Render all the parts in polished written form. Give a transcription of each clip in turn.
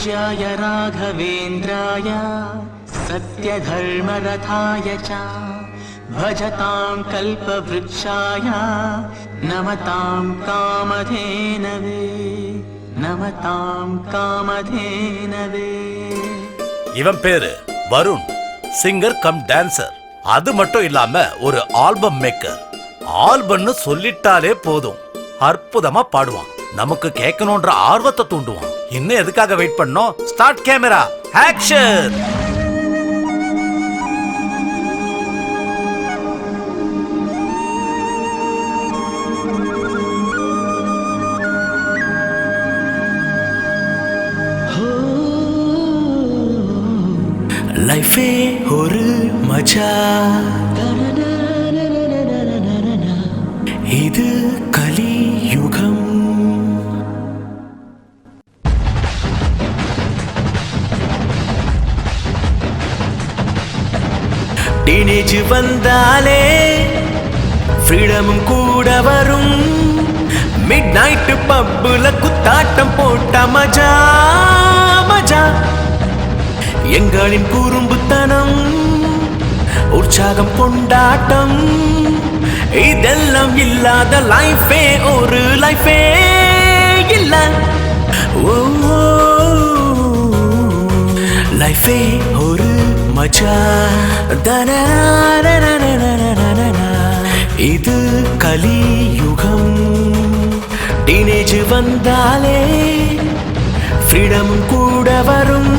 पूज्याय राघवेन्द्राय सत्यधर्मरथाय च भजतां कल्पवृक्षाय नमतां कामधेनवे नमतां कामधेनवे. இவன் பேரு வருண், சிங்கர் கம் டான்சர். அது மட்டும் இல்லாம ஒரு ஆல்பம் மேக்கர். ஆல்பம்னு சொல்லிட்டாலே போதும், அற்புதமா பாடுவான். நமக்கு கேட்கணும்ன்ற ஆர்வத்தை தூண்டுவான். இன்னும் எதுக்காக வெயிட் பண்ணோம்? Start camera, action. லைஃபே ஒரு மஜா, இது கலியுகம். டீனேஜ் வந்தாலே ஃப்ரீடமும் கூட வரும். மிட் நைட் பப்புல குத்தாட்டம் போட்ட மஜா மஜா. எங்களின் குறும்புத்தனம், உற்சாகம், கொண்டாட்டம், இதெல்லாம் இல்லாத லைஃபே ஒரு லைஃபே இல்ல. லைஃபே ஒரு மஜா, இது கலியுகம். டீனேஜ் வந்தாலே ஃப்ரீடமும் கூட வரும்.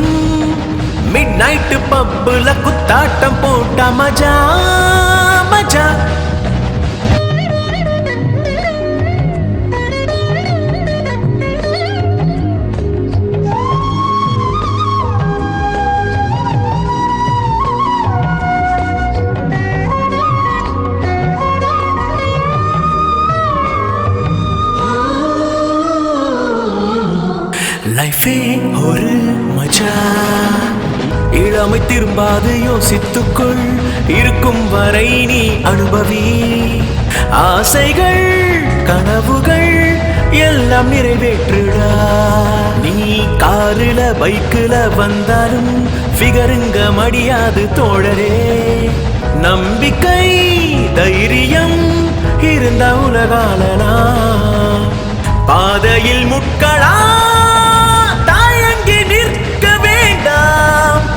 மிட் நைட் பப்புல குத்தாட்டம் போட்ட மஜா மஜா. லைஃபே ஒரு மஜா, இளமை திரும்பாது யோசித்துக்குள். இருக்கும் வரை நீ அனுபவி. ஆசைகள் கனவுகள் எல்லாம் நிறைவேற்றுடா. நீ காருல பைக்குல வந்தாலும் ஃபிகருங்க மடியாது தோழரே. நம்பிக்கை தைரியம் இருந்த உலகாலனா. பாதையில் முட்களா தாயங்கி நிற்க வேண்டாம்.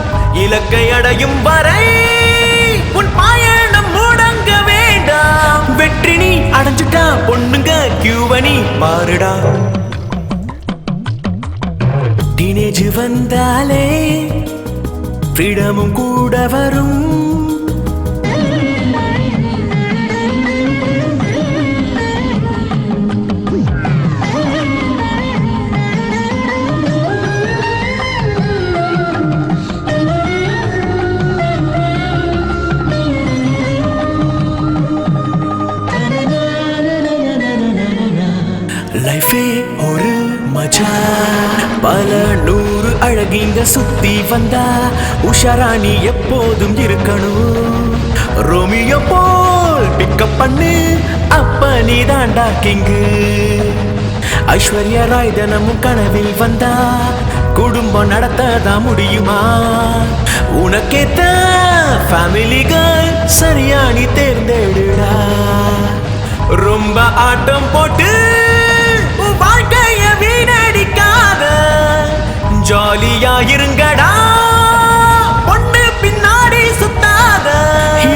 இலக்கை அடையும் வரை உன் பயணம் முடங்க வேண்டாம். வெற்றி நீ அடைஞ்சுட்டா பொண்ணுங்க கியூவனி பாருடா. டீனேஜ் வந்தாலே ஃப்ரீடமும் கூட வரும். லைஃபே ஒரு மஜா, பல நூறு அழகிங்க சுத்தி வந்தா உஷாராணி எப்போதும் இருக்கணும். ரோமியோ போல் பிக்கப் பண்ணு, அப்ப நீ தாண்டா கிங்கு. ஐஸ்வர்யா ராய் தினமும் கனவில் வந்தா குடும்பம் நடத்ததான் முடியுமா? உனக்கேத்த ஃபேமிலி கேர்ள் சரியா நீ தேர்ந்தெடுடா. ரொம்ப ஆட்டம் போட்டு வாழ்க்கைய வீணடிக்காத, ஜாலியா இருங்கடா, பொண்ணு பின்னாடி சுத்தாத.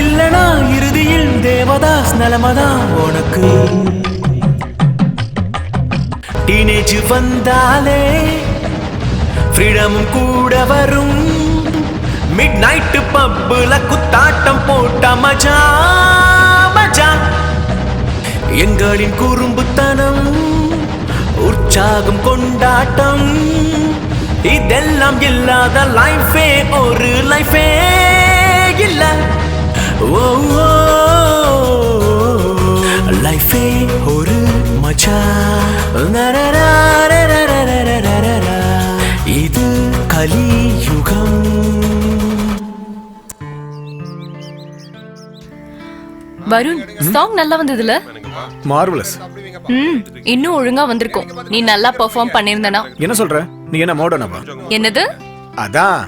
இல்லனா இறுதியில் தேவதாஸ் நிலைமதா உனக்கு. டீனேஜ் வந்தாலே ஃப்ரீடமும் கூட வரும். மிட் நைட் பப்புல குத்தாட்டம் போட்ட மஜா மஜா. எங்களின் குறும்புத்தனம், உற்சாகம், கொண்டாட்டம், இதெல்லாம் இல்லாத லைஃபே ஒரு லைஃபே இல்ல. லைஃபே ஒரு மஜா, இது கலியுகம். வருண், சாங் நல்லா வந்ததுல? மார்வலஸ். இன்னும் ஒழுங்கா வந்திருக்கும். நீ நல்லா பெர்ஃபார்ம் பண்ணிருந்தனா. என்ன சொல்ற? நீ என்ன மோடனவா? என்னது? அதான்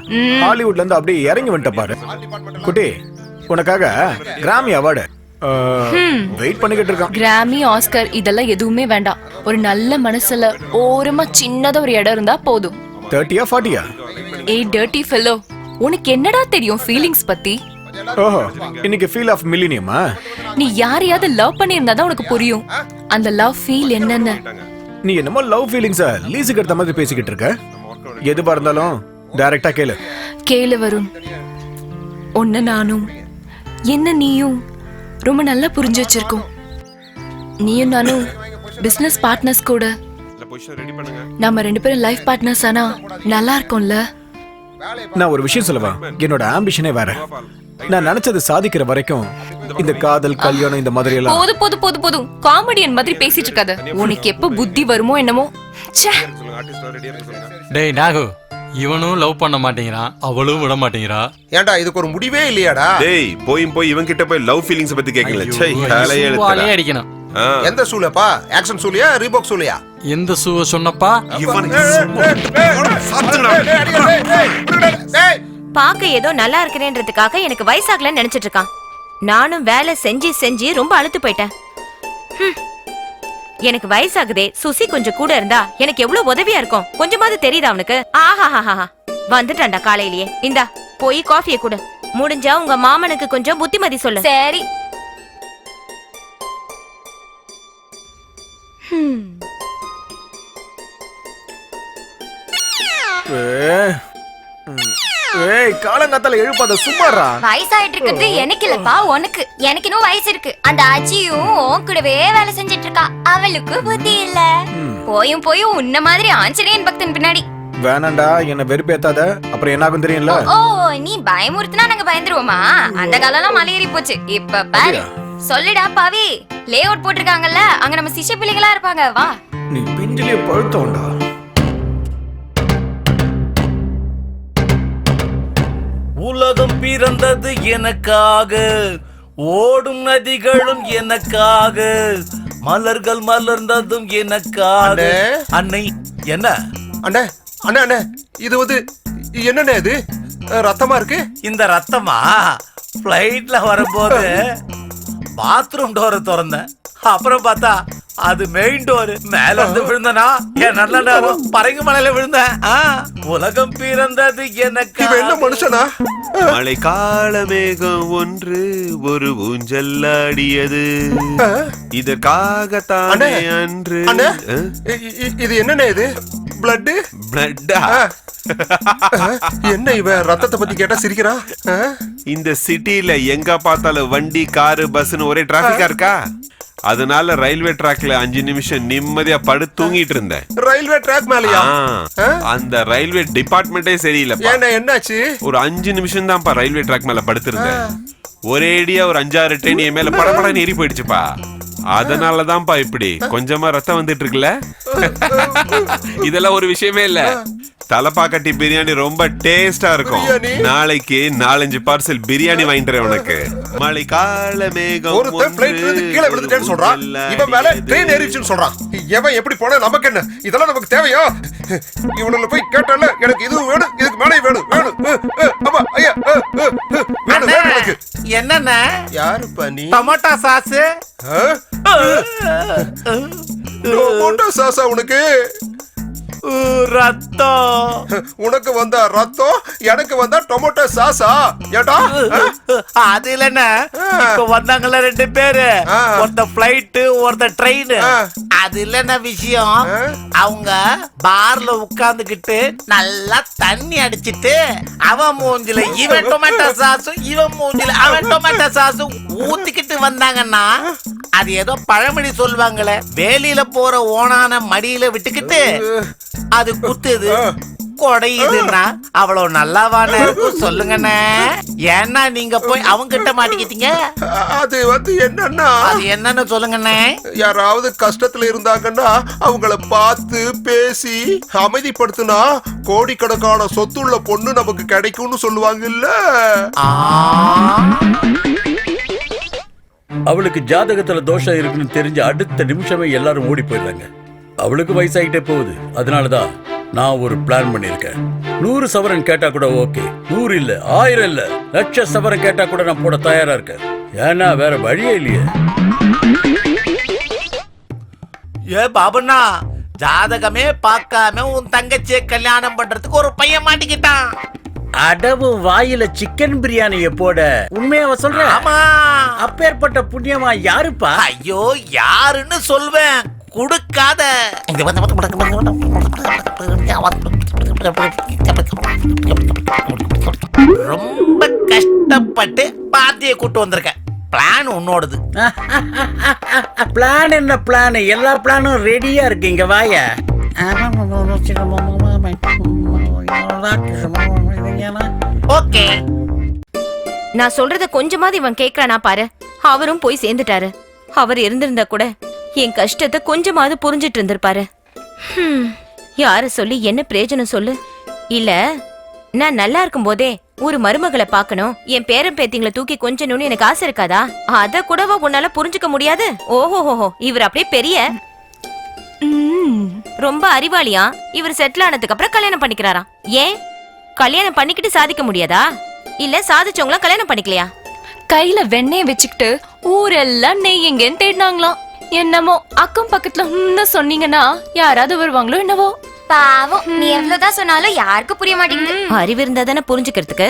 ஹாலிவுட்ல இருந்து அப்படியே இறங்கி வந்துட்ட பாரு. குட்டி, உனக்காக கிராமி அவார்டு வெயிட் பண்ணிக்கிட்டு இருக்கான். கிராமி, ஆஸ்கர் இதெல்லாம் எதுவுமே வேண்டாம். ஒரு நல்ல மனசுல ஓரமா சின்னதா ஒரு இடம் இருந்தா போதும். 30யா 40யா? ஏய் டர்ட்டி ஃபெல்லோ, உனக்கு என்னடா தெரியும் ஃபீலிங்ஸ் பத்தி? ஓஹோ, இன்னைக்கு ஃபீல் ஆஃப் மில்லினியமா? நீ யாரையாவது லவ் பண்ணியிருந்தா தான் உனக்கு புரியும் அந்த லவ் ஃபீல் என்னன்னு. நீ என்னமோ லவ் ஃபீலிங்ஸ லீஸுக்கு எடுத்த மாதிரி பேசிக்கிட்டு இருக்க. எதுவா இருந்தாலும் டைரக்டா கேளு. கேளு வருண், ஒன்னு நானும் என்ன நீயும் ரொம்ப நல்லா புரிஞ்சு வச்சிருக்கோம். நீயும் நானும் பிசினஸ் பார்ட்னர்ஸ் கூட. நாம 2 பேரும் லைஃப் பார்ட்னர்ஸ் ஆனா நல்லா இருக்கும்ல? நான் ஒரு விஷயம் சொல்லவா? என்னோட ஆம்பிஷனே வேற. நான் நினைச்சது சாதிக்கிற வரைக்கும் இந்த காதல், கல்யாணம் இந்த மாதிரி எல்லாம் போது போது போது போதும் காமெடியன் மாதிரி பேசிட்டு இருக்காத. உனக்கு எப்ப புத்தி வருமோ என்னமோ. ச்சே. டேய் நாகு, இவனும் லவ் பண்ண மாட்டேங்கிறான், அவளும் விட மாட்டேங்கிறா. ஏன்டா இதுக்கு ஒரு முடிவே இல்லையாடா? டேய் போய் இவன் கிட்ட போய் லவ் ஃபீலிங்ஸ் பத்தி கேக்கல. ச்சே, தலையே சூவாலே எடுத்துடா. அடிக்கணும். எந்த சூலப்பா? Action Chulia, Reebok Chulia? எந்த சூவ சொன்னப்பா? இவனுக்கு பாக்க ஏதோ நல்லா இருக்கிறேன்றதுக்காக எனக்கு வயசாகலன்னு நினைச்சிட்டு இருக்கான். நானும் வேலை செஞ்சு செஞ்சு ரொம்ப அழுத்து போயிட்டேன். எனக்கு வயசாகுதே, சுசி கொஞ்சம் கூட இருந்தா எனக்கு எவ்வளவு உதவியா இருக்கும். கொஞ்சமாவது தெரியுதா அவனுக்கு? ஆஹா வந்துட்டான்டா காலையிலேயே. இந்தா போய் காஃபியை கொடு. முடிஞ்சா உங்க மாமனுக்கு கொஞ்சம் புத்திமதி சொல்லு. சரி. ஏய், காலங்காத்தால எழுப்பாத, சும்மாறா. வயசாயிட்டு இருக்கிறது எனக்கு இல்லப்பா, உனக்கு. எனக்கு இன்னும் வயசு இருக்கு. அந்த அஜியும் உன் கூடவே வேலை செஞ்சிட்டு இருக்கா. அவளுக்கு புத்தி இல்ல. போயும் உன்ன மாதிரி ஆஞ்சநேயன் பக்தன் பின்னாடி. வேணாண்டா, என்ன வெறுப்பேத்தாத. அப்புறம் என்ன ஆகும் தெரியும்ல? ஓ, நீ பயமுறுத்தினா நாங்க பயந்துருவோமா? அந்த காலம்லாம் மலையேறி போச்சு. இப்ப பாரு. சொல்லுடா பாவி. லே அவுட் போட்டிருக்காங்கல்ல, அங்க நம்ம சிஷ்ய பிள்ளைங்களா இருப்பாங்க. வா. நீ பிஞ்சிலே பழுத்தோண்டா. உலகம் பிறந்தது எனக்காக, ஓடும் நதிகளும் எனக்காக, மலர்கள் மலர்ந்ததும் எனக்காக. அன்னை என்ன அண்ணே அண்ணே அண்ணே, இது வந்து என்னண்ணே இது? ரத்தமா இருக்கு. இந்த ரத்தமா? பிளைட்ல வரும்போது பாத்ரூம் டோரை திறந்தேன். அப்புறம் பார்த்தா அது மெயின் டோர். மேல இருந்து விழுந்தனா என் நல்ல நேரம் பரங்கி மலையில விழுந்தேன். உலகம் பிறந்தது எனக்கு. என்ன மனுஷனா? மழை கால மேகம் ஒன்று ஒரு ஊஞ்சல்லாடியது, இதற்காகத்தானே அன்று. இது என்னண்ணே இது? பிளட்? பிளட்டா? என்ன இவன் ரத்தத்தை பத்தி கேட்டா சிரிக்கிறான்? இந்த சிட்டில எங்க பார்த்தாலும் வண்டி, காரு, பஸ்னு ஒரே டிராபிக்கா இருக்கா. அதனால ரயில்வே ட்ராக்ல 5 நிமிஷம் நிம்மதியா படுத்து தூங்கிட்டு இருந்தேன். ரயில்வே ட்ராக் மேலயா? அந்த ரயில்வே டிபார்ட்மெண்டே சரியில்லை. என்னாச்சு? ஒரு 5 நிமிஷம் தான்ப்பா ரயில்வே ட்ராக் மேல படுத்திருந்தேன். ஒரேடியா ஒரு 5-6 ட்ரெயின் என் மேல படபடன்னு ஏறி போயிடுச்சுப்பா. அதனாலதான்ப்பா இப்படி கொஞ்சமா ரத்தம் வந்துட்டு இருக்குல்ல. இதெல்லாம் ஒரு விஷயமே இல்ல. தலப்பாக்கட்டி பிரியாணி ரொம்ப டேஸ்டா இருக்கும். நாளைக்கு 4-5 பார்சல் பிரியாணி வாங்கிட்டு உனக்கு. மழை கால மேகம் ஒருத்தன் பிளைட்ல இருந்து கீழே விழுந்துட்டேன்னு சொல்றான். இவன் மேல ட்ரெயின் ஏறிச்சுன்னு சொல்றான். எவன் எப்படி போனா நமக்கு என்ன? இதெல்லாம் நமக்கு தேவையா? இவனுல போய் கேட்டால எனக்கு இது வேணும், இதுக்கு மேலே வேணும் வேணும். அப்பா ஐயா வேணும் வேணும் எனக்கு. என்னன்னா யாருப்பா நீ? Tomato sauce. டொமேட்டோ சாஸா உனக்கு? ரத்தம். உனக்கு வந்தா ரத்தம், எனக்கு வந்தா டொமேட்டோ சாஸா? ஏடா அது இல்லன்னா இப்ப வந்தாங்கல்ல 2 பேரு, ஒருத்த பிளைட் ஒருத்த ட்ரெயின். அது இல்லன்னா விஷயம், அவங்க பார்ல உட்கார்ந்துகிட்டு நல்லா தண்ணி அடிச்சிட்டு அவன் மூஞ்சில இவன் டொமேட்டோ சாஸும் இவன் மூஞ்சில அவன் டொமேட்டோ சாஸும் ஊத்திக்கிட்டு வந்தாங்கன்னா அது ஏதோ பழமொழி சொல்லுவாங்களே, வேலியில போற ஓனான மடியில விட்டுக்கிட்டு அது குத்துது கொடையுதுன்னா அவ்வளவு நல்லாவான இருக்கும் சொல்லுங்கண்ணே. ஏன்னா நீங்க போய் அவங்க கிட்ட மாட்டிக்கிட்டீங்க. அது வந்து என்னன்னா, அது என்னன்னு சொல்லுங்கண்ணே. யாராவது கஷ்டத்துல இருந்தாங்கன்னா அவங்கள பார்த்து பேசி அமைதிப்படுத்தினா கோடிக்கணக்கான சொத்துள்ள பொண்ணு நமக்கு கிடைக்கும்னு சொல்லுவாங்கல்ல. அவளுக்கு ஜாதகத்துல தோஷம் இருக்குன்னு தெரிஞ்ச அடுத்த நிமிஷமே எல்லாரும் ஓடி போயிடுறாங்க. அவளுக்கு வயசாகிட்டே போகுது. அதனாலதான் நான் ஒரு பிளான் பண்ணிருக்கேன். 100 சவரன் கேட்டா கூட ஓகே. 100 இல்ல, 1000 இல்ல, 1,00,000 சவரன் கேட்டா கூட நான் போட தயாரா இருக்கேன். ஏன்னா வேற வழியே இல்லையே. ஏ பாபண்ணா, ஜாதகமே பார்க்காம உன் தங்கச்சியை கல்யாணம் பண்றதுக்கு ஒரு பையன் மாட்டிக்கிட்டான். அடவு வாயில சிக்கன் பிரியாணிய போட உண்மையாவ சொல்ற? ஆமா. அப்பேற்பட்ட புண்ணியமா யாருப்பா? ஐயோ, யாருன்னு சொல்வேன், கொடுக்காத. ரொம்ப கஷ்டப்பட்டு பாத்திய கூட்டு வந்திருக்கேன். பிளான் உன்னோடது. பிளான் என்ன பிளான்? எல்லா பிளானும் ரெடியா இருக்கு. இங்க வாயா. ஓகே, நான் சொல்றத கொஞ்சமாவது இவன் கேக்குறானா பாரு. அவரும் போய் சேர்ந்துட்டாரு. அவர் இருந்திருந்தா கூட என் கஷ்டத்தை கொஞ்சமாவது புரிஞ்சிட்டு இருந்திருப்பாரு. யார சொல்லி என்ன பிரயோஜனம் சொல்லு? இல்ல, நான் நல்லா இருக்கும் போதே ஒரு மருமகளை பார்க்கணும், என் பேரன் பேத்திங்களை தூக்கி கொஞ்சணும்னு எனக்கு ஆசை இருக்காதா? அத கூடவா உன்னால புரிஞ்சுக்க முடியாது? ஓஹோஹோ, இவர் அப்படியே பெரிய ரொம்ப அறிவாளியா? இவர் செட்டில் ஆனதுக்கு அப்புறம் கல்யாணம் பண்ணிக்கிறாராம். ஏன் கல்யாணம் பண்ணிக்கிட்டு சாதிக்க முடியாதா? இல்ல சாதிச்சவங்கள கல்யாணம் பண்ணிக்கலையா? கையில வெண்ணெய் வச்சுக்கிட்டு ஊரெல்லாம் நெய் எங்கன்னு தேடினாங்களாம். என்னமோ அக்கம் பக்கத்துல சொன்னீங்கன்னா யாராவது வருவாங்களோ என்னவோ. பாவம், நீ எவ்வளவுதான் சொன்னாலும் யாருக்கும் புரிய மாட்டேங்குது. அறிவு இருந்தா தானே புரிஞ்சுக்கிறதுக்கு.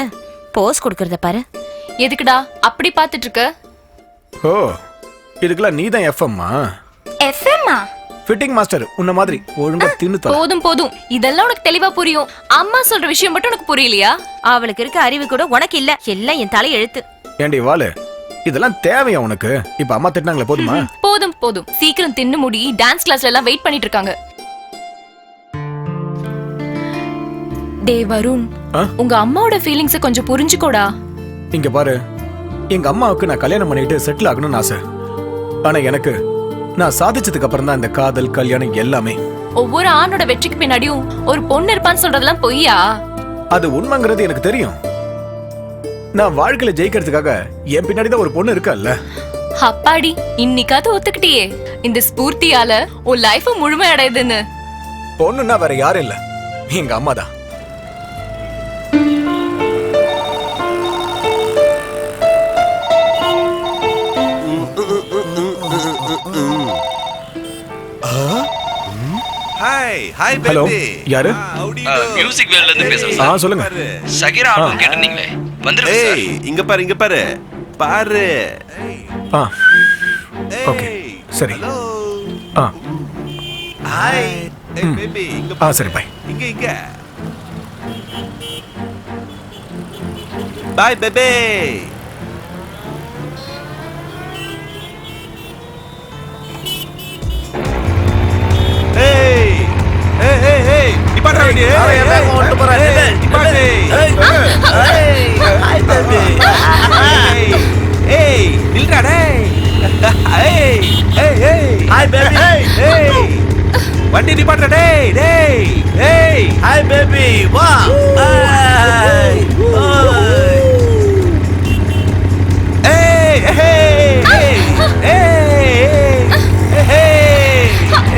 போஸ் கொடுக்கறத பாரு. எதுக்குடா அப்படி பாத்துட்டு இருக்க? ஓ, இதுக்கெல்லாம் நீ தான் எஃப்எம்மா? எஃப்எம்மா? ஃபிட்டிங் மாஸ்டர் உன்ன மாதிரி ஒழுங்கா தின்னு தர. போதும் போதும், இதெல்லாம் உனக்கு தெளிவா புரியும். அம்மா சொல்ற விஷயம் மட்டும் உனக்கு புரியலையா? அவளுக்கு இருக்க அறிவு கூட உனக்கு இல்ல. எல்லாம் என் தலை எழுத்து. ஏண்டி வாளு, இதெல்லாம் தேவையா உனக்கு? இப்ப அம்மா திட்டினாங்களே போதுமா? போதும் போதும், சீக்கிரம் தின்னு முடி. டான்ஸ் கிளாஸ்ல எல்லாம் வெயிட் பண்ணிட்டு இருக்காங்க. டே வருண், உங்க அம்மாவோட ஃபீலிங்ஸ கொஞ்சம் புரிஞ்சுக்கோடா. இங்க பாரு, எங்க அம்மாவுக்கு நான் கல்யாணம் பண்ணிட்டு செட்டில் ஆகணும்னு ஆசை. ஆனா எனக்கு நான் சாதிச்சதுக்கு அப்புறம் தான் இந்த காதல் கல்யாணம் எல்லாமே. ஒவ்வொரு ஆணோட வெற்றிக்கு பின்னாடியும் ஒரு பொண்ணு இருப்பான்னு சொல்றதெல்லாம் பொய்யா? அது உண்மைங்கிறது எனக்கு தெரியும். நான் வாழ்க்கையில ஜெயிக்கிறதுக்காக என் பின்னாடி தான் ஒரு பொண்ணு இருக்கல்ல. அப்பாடி, இன்னைக்காவது ஒத்துக்கிட்டியே. இந்த ஸ்பூர்த்தியால உன் லைஃப் முழுமை அடையுதுன்னு. பொண்ணுன்னா வேற யாரும் இல்ல, எங்க அம்மா தான். Hi hi hello, baby. யாரு? மியூசிக் வேல்ல இருந்து பேசுறேன். சொல்லுங்க. சகிரா ஆல்பம் கேட்டிருந்தீங்களே, வந்துருங்க ஏய், இங்க பாரு, இங்க பாரு. பாரு. ஓகே, சரி. ஹாய். ஏய் பேபி, இங்க பாரு. சரி, பை. இங்க இங்க. Bye baby. ஏய் ஏய் ஏய் ஏய், நிப்பாட்றா நீ. எல்லாம் கொண்டு போறானே. நிப்பாட்டு. Hi baby. ஏய், நில்றா டேய். ஏய் ஏய் ஏய். Hi baby. ஏய், வண்டி நிப்பாட்றா டேய். டேய். ஏய். ஹாய் பேபி, வா. ஹாய். ஏய் ஏய் ஏய் ஏய் ஏய்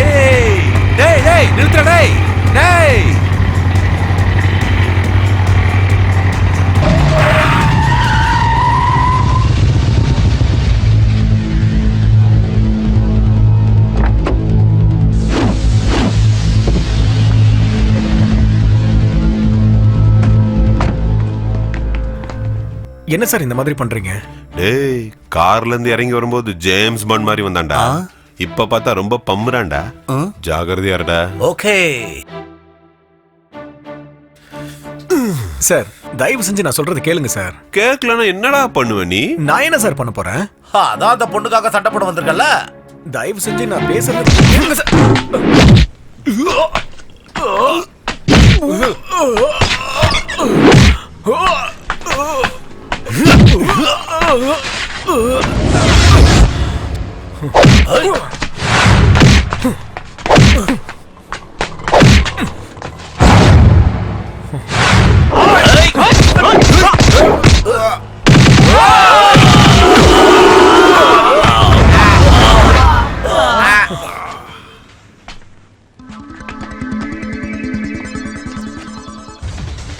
ஏய். டேய் டேய், நில்றா டேய். டேய். என்ன சார் இந்த மாதிரி பண்றீங்க? டேய், கார்ல இருந்து இறங்கி வரும்போது ஜேம்ஸ் பாண்ட் மாதிரி வந்தான்டா. இப்ப பார்த்தா ரொம்ப பம்முறான்டா. ஜாகிரதையா இருடா. ஓகே சார், தயவு செஞ்சு நான் சொல்றது கேளுங்க சார். கேக்கலனா என்னடா பண்ணுவ நீ? நான் என்ன சார் பண்ண போறேன்? அதான் அந்த பொண்ணுக்காக சண்டை போட வந்திருக்கல. தயவு செஞ்சு நான் பேசுறது கேளுங்க சார்.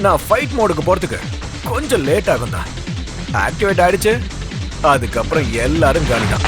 நான் ஃபைட் மோடுக்கு போறதுக்கு கொஞ்சம் லேட் ஆகும் தான். ஆக்டிவேட் ஆயிடுச்சு, அதுக்கப்புறம் எல்லாரும் காலிதான்.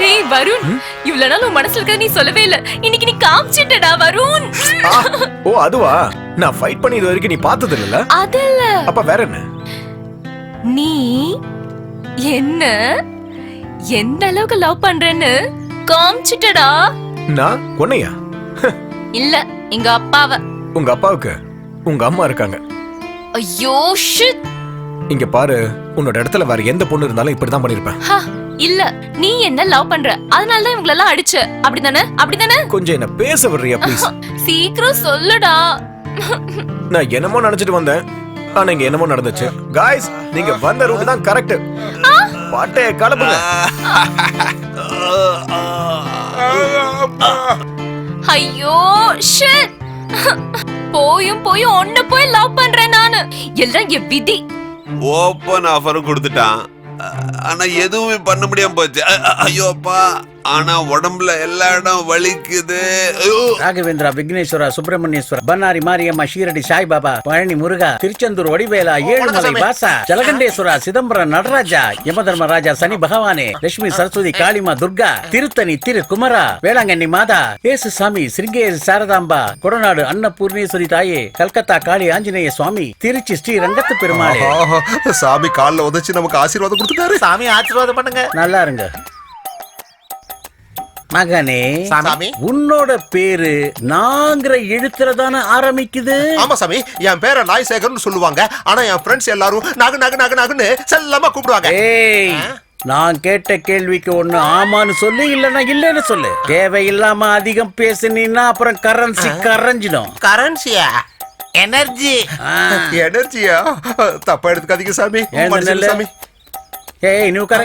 ஏய் வருண், இவ்வளவு நாள் உன் மனசுல இருக்க நீ சொல்லவே இல்ல. இன்னைக்கு நீ காமிச்சிட்டடா வருண். ஓ அதுவா? நான் ஃபைட் பண்ணி இது வரைக்கும் நீ பார்த்தது இல்ல? அதல்ல. அப்ப வேற என்ன? நீ என்ன எந்த அளவுக்கு லவ் பண்றேன்னு காமிச்சிட்டடா. நான் உன்னையா? இல்ல, எங்க அப்பாவை. உங்க அப்பாவுக்கு உங்க அம்மா இருக்காங்க. ஐயோ ஷிட். இங்க பாரு, உன்னோட இடத்துல வேற எந்த பொண்ணு இருந்தாலும் இப்படிதான் பண்ணிருப்பேன். இல்ல, நீ என்ன லவ் பண்ற, அதனால தான் இவங்கள எல்லாம் அடிச்ச. அப்படிதானே? அப்படிதானே? கொஞ்சம் என்ன பேச விடுறியா ப்ளீஸ்? சீக்கிரம் சொல்லுடா. நான் என்னமோ நினைச்சிட்டு வந்தேன், ஆனா இங்க என்னமோ நடந்துச்சு. காய்ஸ், நீங்க வந்த ரூட் தான் கரெக்ட். பாட்டே கலப்புங்க. ஐயோ ஷிட். போயும் ஒண்ணு போய் லவ் பண்றேன் நானு. எல்லாம் என் விதி. ஓப்பன் ஆஃபரும் கொடுத்துட்டான், ஆனா எதுவுமே பண்ண முடியாம போச்சு. ஐயோ அப்பா, ஆனா உடம்புல எல்லா இடம் வலிக்குது. ராகவேந்திரா, விக்னேஸ்வரா, சுப்பிரமணியேஸ்வரா, பன்னாரி மாரியம்மா, ஷீரடி சாய்பாபா, பழனி முருகா, திருச்செந்தூர் வடிவேலா, ஏழுமலை வாசா, ஜலகண்டேஸ்வரா, சிதம்பரம் நடராஜா, யமதர்மராஜா, சனி பகவானே, லட்சுமி சரஸ்வதி, காளிமா துர்கா, திருத்தணி திரு குமரா, வேளாங்கண்ணி மாதா, ஏசு சாமி, சிருங்கேரி சாரதாம்பா, கொடநாடு அன்னபூர்ணேஸ்வரி தாயே, கல்கத்தா காளி ஆஞ்சநேய சுவாமி, திருச்சி ஸ்ரீ ரங்கத்து பெருமாளே. சாமி கால்ல உதைச்சு நமக்கு ஆசீர்வாதம் கொடுத்துட்டாரு. சாமி ஆசீர்வாதம் பண்ணுங்க. நல்லா இருங்க மகனே. உன்னோட பேரு நாங்கிற எழுத்துறதான ஆரம்பிக்குது. ஆமா சாமி, என் பேரை நாய்சேகர்னு சொல்லுவாங்க, ஆனா என் ஃப்ரெண்ட்ஸ் எல்லாரும் நாகு நாகு நாகு நாகுன்னு செல்லமா கூப்பிடுவாங்க. ஏய், நான் கேட்ட கேள்விக்கு ஒண்ணு ஆமான்னு சொல்லு, இல்லன்னா இல்லன்னு சொல்லு. தேவையில்லாம அதிகம் பேசுனீன்னா அப்புறம் கரன்சி கரைஞ்சிடும். கரன்சியா? எனர்ஜி. எனர்ஜியா? தப்பா எடுத்துக்காதீங்க சாமி. சாமி, ஏய் நீ உட்கார.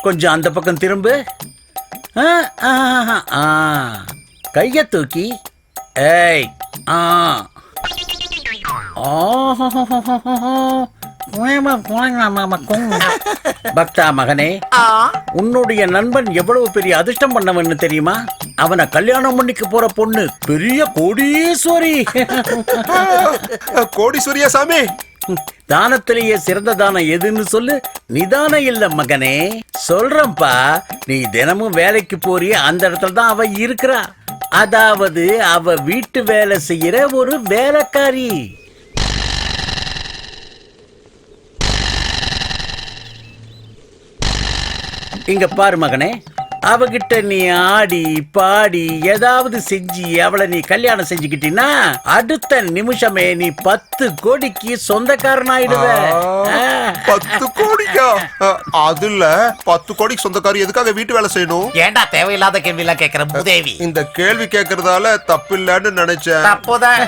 கொஞ்சம் அந்த பக்கம் திரும்பு. கைய தூக்கி. ஏய் பக்தா மகனே, உன்னுடைய நண்பன் எவ்வளவு பெரிய அதிர்ஷ்டம் பண்ணவன்னு தெரியுமா? அவனை கல்யாணம் பண்ணிக்க போற பொண்ணு பெரிய கோடீஸ்வரி. கோடீஸ்வரியா சாமி? தானத்திலேயே சிறந்த தானம் எதுன்னு சொல்லு. நிதானம் இல்ல மகனே, சொல்றப்பா. நீ தினமும் வேலைக்கு போறிய அந்த இடத்துல தான் அவ இருக்கிறா. அதாவது அவ வீட்டு வேலை செய்யற ஒரு வேலைக்காரி. இங்க பாரு மகனே, அவகிட்ட நீ ஆடி பாடி ஏதாவது செஞ்சு அவளை நீ கல்யாணம் செஞ்சுக்கிட்டீன்னா அடுத்த நிமிஷமே நீ 10 கோடிக்கு சொந்தக்காரன் ஆயிடுவ. 10 கோடிக்கா? அதுல 10 கோடிக்கு சொந்தக்காரி எதுக்காக வீட்டு வேலை செய்யணும்? ஏண்டா தேவையில்லாத கேள்வி எல்லாம் கேக்குற மூதேவி? இந்த கேள்வி கேக்குறதால தப்பு இல்லன்னு நினைச்சேன். தப்புதான்.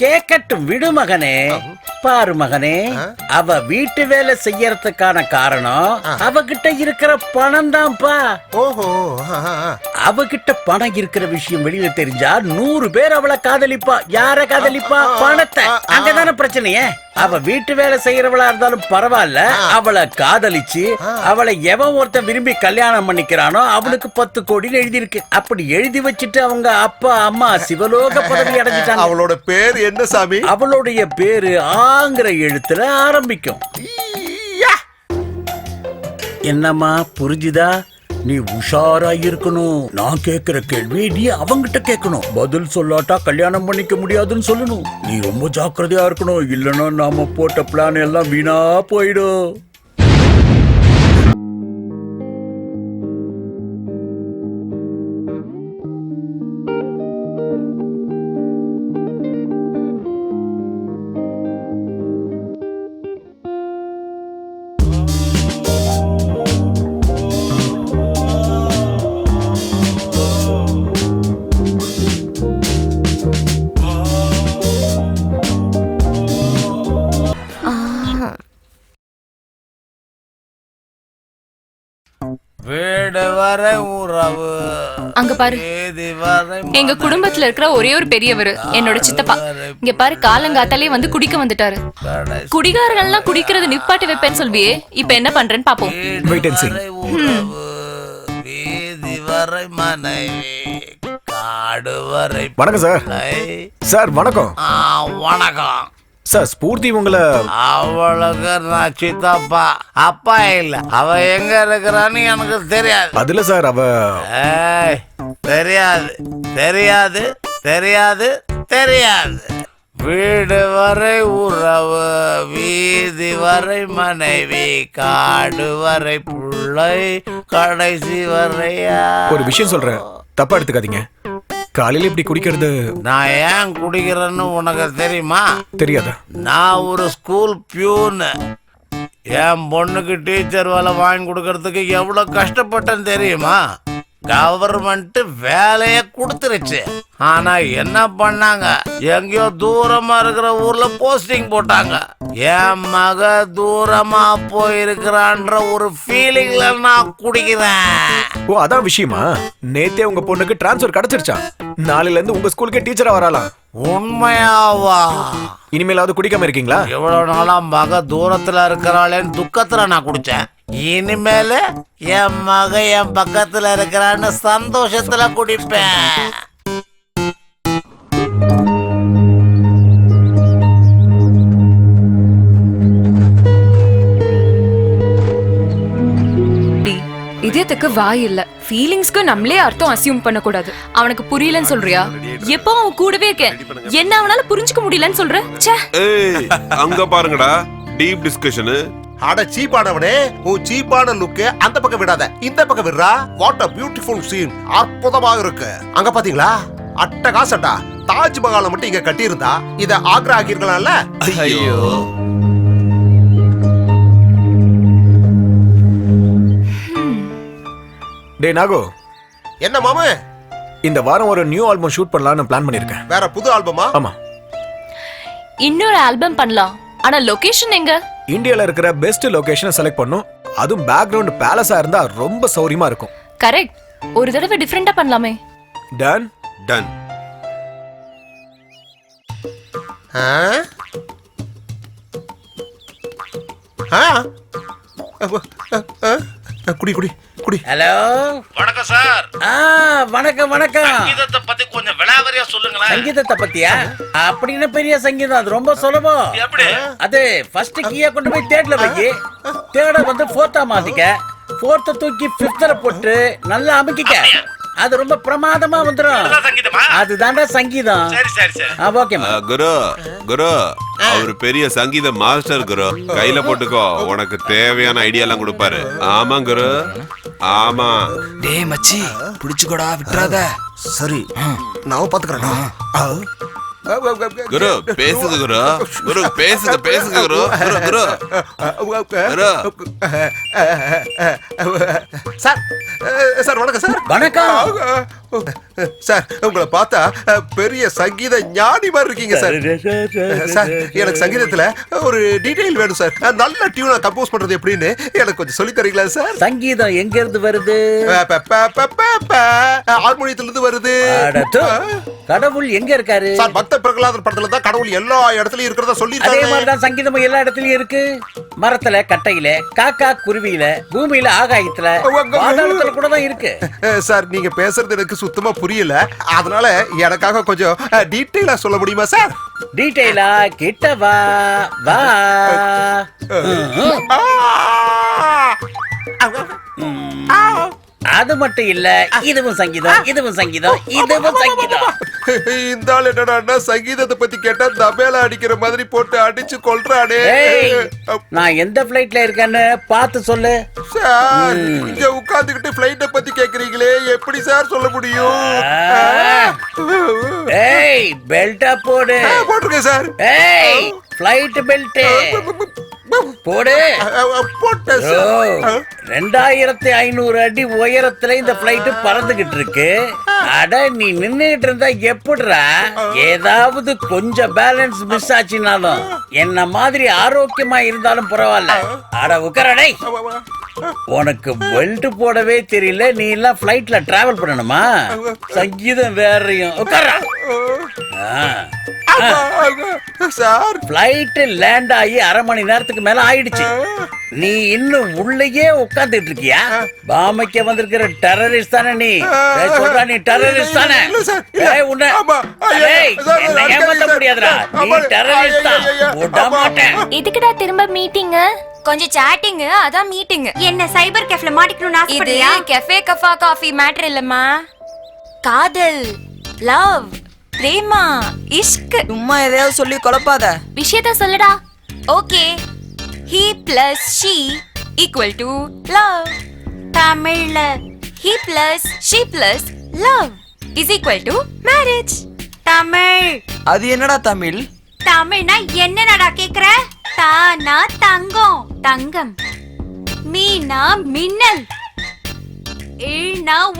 கேக்கட்டும் விடு மகனே. பாரு மகனே, அவ வீட்டு வேலை செய்யறதுக்கான காரணம் அவகிட்ட இருக்கிற பணம் தான்ப்பா. ஓஹோ. அவகிட்ட பணம் இருக்கிற விஷயம் வெளியில தெரிஞ்சா 100 பேர் அவளை காதலிப்பா. யார காதலிப்பா? பணத்தை. அங்கதானே பிரச்சனையே. அவ வீட்டு வேலை செய்யறவளா இருந்தாலும் பரவாயில்ல, அவளை காதலிச்சு அவளை எவன் ஒருத்தன் விரும்பி கல்யாணம் பண்ணிக்கிறானோ அவனுக்கு 10 கோடி எழுதி இருக்கு. அப்படி எழுதி வச்சுட்டு அவங்க அப்பா அம்மா சிவலோக பதவி அடைஞ்சிட்டாங்க. அவளோட பேர் என்ன சாமி? அவளுடைய பேரு ஆங்கிற எழுத்துல ஆரம்பிக்கும். என்னம்மா புரிஞ்சுதா? நீ உஷாரா இருக்கணும். நான் கேக்குற கேள்வி நீ அவங்கிட்ட கேட்கணும். பதில் சொல்லாட்டா கல்யாணம் பண்ணிக்க முடியாதுன்னு சொல்லணும். நீ ரொம்ப ஜாக்கிரதையா இருக்கணும். இல்லைன்னா நாம போட்ட பிளான் எல்லாம் வீணா போயிடும். வீடு வரை உறவு. அங்க பாரு, எங்க குடும்பத்துல இருக்கிற ஒரே ஒரு பெரியவர் என்னோட சித்தப்பா. இங்க பாரு, காலங்காத்தாலே வந்து குடிக்க வந்துட்டாரு. குடிகாரங்கள்லாம் குடிக்கிறது நிப்பாட்டி வைப்பேன்னு சொல்வியே, இப்ப என்ன பண்றேன்னு பாப்போம். வீதி வரை மனைவி, காடு வரை. வணக்கம் சார். சார் வணக்கம். வணக்கம் சார். ஸ்பூர்த்தி உங்களை? அவளுக்கு நான் சித்தப்பா, அப்பா இல்ல. அவ எங்க இருக்கிறான்னு எனக்கு தெரியாது. அதுல சார் அவ தெரியாது தெரியாது தெரியாது தெரியாது. வீடு வரை உறவு, வீதி வரை மனைவி, காடு வரை பிள்ளை, கடைசி வரையா. ஒரு விஷயம் சொல்றேன், தப்பா எடுத்துக்காதீங்க. காலையில இப்படி குடிக்கிறது? நான் ஏன் குடிக்கிறேன்னு உனக்கு தெரியுமா? தெரியாதா? நான் ஒரு ஸ்கூல் பியூனு. என் பொண்ணுக்கு டீச்சர் வேலை வாங்கி கொடுக்கறதுக்கு எவ்வளவு கஷ்டப்பட்டேன்னு தெரியுமா? கவர்மெண்ட் வேலைய கொடுத்துருச்சு. ஆனா என்ன பண்ணாங்க, எங்கேயோ தூரமா இருக்கிற ஊர்ல போஸ்டிங் போட்டாங்க. என் மக தூரமா போயிருக்கிறான்ற ஒரு ஃபீலிங்ல நான் குடிக்கிறேன். ஓ, அதான் விஷயமா? நேத்தே உங்க பொண்ணுக்கு டிரான்ஸ்ஃபர் கிடைச்சிருச்சா? நாளையில இருந்து உங்க ஸ்கூலுக்கே டீச்சரா வரலாம். உண்மையாவா? இனிமேலாவது குடிக்காம இருக்கீங்களா? எவ்வளவு நாளா மக தூரத்துல இருக்கிறாளேன்னு துக்கத்துல நான் குடிச்சேன். இனிமேல என் மக என் பக்கத்துல இருக்கிறான்னு சந்தோஷத்துல குடிப்பேன். இதயத்துக்கு வாய் இல்ல, ஃபீலிங்ஸ்க்கு நம்மளே அர்த்தம் அசியூம் பண்ண கூடாது. அவனுக்கு புரியலன்னு சொல்றியா? எப்போ அவன் கூடவே இருக்கேன், என்ன அவனால புரிஞ்சுக்க முடியலன்னு சொல்ற? அங்க பாருங்கடா, டீப் டிஸ்கஷன். அட சீப்பானவனே, உன் சீப்பான லுக்கு அந்த பக்கம் விடாத, இந்த பக்கம் விடுறா. What a beautiful scene. அற்புதமாக இருக்கு. அங்க பாத்தீங்களா? அட்டகாசம்டா. தாஜ்மஹாலை மட்டும் இங்க கட்டி இருந்தா இத ஆக்ரா ஆக்கிருக்கலாம்ல. ஐயோ, டே நாகு. என்ன மாமா? இந்த வாரம் ஒரு நியூ ஆல்பம் ஷூட் பண்ணலாம்னு பிளான் பண்ணிருக்கேன். வேற புது ஆல்பமா? ஆமா. இன்னொரு ஆல்பம் பண்ணலாம், ஆனா லொகேஷன் எங்க? இந்தியால இருக்கிற பெஸ்ட் லொகேஷனை செலக்ட் பண்ணும். அதுவும் பேக்ரவுண்ட் பேலஸா இருந்தா ரொம்ப சௌரியமா இருக்கும். கரெக்ட். ஒரு தடவை டிஃபரெண்டா பண்ணலாமே. Done done. குடி குடி குடி. ஹலோ, வணக்கம் சார். வணக்கம் வணக்கம். சங்கீதத்தை பத்தி கொஞ்சம் விலாவரியா சொல்லுங்களேன். சங்கீதத்தை பத்தியா? அப்படின்னு பெரிய சங்கீதம் அது ரொம்ப சுலபம். எப்படி? அது ஃபர்ஸ்ட் கீயை கொண்டு போய் தேர்ட்ல வை, தேர்ட வந்து ஃபோர்த்தா மாத்திக்க, ஃபோர்த்த தூக்கி ஃபிஃப்த்ல போட்டு நல்லா அமுக்கிக்க. அது ரொம்ப பிரமாதமா வந்துரும். அதுதான்டா சங்கீதம். சரி சரி சரி. ஓகே. குரு குரு அவரு பெரிய சங்கீத மாஸ்டர் குரு. கையில போட்டுக்கோ, உனக்கு தேவையான ஐடியா எல்லாம் கொடுப்பாரு. ஆமா குரு, ஆமா. டேய் மச்சி புடிச்சுக்கோடா, விட்டுறாத. சரி, நான் பாத்துக்கிறேன். குரு பேசுங்க குரு, குரு பேசுங்க பேசுங்க குரு, குரு குரு குரு. சார் சார் வணக்கம் சார். வணக்கம் சார், உங்களை பார்த்தா பெரிய சங்கீத ஞானி மாதிரி இருக்கீங்க சார். சார், எனக்கு சங்கீதத்துல ஒரு டீடைல் வேணும் சார். நல்ல டியூனை கம்போஸ் பண்றது எப்படின்னு எனக்கு கொஞ்சம் சொல்லி தரீங்களா சார்? சங்கீதம் எங்க இருந்து வருது? ஹார்மோனியத்துல இருந்து வருது. கடவுள் எங்க இருக்காரு? சார், பக்த பிரகலாதர் படத்துல தான் கடவுள் எல்லா இடத்துலயும் இருக்கிறதா சொல்லி அதே மாதிரிதான் சங்கீதம் எல்லா இடத்துலயும் இருக்கு. மரத்துல, கட்டையில, காக்கா குருவியில, பூமியில, ஆகாயத்துல, பாதாளத்துல கூட தான் இருக்கு. சார், நீங்க பேசுறது எனக்கு சுத்தமா புரியல. அதனால எனக்காக கொஞ்சம் டீடைலா சொல்ல முடியுமா சார்? டீடைலா? கிட்ட வா வா. அது மட்டும் இல்ல, இதுவும் சங்கீதம், இதுவும் சங்கீதம், இதுவும் சங்கீதம். இந்த ஆள் என்னடா சங்கீதத்தை பத்தி கேட்டா தபேலா அடிக்கிற மாதிரி போட்டு அடிச்சு கொல்றானே. நான் எந்த பிளைட்ல இருக்கேன்னு பார்த்து சொல்லு. சார், இங்க உட்கார்ந்துகிட்டு பிளைட்ட பத்தி கேக்குறீங்களே, எப்படி சார் சொல்ல முடியும்? ஏய், பெல்ட்டா போடு. போட்டுருங்க சார். ஏய், பிளைட் பெல்ட் போடு. போட்டேன். 2500 அடி உயரத்துல இந்த பிளைட் பறந்துகிட்டு இருக்கு. அட, நீ நின்னுகிட்டு இருந்தா எப்படிடா? ஏதாவது கொஞ்சம் பேலன்ஸ் மிஸ் ஆச்சுனாலும் என்ன மாதிரி ஆரோக்கியமா இருந்தாலும் பரவாயில்ல. அட உட்காரடை. உனக்கு பெல்ட் போடவே தெரியல, நீ எல்லாம் பிளைட்ல டிராவல் பண்ணணுமா? சங்கீதம் வேறையும். உட்கார. சார், பிளைட் லேண்ட் ஆகி 1/2 மணி நேரத்துக்கு மேல ஆயிடுச்சு. நீ இன்னும் உள்ளேயே உட்கார்ந்துட்டு இருக்கியா? பாமைக்கு வந்திருக்கிற டெரரிஸ்ட் தானே நீ? சொல்றா, நீ டெரரிஸ்ட் தானே? உன்னை ஏமாத்த முடியாதுடா. நீ டெரரிஸ்ட் தான். விட மாட்டேன். இதுக்குடா திரும்ப மீட்டிங்? கொஞ்சம் சாட்டிங், அதான் மீட்டிங். என்ன சைபர் கேஃப்ல மாட்டிக்கணும்னு ஆசைப்படுறியா? கெஃபே கஃபா காஃபி மேட்டர் இல்லம்மா. காதல், லவ், பிரேமா, இஷ்க். சும்மா எதையாவது சொல்லி குழப்பாத. விஷயத்த சொல்லுடா. Okay, he plus she equal to love. தமிழ்ல he plus she plus love is equal to marriage. Tamil. அது என்னடா தமிழ்? தமிழ்னா என்னடா கேக்குற? தானா தங்கம், தங்கம். மீனா மின்னல்.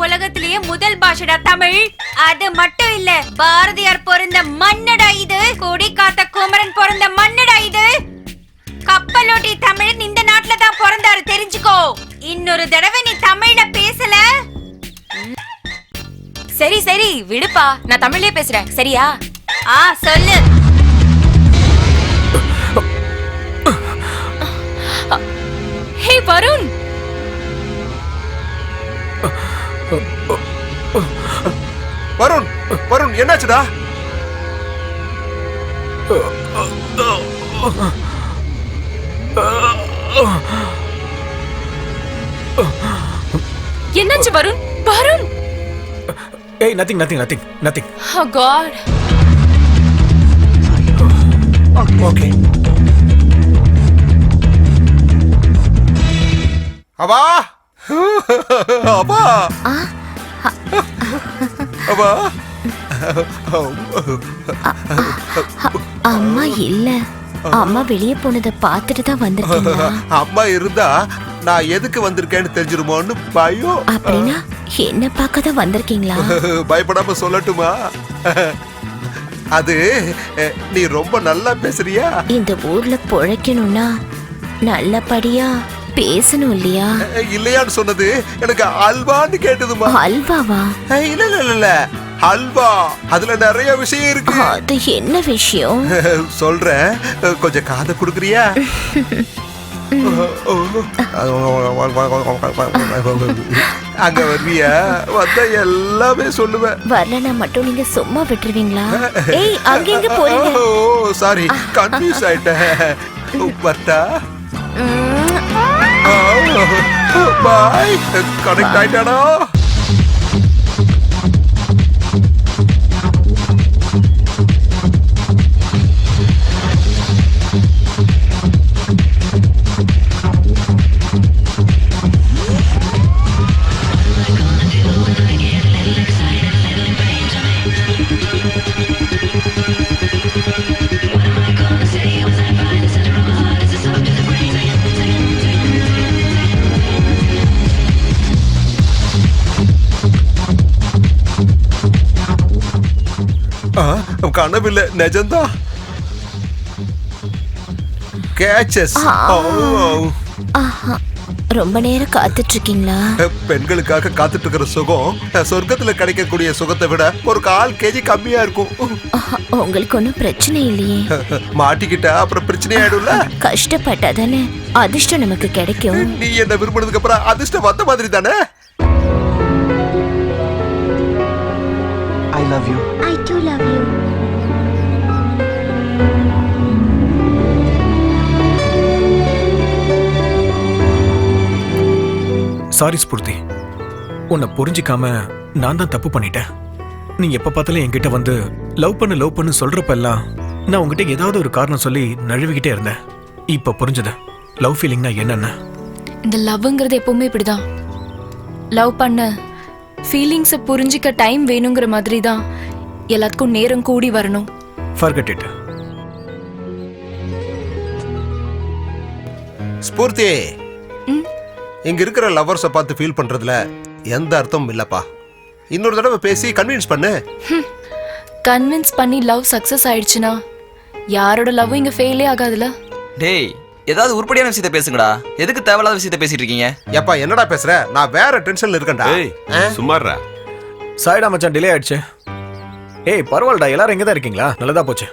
உலகத்திலேயே முதல் பாஷடா தமிழ். அது மட்டும் இல்ல, பாரதியார் பிறந்த மண்ணடா இது. கொடி காத்த குமரன் பிறந்த மண்ணடா இது. கப்பலோட்டி தமிழன் இந்த நாட்டுல தான் பிறந்தாரு, தெரிஞ்சுக்கோ. இன்னொரு தடவை நீ தமிழ்ல பேசல. சரி சரி விடுப்பா, நான் தமிழ்லயே பேசுறேன், சரியா? சொல்லு. ஹே வருண். வருண், வருண் என்னாச்சுடா? என்னாச்சு வருண்? வருண். ஏய், nothing nothing nothing nothing. Oh god. Okay. அவா, அவா, அவா. அம்மா இல்ல, அம்மா வெளியே போனதை பார்த்துட்டு தான் வந்திருக்கீங்களா? அம்மா இருந்தா நான் எதுக்கு வந்திருக்கேன்னு தெரிஞ்சிருமோன்னு பயம். அப்படின்னா என்ன பார்க்க தான் வந்திருக்கீங்களா? பயப்படாம சொல்லட்டுமா? அது நீ ரொம்ப நல்லா பேசுறியா? இந்த ஊர்ல பொழைக்கணும்னா நல்லபடியா பேசணும் இல்லையா? இல்லையான்னு சொன்னது எனக்கு அல்வான்னு கேட்டதுமா. அல்வாவா? இல்ல இல்ல இல்ல, அல்வா. அதுல நிறைய விஷயம் இருக்கு. அது என்ன விஷயம்? சொல்றேன், கொஞ்சம் காதை குடுக்குறியா? அங்க வருவியா? வந்தா எல்லாமே சொல்லுவேன். வரலனா மட்டும் நீங்க சும்மா விட்டுருவீங்களா? ஏய், அங்க எங்க போறீங்க? ஓ சாரி, கன்ஃபியூஸ் ஆயிட்டேன். பட்டா பாய். கனெக்ட் ஆயிட்டாடா. கனவில்ல நிஜம்தான். கேச்சஸ். ரொம்ப நேரம் காத்துட்டு இருக்கீங்களா? பெண்களுக்காக காத்துட்டு இருக்கிற சுகம் சொர்க்கத்துல கிடைக்கக்கூடிய சுகத்தை விட ஒரு 1/4 kg கம்மியா இருக்கும். உங்களுக்கு ஒன்றும் பிரச்சனை இல்லையே? மாட்டிக்கிட்டா அப்புறம் பிரச்சனை ஆயிடும்ல. கஷ்டப்பட்டாதானே அதிர்ஷ்டம் நமக்கு கிடைக்கும். நீ என்ன விரும்பினதுக்கு அப்புறம் அதிர்ஷ்டம் வந்த மாதிரி தானே. I love you. I too love you. Sorry Sphoorty, உன்னை புரிஞ்சிக்காம நான் தான் தப்பு பண்ணிட்டேன். நீ எப்ப பார்த்தாலும் என்கிட்ட வந்து லவ் பண்ணு சொல்றப்பெல்லாம் நான் உங்ககிட்ட ஏதாவது ஒரு காரணம் சொல்லி நழுவிக்கிட்டே இருந்தேன். இப்ப புரிஞ்சது லவ் ஃபீலிங்னா என்னன்னு. இந்த லவ்ங்கிறது எப்பவுமே இப்படிதான். லவ் பண்ண ஃபீலிங்ஸை புரிஞ்சிக்க டைம் வேணுங்கிற மாதிரி தான் எல்லாத்துக்கும் நேரம் கூடி வரணும். Forget it. ஸ்பூர்த்தி, இங்க இருக்கிற லவர்ஸை பார்த்து ஃபீல் பண்றதுல எந்த அர்த்தமும் இல்லப்பா. இன்னொரு தடவை பேசி கன்வின்ஸ் பண்ணு. கன்வின்ஸ் பண்ணி லவ் சக்சஸ் ஆயிடுச்சுன்னா யாரோட லவ் இங்க ஃபெயிலே ஆகாதுல. டேய், ஏதாவது உருப்படியான விஷயத்தை பேசுங்கடா. எதுக்கு தேவையில்லாத விஷயத்தை பேசிட்டு இருக்கீங்க? ஏப்பா என்னடா பேசுற? நான் வேற டென்ஷன்ல இருக்கேன்டா. சும்மாறா. சாரிடா மச்சான், டிலே ஆயிடுச்சு. ஏய் பரவாயில்லடா, எல்லாரும் இங்க தான் இருக்கீங்களா? நல்லதா போச்சு.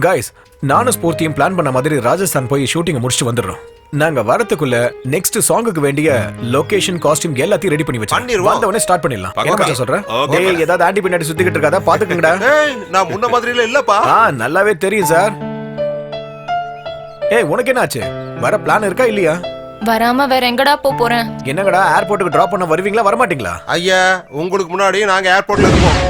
காய்ஸ், நானும் ஸ்பூர்த்தியும் பிளான் பண்ண மாதிரி ராஜஸ்தான் போய் ஷூட்டிங் முடிச்சுட்டு வந்துடுறோம். நாங்க வரதுக்குள்ள நெக்ஸ்ட் சாங்குக்கு வேண்டிய லொகேஷன், காஸ்டியூம் எல்லாத்தையும் ரெடி பண்ணி வச்சிருவோம். வந்த உடனே ஸ்டார்ட் பண்ணிடலாம். என்ன மச்சான் சொல்ற? டேய், ஏதாவது ஆண்டி பின்னாடி சுத்திக்கிட்டு இருக்காதா பாத்துக்கங்கடா. நான் முன்ன மாதிரில இல்லப்பா. நல்லாவே தெரியும் சார். ஏய், உனக்கு என்ன ஆச்சு? வர பிளான் இருக்கா இல்லையா? வராம வேற எங்கடா போறேன்? என்னங்கடா, ஏர்போர்ட்டுக்கு டிராப் பண்ண வருவீங்களா வரமாட்டீங்களா? ஐயா, உங்களுக்கு முன்னாடி நாங்க ஏர்போர்ட்ல இருக்கோம்.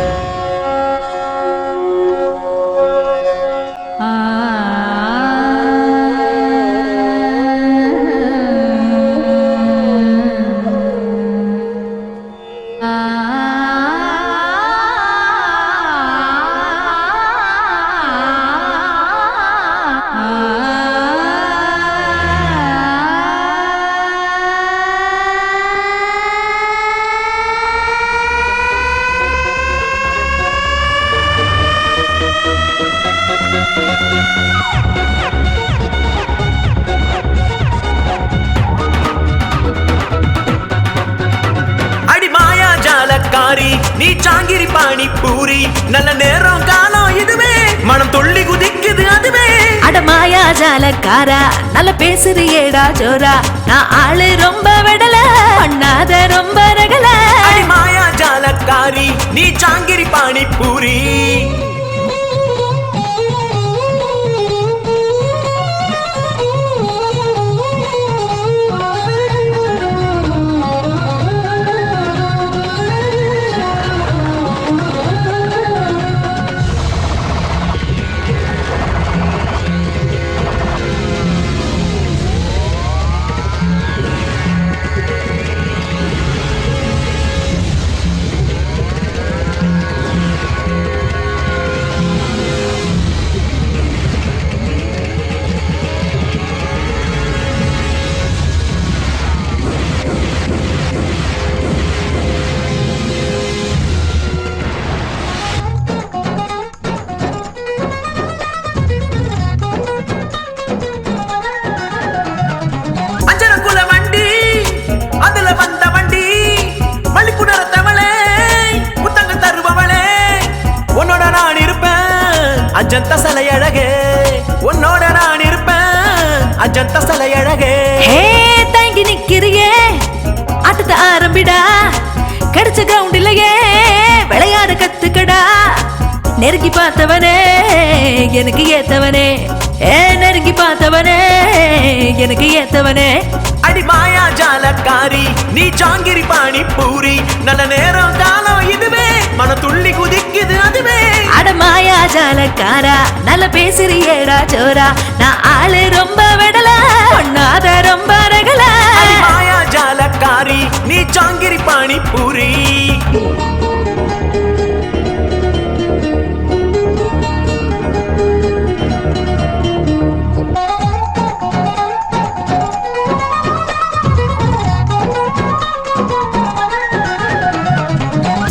நீ சாங்கிரி பாணி பூரி, நல்ல நேரம் காலம் இதுவே, மனம் துள்ளி குதிக்குது அதுவே. அட மாயா ஜாலக்காரா, நல்ல பேசுறியேடா ஜோரா, நான் ஆளு ரொம்ப விடல, பண்ணாத ரொம்ப ரகல. அடி மாயா ஜாலக்காரி, நீ சாங்கிரி பாணி பூரி. அஜந்த சலை அழகே, உன்னோட நான் இருப்பேன், அஜந்த சலை அழகே. ஹே, தங்கி நிக்கிறியே, ஆட்டத்தை ஆரம்பிடா, கிடைச்ச கிரவுண்ட் இல்லையே, விளையாட கத்துக்கடா. நெருங்கி பார்த்தவனே எனக்கு ஏத்தவனே, நெருங்கி பார்த்தவனே எனக்கு ஏத்தவனே. அடி மாயா ஜாலக்காரி, நீ சாங்கிரி பாணி பூரி, நல்ல நேரம் காலம் இதுவே, மன துள்ளி குதிக்குது அதுவே. அட மாயா ஜாலக்காரா, நல்ல பேசுறியேடா ஜோரா, நான் ஆளு ரொம்ப விடல, பண்ணாத ரொம்ப ரகல. அடி மாயா ஜாலக்காரி, நீ சாங்கிரி பாணி பூரி.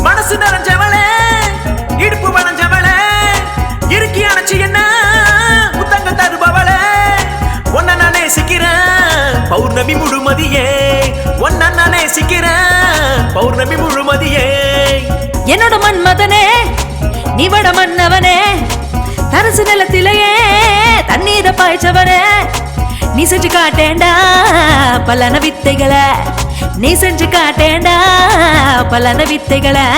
மனசு நிறைஞ்சவளே, இடுப்பு வளைஞ்சவளே, இறுக்கி பௌர்ணமி முழுமதியே ஒன்ன நான் நேசிக்கிறேன் பௌர்ணமி முழுமதியே என்னோட மன்மதனே நீ வட மன்னவனே தரசு நிலத்திலேயே தண்ணீரை பாய்ச்சவனே நீ செஞ்சு காட்டேண்டா பலன வித்தைகளை நீ செஞ்சு காட்டேண்டா பலன வித்தைகளை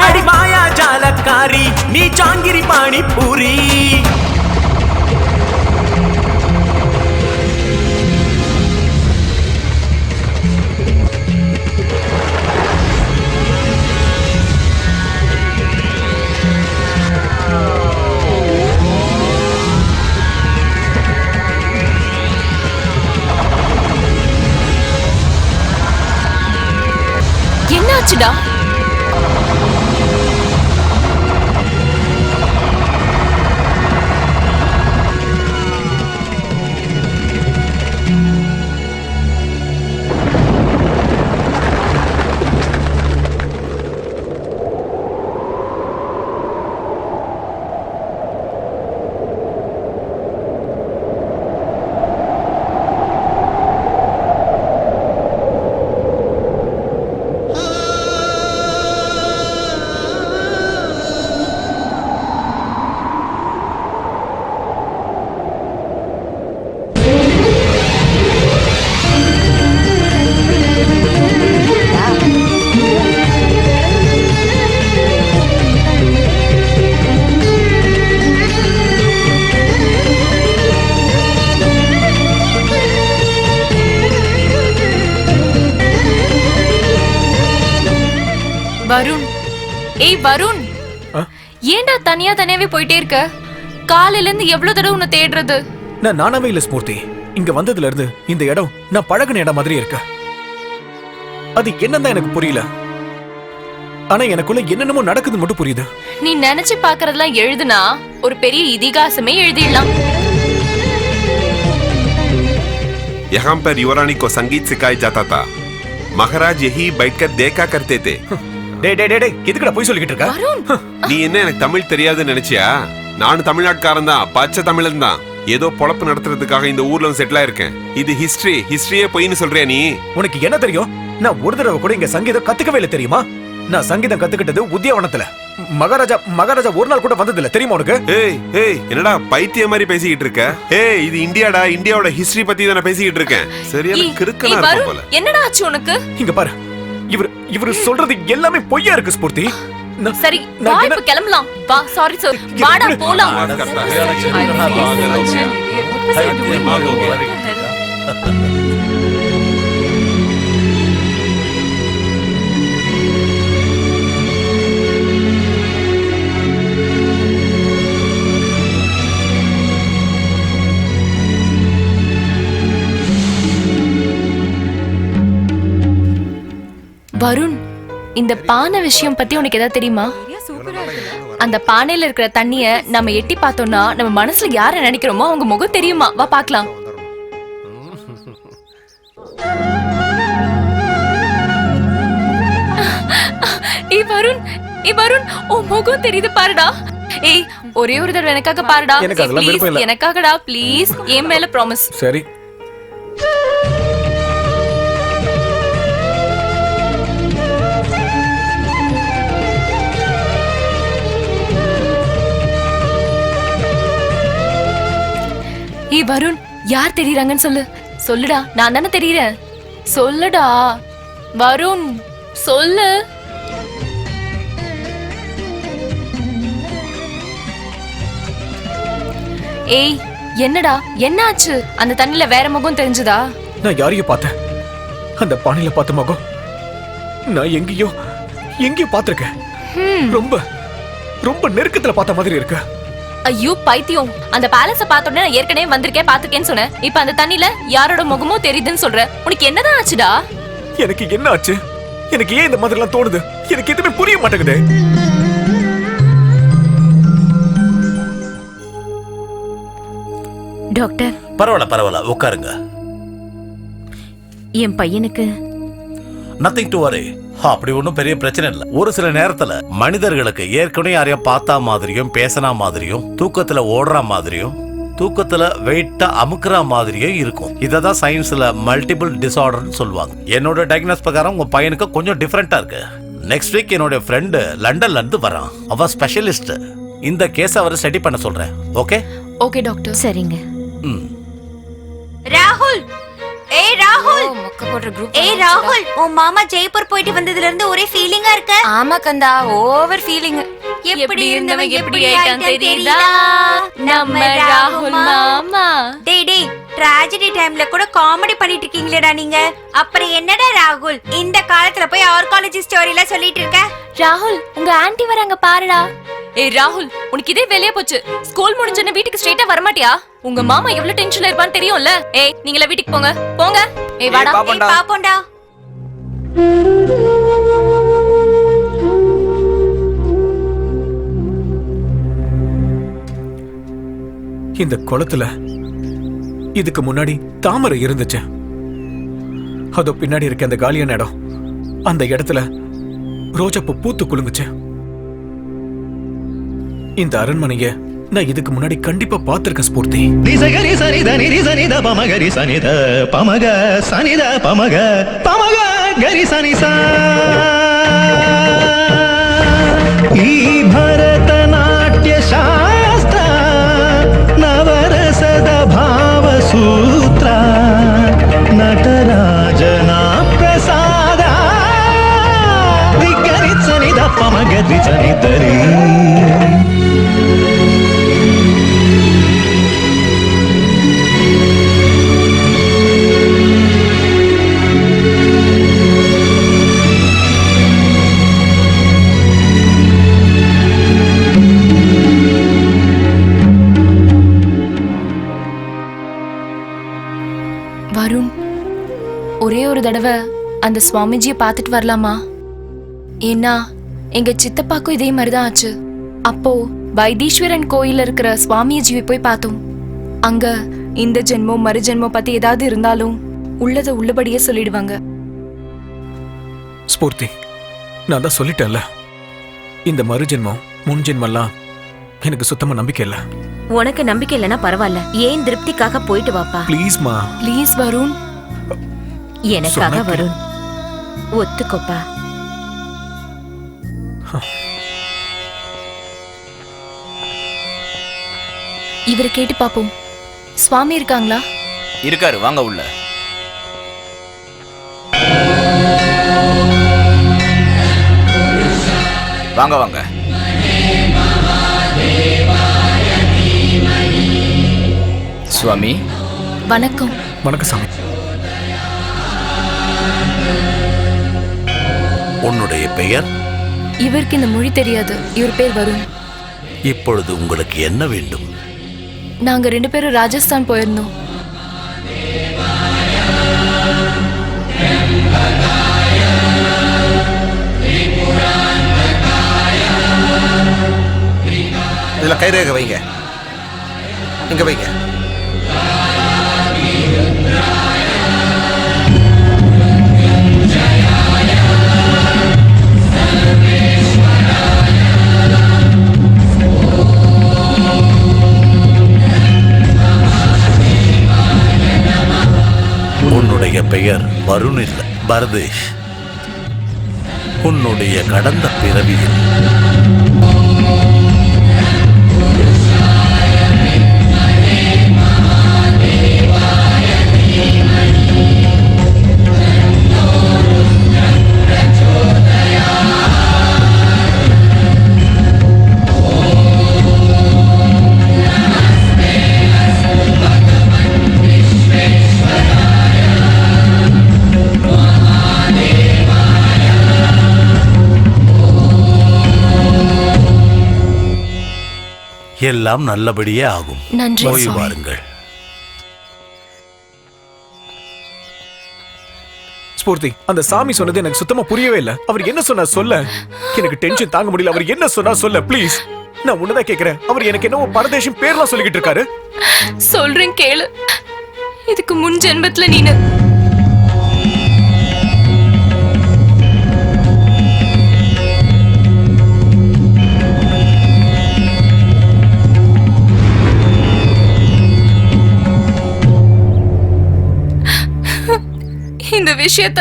அடி மாயா ஜாலக்காரி நீ ஜாங்கிரி பானிபூரி என்னாச்சுடா? வருண், ஏய் வருண், ஏன்டா தனியா தனியாவே போயிட்டே இருக்க? காலையில இருந்து எவ்வளவு தடவை உன்னை தேடுறது? நான் நானாவே இல்ல ஸ்மூர்த்தி. இங்க வந்ததுல இருந்து இந்த இடம் நான் பழகின இடம் மாதிரி இருக்கு. அது என்னதான் எனக்கு புரியல. ஆனா எனக்குள்ள என்னென்னமோ நடக்குது மட்டும் புரியுது. நீ நினைச்சு பாக்குறதெல்லாம் எழுதுனா ஒரு பெரிய இதிகாசமே எழுதிடலாம். यहाँ पर युवरानी को संगीत सिखाया जाता था. महाराज यही बैठकर देखा करते थे. டேய் டேய் டேய் எதுக்குடா போய் சொல்லிட்டு இருக்க? நீ என்ன எனக்கு தமிழ் தெரியாதுன்னு நினைச்சியா? நானும் தமிழ்நாட்டுக்காரன் தான், பச்சை தமிழன் தான். ஏதோ பொழப்பு நடத்துறதுக்காக இந்த ஊர்ல செட்டில் ஆயிருக்கேன். இது ஹிஸ்டரியே பொய்ன்னு சொல்றியா நீ? உனக்கு என்ன தெரியும்? நான் ஒரு தடவை கூட இங்க சங்கீதம் கத்துக்கவே இல்லை தெரியுமா? நான் சங்கீதம் கத்துக்கிட்டது உத்தியாவனத்துல. மகாராஜா ஒரு நாள் கூட வந்தது இல்ல தெரியுமா உனக்கு? ஏய் ஏய் என்னடா பைத்திய மாதிரி பேசிக்கிட்டு இருக்க? ஏய் இது இந்தியாடா, இந்தியாவோட ஹிஸ்டரி பத்தி தான் பேசிக்கிட்டு இருக்கேன். சரியான கிறுக்கனா இருக்க போல. என்னடா ஆச்சு உனக்கு? இங்க பாரு, இவரு சொல்றது எல்லாமே பொய்யா இருக்கு ஸ்பூர்த்தி. சரி வா இப்ப கிளம்பலாம். வா சாரி சார், வாடா போலாம். வருண், இந்த பானை விஷயம் பத்தி உனக்கு ஏதாவது தெரியுமா? அந்த பானையில இருக்கிற தண்ணிய நம்ம எட்டி பார்த்தோம்னா நம்ம மனசுல யார நினைக்கிறோமோ அவங்க முகம் தெரியுமா? வா பார்க்கலாம். ஏய் வருண், உன் முகம் தெரியுது பாருடா. ஏய் ஒரே ஒரு தடவை எனக்காக பாருடா. எனக்காகடா ப்ளீஸ், என் மேல ப்ராமிஸ். சரி. ஏய் வருண், யார் தெரியறாங்கன்னு சொல்லு. சொல்லுடா, நான் தானே தெரியறேன். சொல்லுடா வருண், சொல்லு. ஏய் என்னடா, என்னாச்சு? அந்த தண்ணில வேற முகம் தெரிஞ்சதா? நான் யாரையும் பார்த்தேன். அந்த பானையில பார்த்த முகம் நான் எங்கேயோ பார்த்திருக்கேன். ரொம்ப ரொம்ப நெருக்கத்துல பார்த்த மாதிரி இருக்கு. ஐயோ பைத்தியம், அந்த பேலஸ பார்த்தோன்னே நான் ஏற்கனவே பாத்துக்கேன்னு சொன்னேன். இப்ப அந்த தண்ணில யாரோட முகமோ தெரியுதுன்னு சொல்ற. உனக்கு என்னதான் ஆச்சுடா? எனக்கு என்ன ஆச்சு? எனக்கு ஏன் இந்த மாதிரி எல்லாம் தோணுது? எனக்கு எதுவுமே புரிய மாட்டேங்குது. டாக்டர். பரவாயில்ல உட்காருங்க. என் பையனுக்கு நத்திங் டு வரி. அப்படி ஒன்றும் பெரிய பிரச்சனை இல்லை. ஒரு சில நேரத்துல மனிதர்களுக்கு ஏற்கனவே யாரையும் பார்த்தா மாதிரியும் பேசினா மாதிரியும் தூக்கத்துல ஓடுற மாதிரியும் தூக்கத்துல வெயிட்டா அமுக்குற மாதிரியே இருக்கும். இததான் சயின்ஸ்ல மல்டிபிள் டிசார்டர்னு சொல்லுவாங்க. என்னோட டயக்னோஸ் பிரகாரம் உங்க பையனுக்கு கொஞ்சம் டிஃபரெண்டா இருக்கு. நெக்ஸ்ட் வீக் என்னோட ஃப்ரெண்டு லண்டன்ல இருந்து வரான். அவன் ஸ்பெஷலிஸ்ட். இந்த கேஸ் அவரை ஸ்டடி பண்ண சொல்றேன். Okay okay doctor. சரிங்க. ம். ராகுல், ஏய் ராகுல், ஏய் ராகுல், உன் மாமா ஜெய்ப்பூர் போயிட்டு வந்ததுல இருந்து ஒரே ஃபீலிங்கா இருக்க. ஆமா கந்தா, ஓவர் ஃபீலிங். எப்படி இருந்தவன் எப்படி ஆயிட்டான் தெரியுதா? நம்ம ராகுல் மாமா. டேய் டேய், ட்ராஜடி டைம்ல கூட காமெடி பண்ணிட்டு இருக்கீங்களேடா நீங்க. அப்புறம் என்னடா ராகுல் இந்த காலத்துல போய் ஆர்காலஜி ஸ்டோரில சொல்லிட்டு இருக்க? ராகுல், உங்க ஆன்ட்டி வராங்க பாருடா. ஏய் ராகுல், உனக்கு இதே வெளிய போச்சு. ஸ்கூல் முடிஞ்சன வீட்டுக்கு ஸ்ட்ரைட்டா வர மாட்டியா? உங்க மாமா எவ்வளவு டென்ஷன்ல இருப்பான்னு தெரியும்ல. ஏய் நீங்களே வீட்டுக்கு போங்க போங்க. ஏய் வாடா. ஏய் பாப்போண்டா. இந்த குளத்துல இதுக்கு முன்னாடி தாமரை இருந்துச்சு. அதோ பின்னாடி இருக்க அந்த காலியான இடம், அந்த இடத்துல ரோஜாப்பூ பூத்து குலுங்குச்சு. இந்த அரண்மனைய நான் இதுக்கு முன்னாடி கண்டிப்பா பார்த்திருக்கேன் ஸ்பூர்த்தி. ரிசகரி சனித நிரிசனித பமகரி சனித பமக சனித பமக பமக கரி சனிசா. ಈ ಭರತನಾಟ್ಯ ಶಾಸ್ತ್ರ ನವರಸದ ಭಾವಸೂತ್ರ ನಟರಾಜನ ಪ್ರಸಾದ ದಿಗ್ಗರಿ ಸನಿದ ಪಮಗರಿ ಸನಿದರಿ. வருண், ஒரே ஒரு தடவை அந்த சுவாமிஜியை பார்த்துட்டு வரலாமா? ஏன்னா எங்க சித்தப்பாக்கும் இதே மாதிரிதான் ஆச்சு. அப்போ வைத்தீஸ்வரன் கோயில்ல இருக்கிற சுவாமிஜியை போய் பார்த்தோம். அங்க இந்த ஜென்மம் மறு ஜென்மம் பத்தி ஏதாவது இருந்தாலும் உள்ளத உள்ளபடியே சொல்லிடுவாங்க. ஸ்பூர்த்தி, நான் தான் சொல்லிட்டேன்ல, இந்த மறு ஜென்மம் முன் ஜென்மெல்லாம் எனக்கு சுத்தமா நம்பிக்கை இல்ல. உனக்கு நம்பிக்கை இல்லைன்னா பரவாயில்ல, ஏன் திருப்திக்காக போயிட்டு வாப்பா. ப்ளீஸ் மா. ப்ளீஸ் வருண். எனக்காக வருண், ஒத்துக்கோப்பா. இவரை கேட்டு பாப்போம். சுவாமி இருக்காங்களா? இருக்காரு, வாங்க உள்ள. வாங்க வாங்க. சுவாமி வணக்கம். வணக்கம் சாமி. உன்னுடைய பெயர்? இவருக்கு இந்த மொழி தெரியாது. இவர் பேர் வருண். இப்பொழுது உங்களுக்கு என்ன வேண்டும்? நாங்க 2 பேரும் ராஜஸ்தான் போயிருந்தோம். இதுல கைரேகை வைங்க, இங்க வைங்க. உன்னுடைய பெயர் வருண் இல்ல, பரதேஷ். உன்னுடைய கடந்த பிறவியில் எல்லாம் நல்லபடியே ஆகும். நன்றி போய் சுவாமி. வாருங்கள். ஸ்பூர்த்தி, அந்த சாமி சொன்னது எனக்கு சுத்தமா புரியவே இல்ல. அவர் என்ன சொன்னா சொல்ல, எனக்கு டென்ஷன் தாங்க முடியல. அவர் என்ன சொன்னா சொல்ல ப்ளீஸ். நான் உன்னதான் கேக்குறேன். அவர் எனக்கு என்னவோ பரதேசம் பேர்லாம் சொல்லிக்கிட்டு இருக்காரு. சொல்றேன் கேளு. இதுக்கு முன் ஜென்மத்துல நீனு விஷயத்த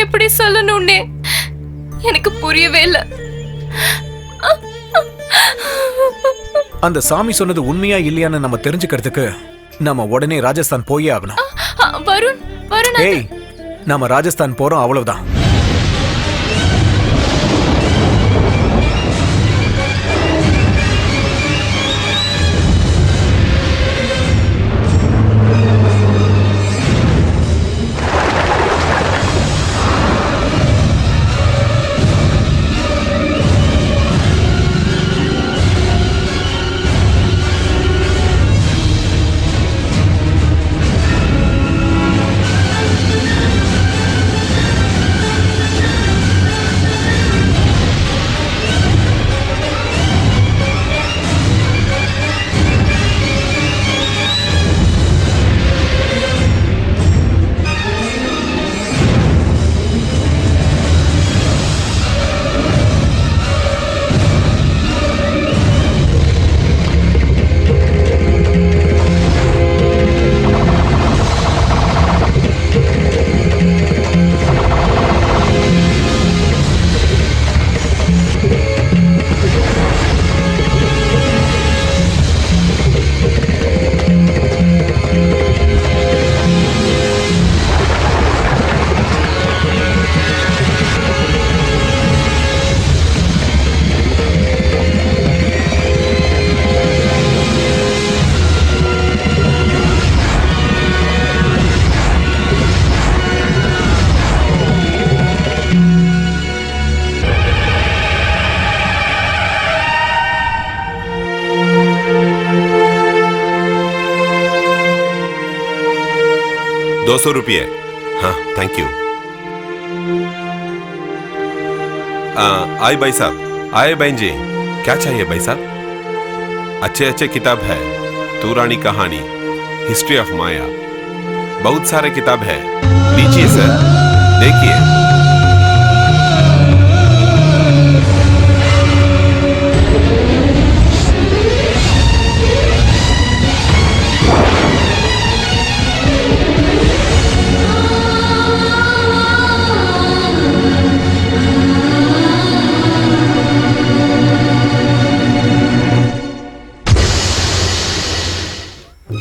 எப்படி சொல்லணும்னே எனக்கு புரியவே இல்லை. அந்த சாமி சொன்னது உண்மையா இல்லையான்னு நம்ம தெரிஞ்சுக்கிறதுக்கு நம்ம உடனே ராஜஸ்தான் போயே ஆகணும். வருண் வருண் ஏய், நாம ராஜஸ்தான் போறோம், அவ்வளவுதான். ₹200। हाँ, थैंक यू। आए भाई साहब, आए बहन जी, क्या चाहिए भाई साहब? अच्छे अच्छे किताब है, तूरानी कहानी, हिस्ट्री ऑफ माया, बहुत सारे किताब है, लीजिए सर, देखिए।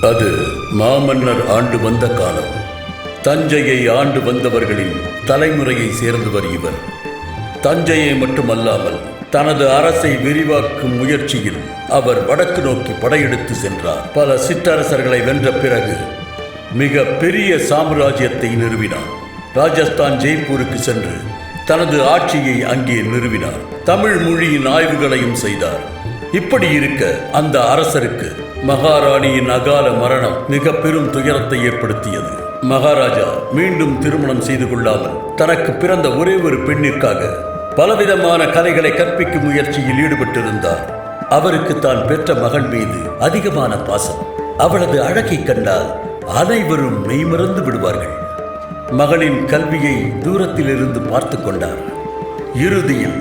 அது மாமன்னர் ஆண்டு வந்த காலம். தஞ்சையை ஆண்டு வந்தவர்களின் தலைமுறையை சேர்ந்தவர் இவர். தஞ்சையை மட்டுமல்லாமல் தனது அரசை விரிவாக்கும் முயற்சியில் அவர் வடக்கு நோக்கி படையெடுத்து சென்றார். பல சிற்றரசர்களை வென்ற பிறகு மிக பெரிய சாம்ராஜ்யத்தை நிறுவினார். ராஜஸ்தான் ஜெய்ப்பூருக்கு சென்று தனது ஆட்சியை அங்கே நிறுவினார். தமிழ் மொழியின் ஆய்வுகளையும் செய்தார். இப்படி இருக்க அந்த அரசருக்கு மகாராணியின் அகால மரணம் மிக பெரும் துயரத்தை ஏற்படுத்தியது. மகாராஜா மீண்டும் திருமணம் செய்து கொள்ளாமல் தனக்கு பிறந்த ஒரே ஒரு பெண்ணிற்காக பலவிதமான கலைகளை கற்பிக்கும் முயற்சியில் ஈடுபட்டிருந்தார். அவருக்கு தான் பெற்ற மகன் மீது அதிகமான பாசம். அவளது அழகை கண்டால் அனைவரும் மெய்மறந்து விடுவார்கள். மகளின் கல்வியை தூரத்தில் இருந்து பார்த்து கொண்டார். இறுதியில்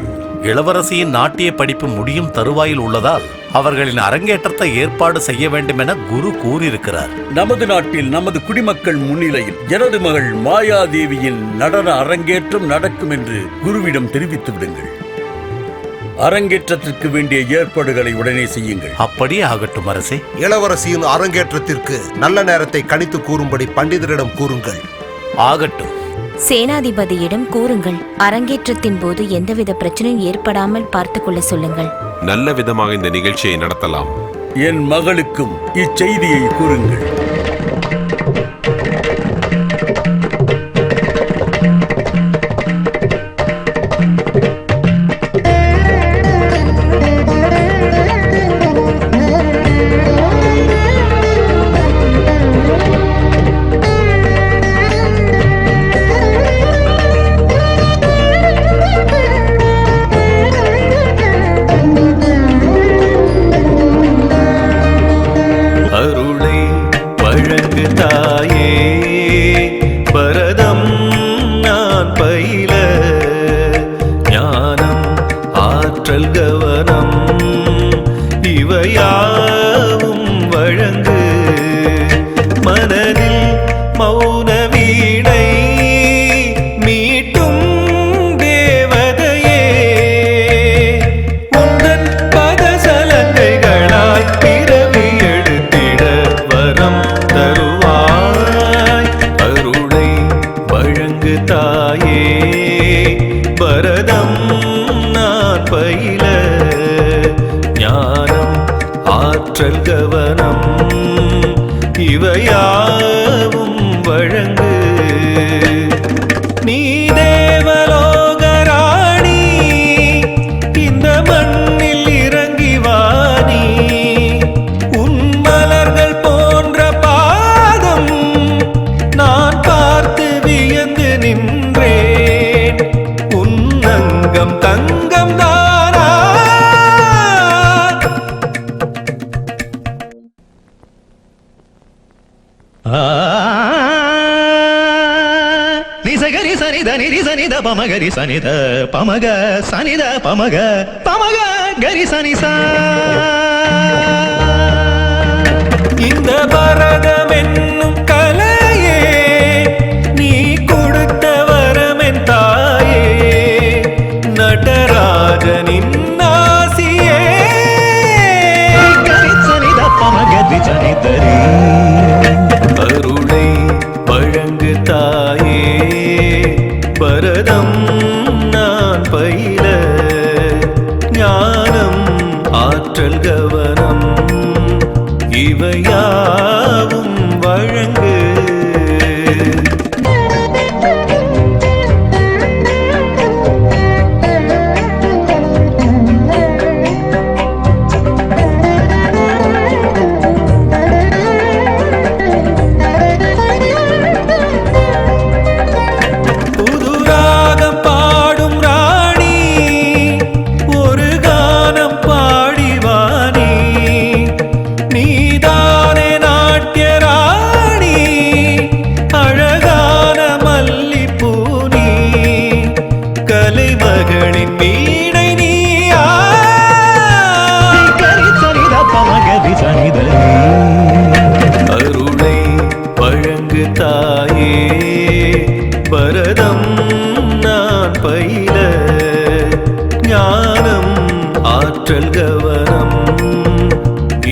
இளவரசியின் நாட்டிய படிப்பு முடியும் தருவாயில் உள்ளதால் அவர்களின் அரங்கேற்றத்தை ஏற்பாடு செய்ய வேண்டும் என குரு கூறியிருக்கிறார். நமது நாட்டில் நமது குடிமக்கள் முன்னிலையில் எனது மகள் மாயாதேவியின் நடன அரங்கேற்றம் நடக்கும் என்று குருவிடம் தெரிவித்து விடுங்கள். அரங்கேற்றத்திற்கு வேண்டிய ஏற்பாடுகளை உடனே செய்யுங்கள். அப்படியே ஆகட்டும் அரசே. இளவரசியின் அரங்கேற்றத்திற்கு நல்ல நேரத்தை கணித்து கூறும்படி பண்டிதரிடம் கூறுங்கள். ஆகட்டும். சேனாதிபதியிடம் கூறுங்கள். அரங்கேற்றத்தின் போது எந்தவித பிரச்சனையும் ஏற்படாமல் பார்த்துக்கொள்ள சொல்லுங்கள். நல்ல விதமாக இந்த நிகழ்ச்சியை நடத்தலாம். என் மகளுக்கும் இச்செய்தியை கூறுங்கள். மௌன வீணை ஆற்றல் கவனம் இவையாவும் வழங்கு. நீ தேவலோகராணி, இந்த மண்ணில் இறங்கி வாணி. உன் மலர்கள் போன்ற பாதம் நான் பார்த்து வியந்து நின்றேன். உன் அங்கம் தங்கம் தானா? நிசகரி சனித நிரி சனித பமகரி சனித பமக சனித பமக பமக கரி சனிசா. இந்த பரதம் என்னும் கலையே நீ கொடுத்த வரமென் தாயே. நடராஜனின் ஆசியே கரி சனித பமகரி சனிதரி. அருளை வழங்கு தாயே, பரதம் நான் பயில. ஞானம் ஆற்றல் கவனம் இவையாவும் வழங்கு. புதுராகம் பாடும் ராணி, ஒரு கானம் பாடிவானி. நீதானே நாட்டிய ராணி, அழகான மல்லிப்பூனி. கலைமகளின் வீணை நீயா. கரி சனித பமகரி சனிதரி. அருளை வழங்கு தாயே, பரதம் நான் பயில. ஞானம் ஆற்றல் கவனம்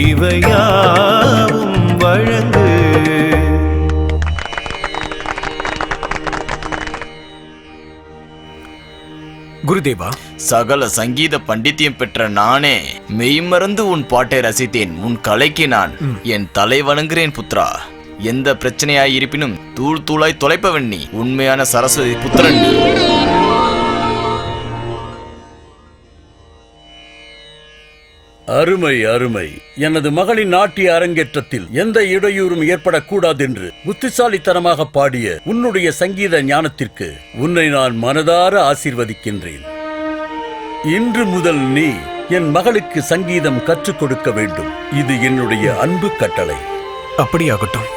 இவையாவும் வழங்கு. குருதேவா, சகல சங்கீத பண்டித்தியம் பெற்ற நானே மெய்மறந்து உன் பாட்டை ரசித்தேன். உன் கலைக்கு நான் என் தலை வணங்குகிறேன் புத்ரா. எந்த பிரச்சனையாய் இருப்பினும் தூள் தூளாய் தொலைப்பவன் நீ. உண்மையான சரஸ்வதி புத்திரன் நீ. அருமை அருமை. எனது மகளின் நாட்டிய அரங்கேற்றத்தில் எந்த இடையூறும் ஏற்படக்கூடாது என்று புத்திசாலித்தனமாக பாடிய உன்னுடைய சங்கீத ஞானத்திற்கு உன்னை நான் மனதார ஆசீர்வதிக்கின்றேன். இன்று முதல் நீ என் மகளுக்கு சங்கீதம் கற்றுக் கொடுக்க வேண்டும். இது என்னுடைய அன்பு கட்டளை. அப்படியாகட்டும்.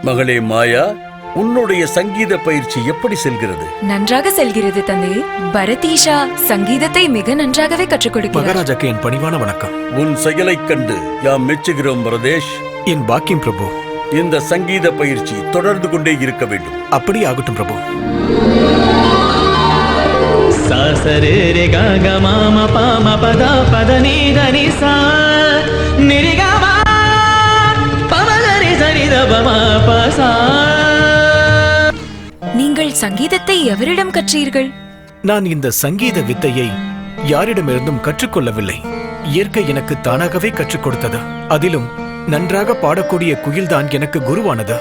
மகளே மாயா, உன்னுடைய சங்கீத பயிற்சி எப்படி செல்கிறது? நன்றாக செல்கிறது தந்தை. பரதீஷா சங்கீதத்தை மிக நன்றாகவே கற்றுக் கொடுக்கிறார். மகாராஜாக்கு என் பணிவான வணக்கம். உன் செயலைக் கண்டு யாம் மெச்சுகிறோம் பிரதேஷ். என் பாக்கியம் பிரபு. இந்த சங்கீத பயிற்சி தொடர்ந்து கொண்டே இருக்க வேண்டும். அப்படி ஆகட்டும் பிரபு. சாசரே ரே க மாம பாம பத பத நீ தனி சா நிரிகமா பமகரி சரித பம பசா. நீங்கள் சங்கீதத்தை எவரிடம் கற்றீர்கள்? நான் இந்த சங்கீத வித்தையை யாரிடமிருந்தும் கற்றுக்கொள்ளவில்லை. இயற்கை எனக்கு தானாகவே கற்றுக் கொடுத்தது. அதிலும் நன்றாக பாடக்கூடிய குயில்தான் எனக்கு குருவானது.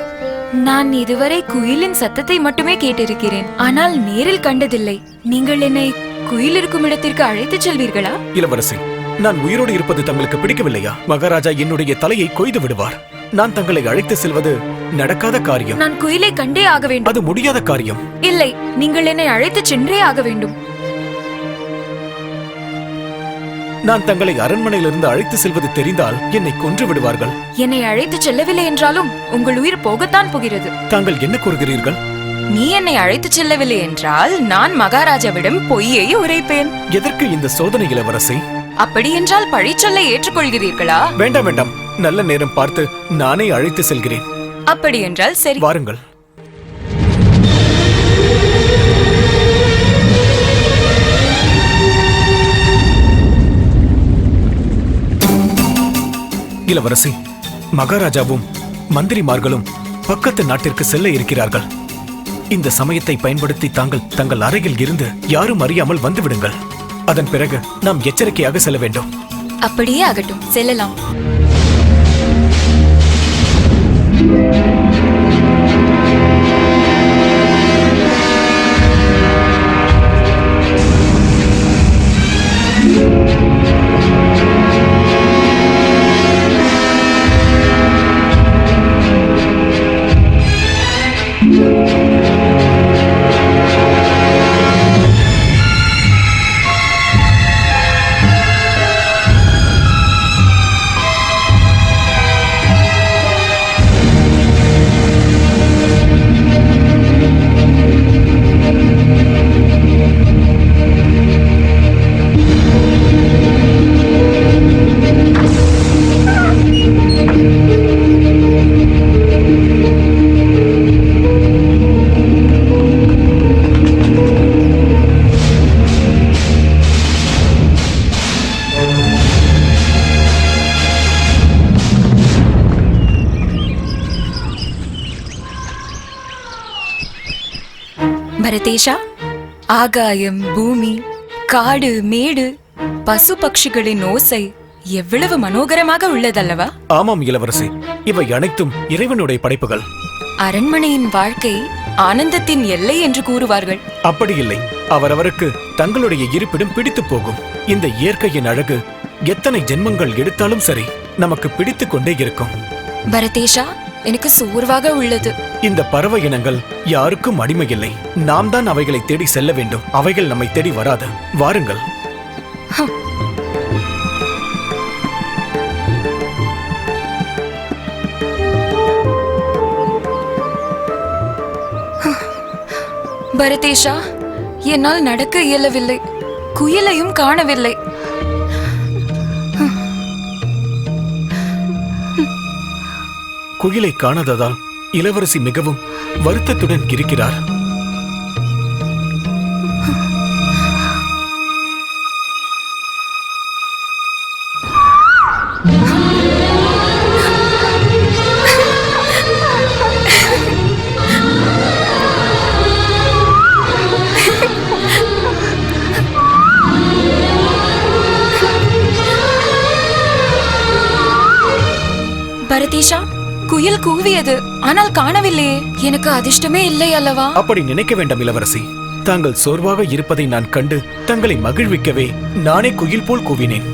நான் இதுவரை குயிலின் சத்தத்தை மட்டுமே கேட்டிருக்கிறேன், ஆனால் நேரில் கண்டதில்லை. நீங்கள் என்னை குயில் இருக்கும் இடத்திற்கு அழைத்துச் செல்வீர்களா? இளவரசி, நான் உயிரோடு இருப்பது தங்களுக்கு பிடிக்கவில்லையா? மகாராஜா என்னுடைய தலையை கொய்து விடுவார். நான் தங்களை அழைத்து செல்வது நடக்காத காரியம். நான் குயிலை கண்டே ஆக வேண்டும். அது முடியாத காரியம். இல்லை, நீங்கள் என்னை அழைத்துச் சென்றே ஆக வேண்டும். நான் தங்களை அரண்மனையிலிருந்து அழைத்து செல்வது தெரிந்தால் என்னை கொன்று விடுவார்கள். என்னை அழைத்துச் செல்லவில்லை என்றாலும் உங்கள் உயிர் போகத்தான் போகிறது. தாங்கள் என்ன கூறுகிறீர்கள்? நீ என்னை அழைத்துச் செல்லவில்லை என்றால் நான் மகாராஜாவிடம் பொய்யை உரைப்பேன். எதற்கு இந்த சோதனை இளவரசி? அப்படி என்றால் பழிச்சொல்லை ஏற்றுக்கொள்கிறீர்களா? வேண்டாம் வேண்டாம், நல்ல நேரம் பார்த்து நானே அழைத்து செல்கிறேன். அப்படி என்றால் சரி. வாருங்கள். இளவரசி, மகாராஜாவும் மந்திரிமார்களும் பக்கத்து நாட்டிற்கு செல்ல இருக்கிறார்கள். இந்த சமயத்தை பயன்படுத்தி தாங்கள் தங்கள் அறையில் இருந்து யாரும் அறியாமல் வந்து விடுங்கள். அதன் பிறகு நாம் எச்சரிக்கையாக செல்ல வேண்டும். அப்படியே ஆகட்டும், செல்லலாம். பரதேஷா, ஆகாயம், பூமி, காடு, மேடு, பசு பட்சிகளின் ஓசை எவ்வளவு மனோகரமாக உள்ளதல்லவா? ஆமாம் இளவரசி, இவை அனைத்தும் இறைவனுடைய படைப்புகள். அரண்மனையின் வாழ்க்கை ஆனந்தத்தின் எல்லை என்று கூறுவார்கள். அப்படி இல்லை, அவரவருக்கு தங்களுடைய இருப்பிடம் பிடித்து போகும். இந்த இயற்கையின் அழகு எத்தனை ஜென்மங்கள் எடுத்தாலும் சரி, நமக்கு பிடித்துக் கொண்டே இருக்கும். பரதேஷா, எனக்கு சோர்வாக உள்ளது. இந்த பறவை இனங்கள் யாருக்கும் அடிமை இல்லை. நாம் தான் அவைகளை தேடி செல்ல வேண்டும். அவைகள் நம்மை தேடி வராது. வாருங்கள். பரதேஷா, என்னால் நடக்க இயலவில்லை. குயிலையும் காணவில்லை. குயிலை காணாததால் இளவரசி மிகவும் வருத்தத்துடன் இருக்கிறார். பரதேஷா, குயில் கூவியது, ஆனால் காணவில்லையே. எனக்கு அதிர்ஷ்டமே இல்லை அல்லவா? அப்படி நினைக்க வேண்டாம் இளவரசி. தாங்கள் சோர்வாக இருப்பதை நான் கண்டு தங்களை மகிழ்விக்கவே நானே குயில் போல் கூவினேன்.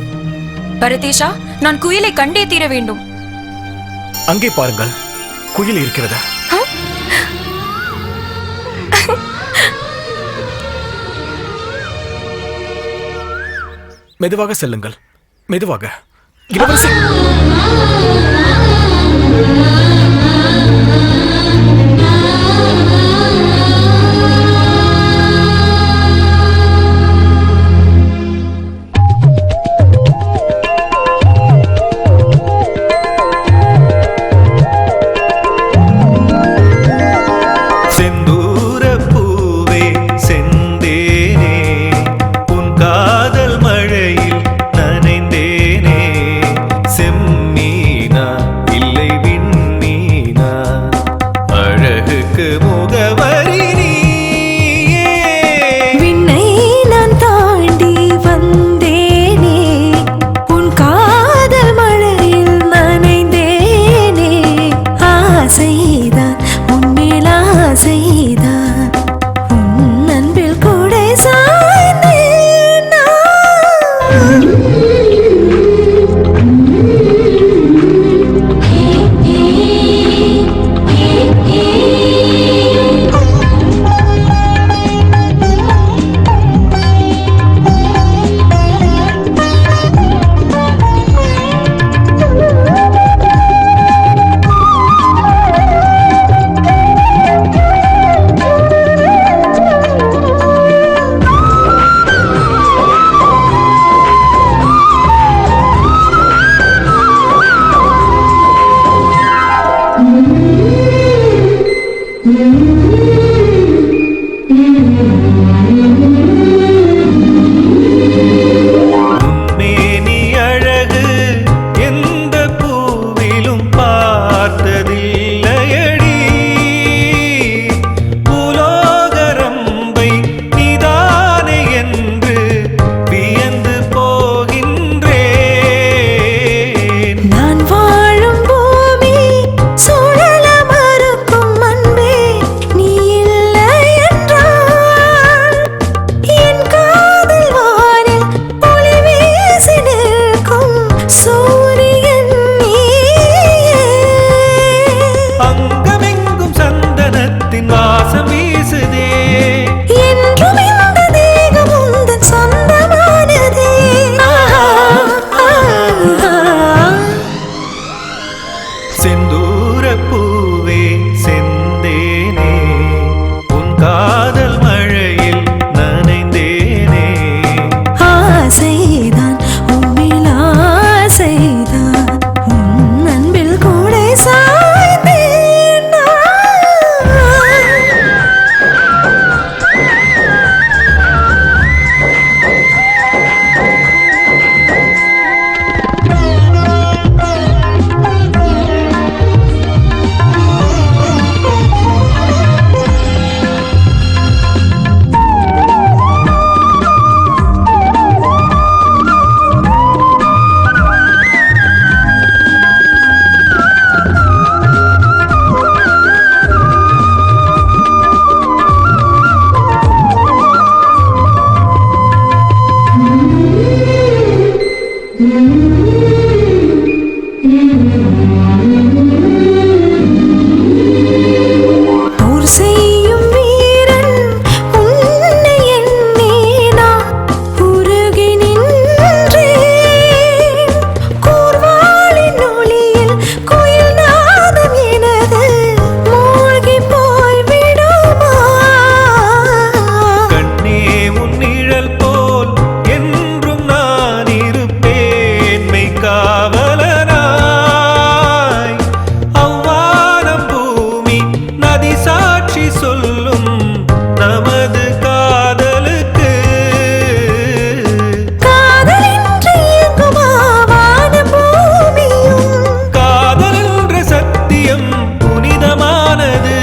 பரதேஷா, நான் குயிலை கண்டே தீர வேண்டும். அங்கே பாருங்கள், குயில் இருக்கிறதா? மெதுவாக செல்லுங்கள், மெதுவாக. இளவரசி, மேனி அழகு எந்த பூவிலும் பார்த்ததில்லையடி புலோகரம்பை நீதானே என்று வியந்து போகின்றேன். நான் வாழும் பூமி சுழல மறுக்கும் அன்பே, நீ இல்லை என்றால் என் காதல் வானில் ஒளி வீசி நிற்கும் சூரியன் நீயே. அங்கமெங்கும் சந்தனத்தின் வாசம் வீசுதே. என்றும் இந்த தேகம் உந்தன் சொந்தமானதே. செந்தூரப் பூவே செந்தேனே, உன் காதல் மழையில் நனைந்தேனே. ஆசைதான் உம்மில் ஆசைதான், உன் அன்பில் கூட சாய்ந்தேன் நான். போர் செய்யும் வீரன் உன்னை எண்ணி நான் உருகி நின்றேன். கூர்வாளின் ஒளியில் குயில் நாதம் எனது மூழ்கி போய் விடுமா? கண்ணே உன் நிழல் போல் என்றும் நான் இருப்பேன் மெய்க்காவலனாய். அவ்வானம் பூமி நதி சாட்சி சொல்லும் நமது காதலுக்கு. காதலின்றி இயங்குமா வானம் பூமியும்? காதல் என்ற சத்தியம் புனிதமானது.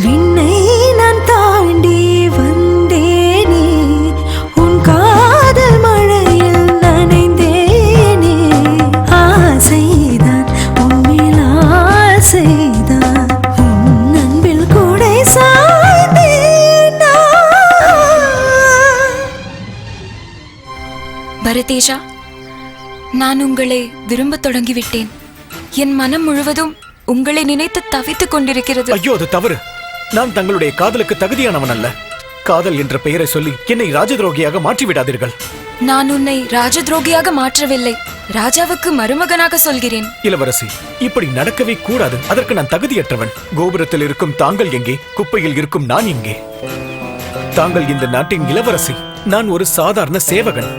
விண்ணை நான் தாண்டி வந்தேனே, உன் காதல் மழையில் நனைந்தேனே. ஆசைதான் உம்மில் ஆசைதான், உன் அன்பில் கூட சாய்ந்தேன் நான். பரதேஜா, நான் உங்களை விரும்பத் தொடங்கிவிட்டேன். என் மனம் முழுவதும் உங்களை நினைத்து தவித்துக் கொண்டிருக்கிறது. ஐயோ, அது தவறு. நான் தங்களுடைய காதலுக்கு தகுதியானவன் அல்ல. காதல் என்ற பெயரை சொல்லி என்னை ராஜதுரோகியாக மாற்றிவிடாதீர்கள். நான் உன்னை ராஜதுரோகியாக மாற்றவில்லை, ராஜாவுக்கு மருமகனாக சொல்கிறேன். இளவரசி, இப்படி நடக்கவே கூடாது. அதற்கு நான் தகுதியற்றவன். கோபுரத்தில் இருக்கும் தாங்கள் எங்கே? குப்பையில் இருக்கும் நான் எங்கே? தாங்கள் இந்த நாட்டின் இளவரசி, நான் ஒரு சாதாரண சேவகன்.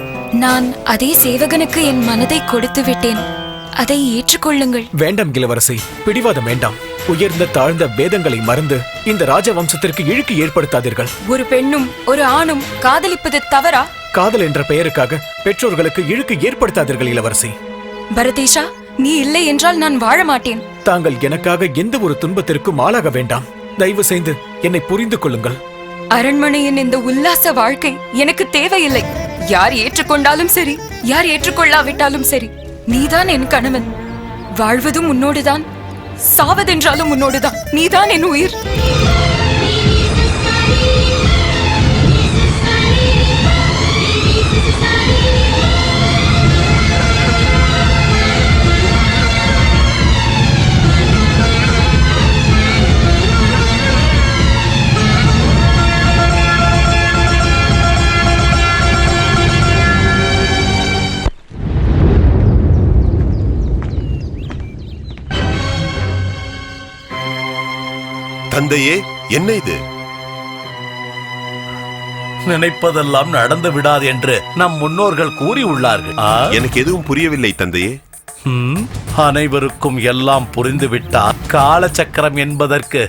நான் அதே சேவகனுக்கு என் மனதை கொடுத்து விட்டேன், அதை ஏற்றுக்கொள்ளுங்கள். வேண்டாம் இளவரசி, பிடிவாதம் வேண்டாம். உயர்ந்த தாழ்ந்த வேதங்களை மறந்து இந்த ராஜவம்சத்திற்கு இழுக்கு ஏற்படுத்தாதீர்கள். ஒரு பெண்ணும் ஒரு ஆணும் காதலிப்பது தவறா? காதல் என்ற பெயருக்காக பெற்றோர்களுக்கு இழுக்கு ஏற்படுத்தாதீர்கள் இளவரசி. பரதேஷா, நீ இல்லை என்றால் நான் வாழ மாட்டேன். தாங்கள் எனக்காக எந்த ஒரு துன்பத்திற்கும் ஆளாக வேண்டாம். தயவு செய்து என்னை புரிந்து கொள்ளுங்கள். அரண்மனையின் இந்த உல்லாச வாழ்க்கை எனக்கு தேவையில்லை. யார் ஏற்றுக்கொண்டாலும் சரி, யார் ஏற்றுக்கொள்ளாவிட்டாலும் சரி, நீதான் என் கணவன். வாழ்வதும் உன்னோடுதான், சாவதென்றாலும் உன்னோடுதான். நீதான் என் உயிர். தந்தையே, என்ன இது? நினைப்பதெல்லாம் நடந்து விடாது என்று நம் முன்னோர்கள் கூறி உள்ளார்கள். எனக்கு எதுவும் புரியவில்லை தந்தையே. அனைவருக்கும் எல்லாம் புரிந்துவிட்டால் காலச்சக்கரம் என்பதற்கு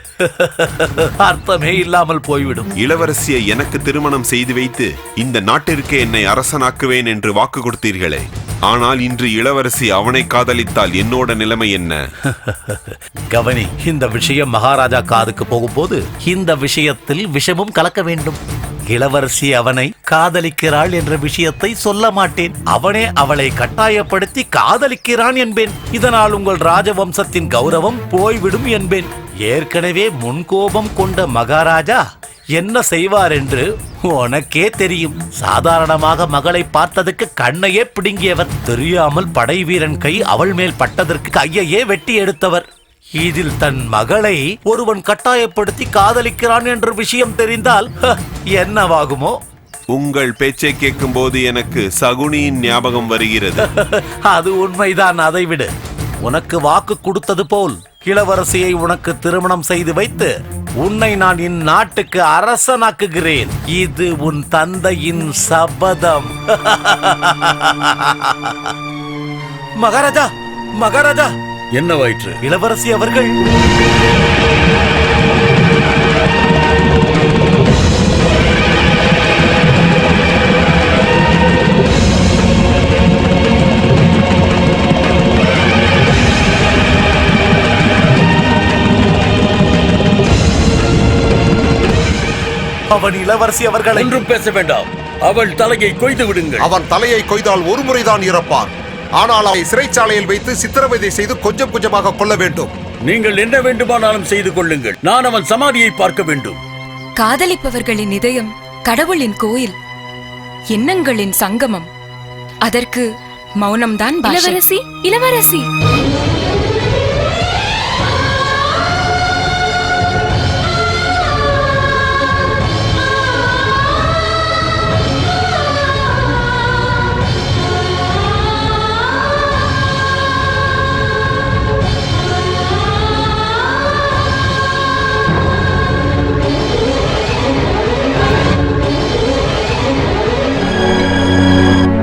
அர்த்தமே இல்லாமல் போய்விடும். இளவரசியை எனக்கு திருமணம் செய்து வைத்து இந்த நாட்டிற்கு என்னை அரசனாக்குவேன் என்று வாக்கு கொடுத்தீர்களே, ஆனால் இன்று இளவரசி அவனை காதலித்தால் என்னோட நிலைமை என்ன? கவனி, இந்த விஷயம் மகாராஜா காதுக்கு போகும்போது இந்த விஷயத்தில் விஷமும் கலக்க வேண்டும். இளவரசி அவனை காதலிக்கிறாள் என்ற விஷயத்தை சொல்ல மாட்டேன். அவனே அவளை கட்டாயப்படுத்தி காதலிக்கிறான் என்பேன். இதனால் உங்கள் ராஜவம்சத்தின் கௌரவம் போய்விடும் என்பேன். ஏற்கனவே முன்கோபம் கொண்ட மகாராஜா என்ன செய்வார் என்று உனக்கே தெரியும். சாதாரணமாக மகளை பார்த்ததுக்கு கண்ணையே பிடுங்கியவர். தெரியாமல் படை வீரன் கை அவள் மேல் பட்டதற்கு கையையே வெட்டி எடுத்தவர். இதில் தன் மகளை ஒருவன் கட்டாயப்படுத்தி காதலிக்கிறான் என்ற விஷயம் தெரிந்தால் என்னவாகுமோ? உங்கள் பேச்சை கேட்கும் போது எனக்கு சகுனியின் ஞாபகம் வருகிறது. அது உண்மைதான். அதை விடு. உனக்கு வாக்கு கொடுத்தது போல் இளவரசியை உனக்கு திருமணம் செய்து வைத்து உன்னை நான் இந்நாட்டுக்கு அரசனாக்குகிறேன். இது உன் தந்தையின் சபதம். மகாராஜா, மகாராஜா, என்னவாயிற்று? இளவரசி அவர்கள் அவன் இளவரசி அவர்களை ஒன்றும் பேச வேண்டாம். அவள் தலையை கொய்து விடுங்கள். அவன் தலையை கொய்தால் ஒரு முறைதான் இறப்பான். ஆனால் அவனை சிறைச்சாலையில் வைத்து சித்திரவதை செய்து கொஞ்சம் கொஞ்சமாக கொல்ல வேண்டும். நீங்கள் என்ன வேண்டுமானாலும் செய்து கொள்ளுங்கள். நான் அவன் சமாதியை பார்க்க வேண்டும். காதலிப்பவர்களின் இதயம் கடவுளின் கோயில், எண்ணங்களின் சங்கமம். அதற்கு மௌனம்தான் பாஷை. இளவரசி, இளவரசி.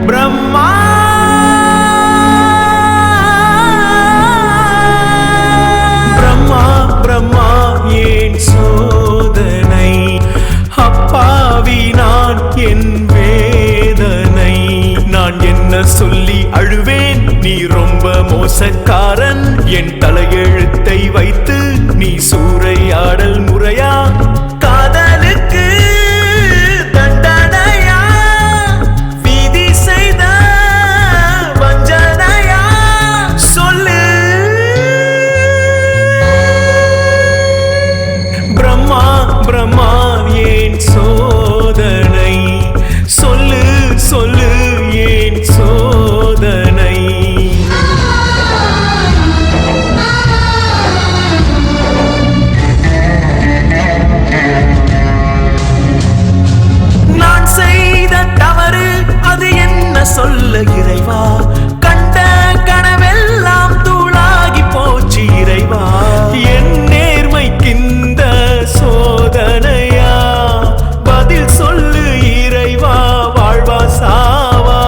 பிரம்மா பிரம்மா பிரம்மா ஏன் சோதனை? அப்பாவி நான் என் வேதனை. நான் என்ன சொல்லி அழுவேன்? நீ ரொம்ப மோசக்காரன். என் தலையெழுத்தை வைத்து நீ சூறையாடல் முறையா? காதலுக்கு தண்டனையா? விதி செய்த வஞ்சனையா? சொல்லு பிரம்மா பிரம்மா ஏன் சோதனை? சொல்லு சொல்லு ஏன் சோதனை? நான் செய்த தவறு அது என்ன சொல்ல இறைவா? கண்ட கனவெல்லாம் தூளாகி போச்சு இறைவா. என் நேர்மைக்கிந்த சோதனையா? பதில் சொல்லு இறைவா. வாழ்வா சாவா?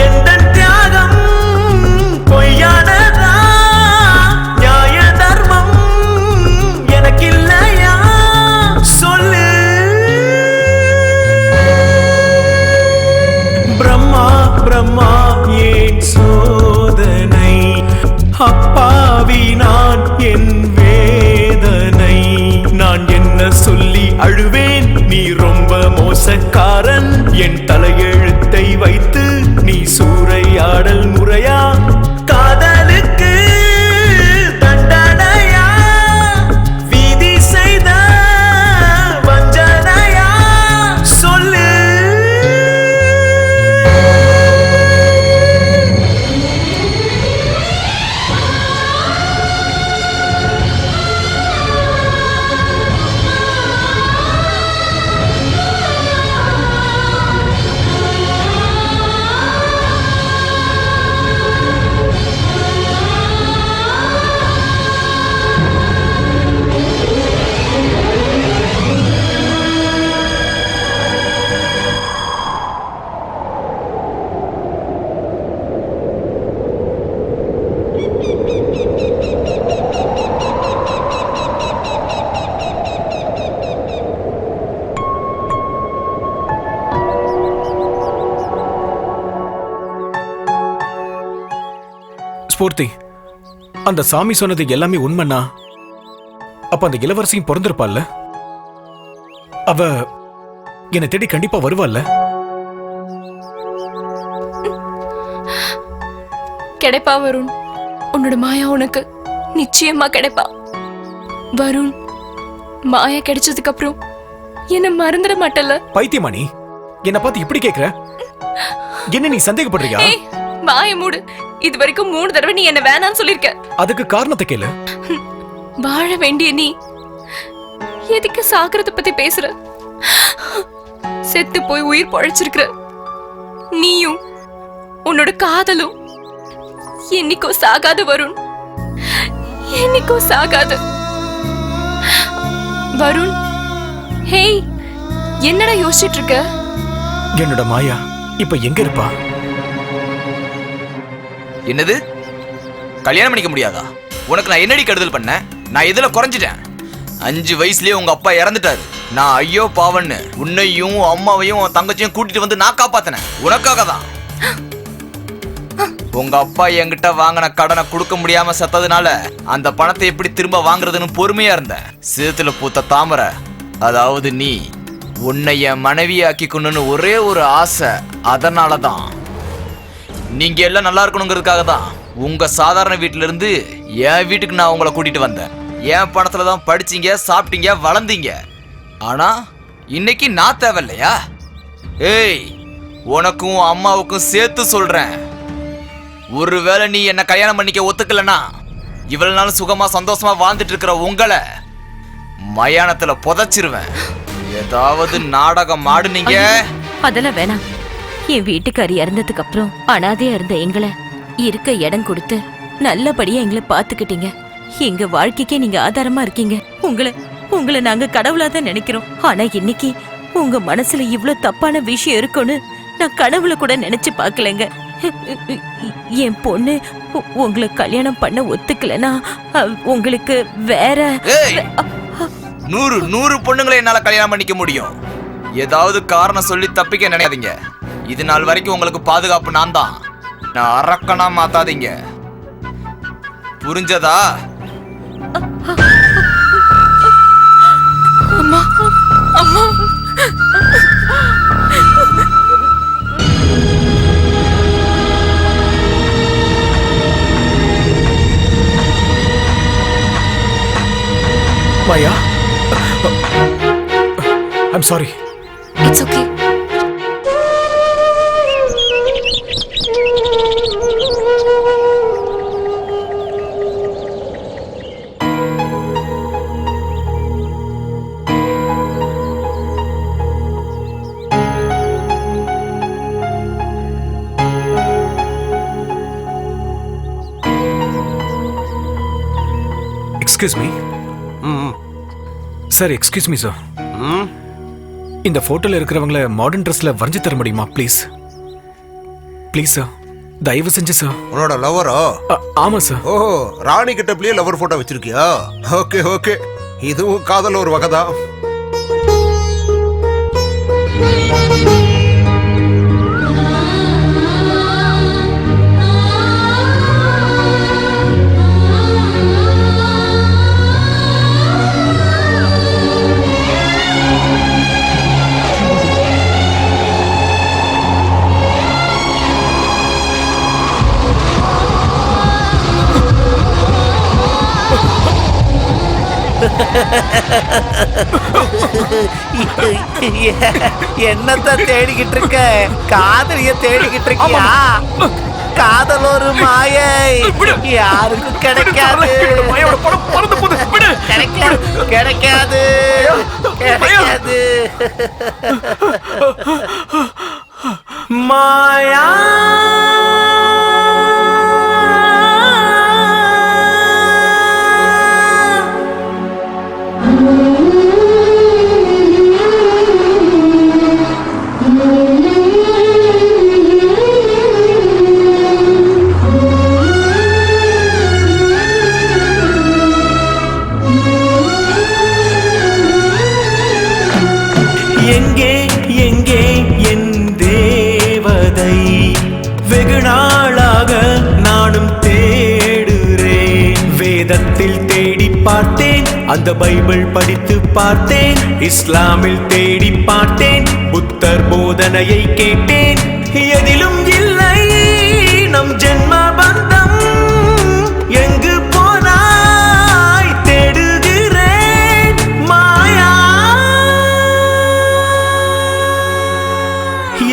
எந்த தியாகம் பொய்யானதா? நியாய தர்மம் எனக்கில்லையா? சொல்லு பிரம்மா பிரம்மா ஏன் சோதனை? அப்பாவி நான் என் வேதனை. நான் என்ன சொல்லி அழுவேன்? நீ ரொம்ப மோசக்காரன். என் தலையெழுத்தை வைத்து நீ சூறையாடல் முறையா? காதலுக்கு தண்டனையா? விதி செய்த வஞ்சனையா? சொல்லு ஸ்பூர்த்தி, அந்த சாமி சொன்னது எல்லாமே உண்மைன்னா அப்ப அந்த இளவரசியும் பிறந்திருப்பாள்ல? அவ என்னை தேடி கண்டிப்பா வருவாள்ல? கிடைப்பா வருண். உன்னோட மாயா உனக்கு நிச்சயமா கிடைப்பா. வருண், மாயா கிடைச்சதுக்கு அப்புறம் என்ன மறந்துட மாட்டல? பைத்தியமானி, என்ன பார்த்து இப்படி கேக்குற? என்ன நீ சந்தேகப்படுறியா? மாய மூடு. இது வரைக்கும் 3 தடவை நீ என்ன வேணான்னு சொல்லிருக்க. அதுக்கு காரணத்தை கேளு. வாழ வேண்டிய நீ எதுக்கு சாகிறத பத்தி பேசுற? செத்து போய் உயிர் பழைச்சிருக்கிற நீயும் உன்னோட காதலும் என்னைக்கோ சாகாது வருண். என்னைக்கோ சாகாது வருண். ஹேய், என்னடா யோசிச்சுட்டு இருக்க? என்னோட மாயா இப்ப எங்க இருப்பா? என்னது? கல்யாணம் பண்ணிக்க முடியாதா? உனக்கு நான் என்னடி கெடுதல் பண்ணேன்? நான் எதுல குறைஞ்சிட்டேன்? 5 வயசுலயே உங்க அப்பா இறந்துட்டாரு. நான் ஐயோ பாவன்னு உன்னையும் அம்மாவையும் தங்கச்சியும் கூட்டிட்டு வந்து நான் காப்பாத்தினேன். உனக்காக தான். உங்க அப்பா என்கிட்ட வாங்கின கடனை கொடுக்க முடியாம செத்ததுனால அந்த பணத்தை எப்படி திரும்ப வாங்குறதுன்னு பொறுமையா இருந்தேன். சேத்துல பூத்த தாமரை, அதாவது நீ, உன்னை என் மனைவியாக்கிக்கணும்னு ஒரே ஒரு ஆசை. அதனாலதான் நீங்க எல்லாம் நல்லா இருக்கணுங்கிறதுக்காக தான் உங்க சாதாரண வீட்டுல இருந்து என் வீட்டுக்கு நான் உங்களை கூட்டிட்டு வந்தேன். என் பணத்துல தான் படிச்சீங்க, சாப்பிட்டீங்க, வளர்ந்தீங்க. ஆனா இன்னைக்கு நான் தேவையில்லையா? ஏய், உனக்கும் அம்மாவுக்கும் சேர்த்து சொல்றேன், ஒருவேளை நீ என்ன கல்யாணம் பண்ணிக்க ஒத்துக்கலனா இவ்வளவு நாள் சுகமா சந்தோஷமா வாழ்ந்துட்டு இருக்கிற உங்களை மயானத்துல புதைச்சிருவேன். ஏதாவது நாடகம் ஆடுனீங்க. அதெல்லாம் வேணாம். என் வீட்டுக்காரி இறந்ததுக்கு அப்புறம் அனாதையா இருந்த எங்களை இருக்க இடம் கொடுத்து நல்லபடியா எங்களை பாத்துக்கிட்டீங்க. எங்க வாழ்க்கைக்கே நீங்க ஆதாரமா இருக்கீங்க. உங்களை நாங்க கடவுளா தான் நினைக்கிறோம். ஆனா இன்னைக்கு உங்க மனசுல இவ்வளவு தப்பான விஷயம் இருக்குன்னு நான் கடவுளை கூட நினைச்சு பாக்கலங்க. என் பொண்ணு உங்களை கல்யாணம் பண்ண ஒத்துக்கலனா உங்களுக்கு வேற 100 பொண்ணுங்களை என்னால கல்யாணம் பண்ணிக்க முடியும். ஏதாவது காரணம் சொல்லி தப்பிக்க நினைக்காதீங்க. இது நாள் வரைக்கும் உங்களுக்கு பாதுகாப்பு நான் தான். நான் அரக்கனா மாத்தாதீங்க, புரிஞ்சதா? அம்மா, அம்மா. மாயா, I'm sorry. It's okay. Excuse me sir. Excuse me sir. இந்த போட்டோல இருக்கிறவங்கள மாடர்ன் ட்ரெஸ்ல வரைஞ்சு தர முடியுமா ப்ளீஸ்? ப்ளீஸ் சார், தயவு செஞ்சு சார். உன்னோட லவரோ? ஆமா சார். ஓஹோ, ராணி கிட்டப்லயே லவர் போட்டோ வச்சிருக்கியா? ஓகே ஓகே, இதுவும் காதல் ஒரு வகைதான். என்னத்த தேடிக்கிட்டு இருக்க? காதலிய தேடிக்கிட்டு இருக்கியா? காதல் ஒரு மாயை, யாருக்கும் கிடைக்காது. கிடைக்காது கிடைக்காது. மாயா வெகு நாளாக நானும் தேடுறேன். வேதத்தில் தேடி பார்த்தேன், அந்த பைபிள் படித்து பார்த்தேன், இஸ்லாமில் தேடி பார்த்தேன், புத்தர் போதனையை கேட்டேன். எதிலும் இல்லை நம் ஜென்ம பந்தம். எங்கு போனாய் தேடுகிறேன் மாயா.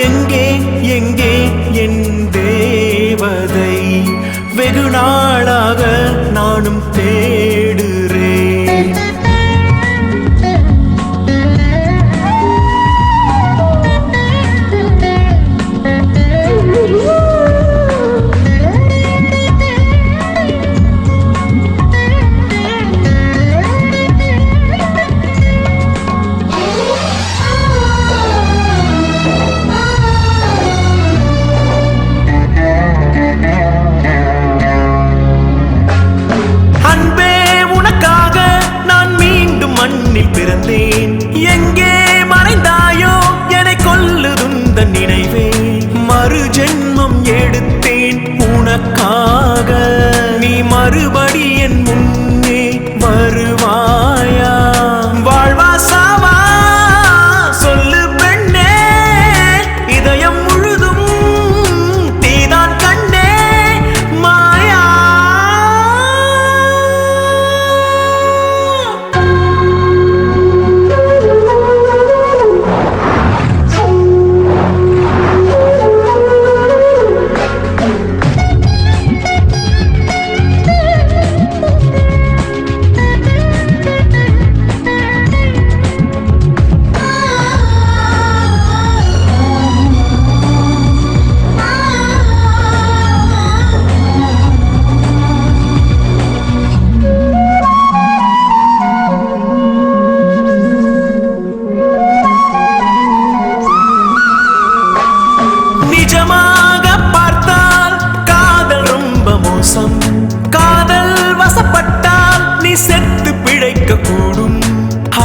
எங்கே எங்கே என் தேவதை? வெகு நாளாக நானும் தேடுறேன். பிறந்தேன், எங்கே மறைந்தாயோ என்னை கொல்லுதுந்த நினைவே. மறு ஜென்மம் எடுத்தேன் உனக்காக, நீ மறுபடி என் முன்னே வருவாயா? வாழ்வா சாவா சொல்லு பெண்ணே, இதயம் முழுதும் தீதான் கண்ணே மாயா. நிஜமாக பார்த்தால் காதல் ரொம்ப மோசம். காதல் வசப்பட்டால் நீ செத்து பிழைக்க கூடும்.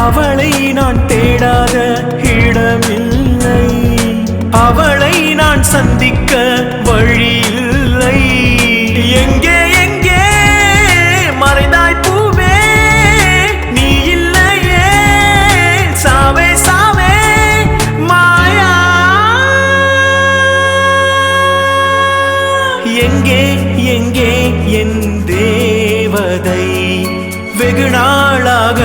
அவளை நான் தேடாத இடமில்லை, அவளை நான் சந்திக்க வழியில்லை. எங்கே எங்கே மறைந்தாய் பூவே, நீ இல்லையே சாவே சாவே மாயா. எங்கே எங்கே என் தேவதை? வெகு நாளாக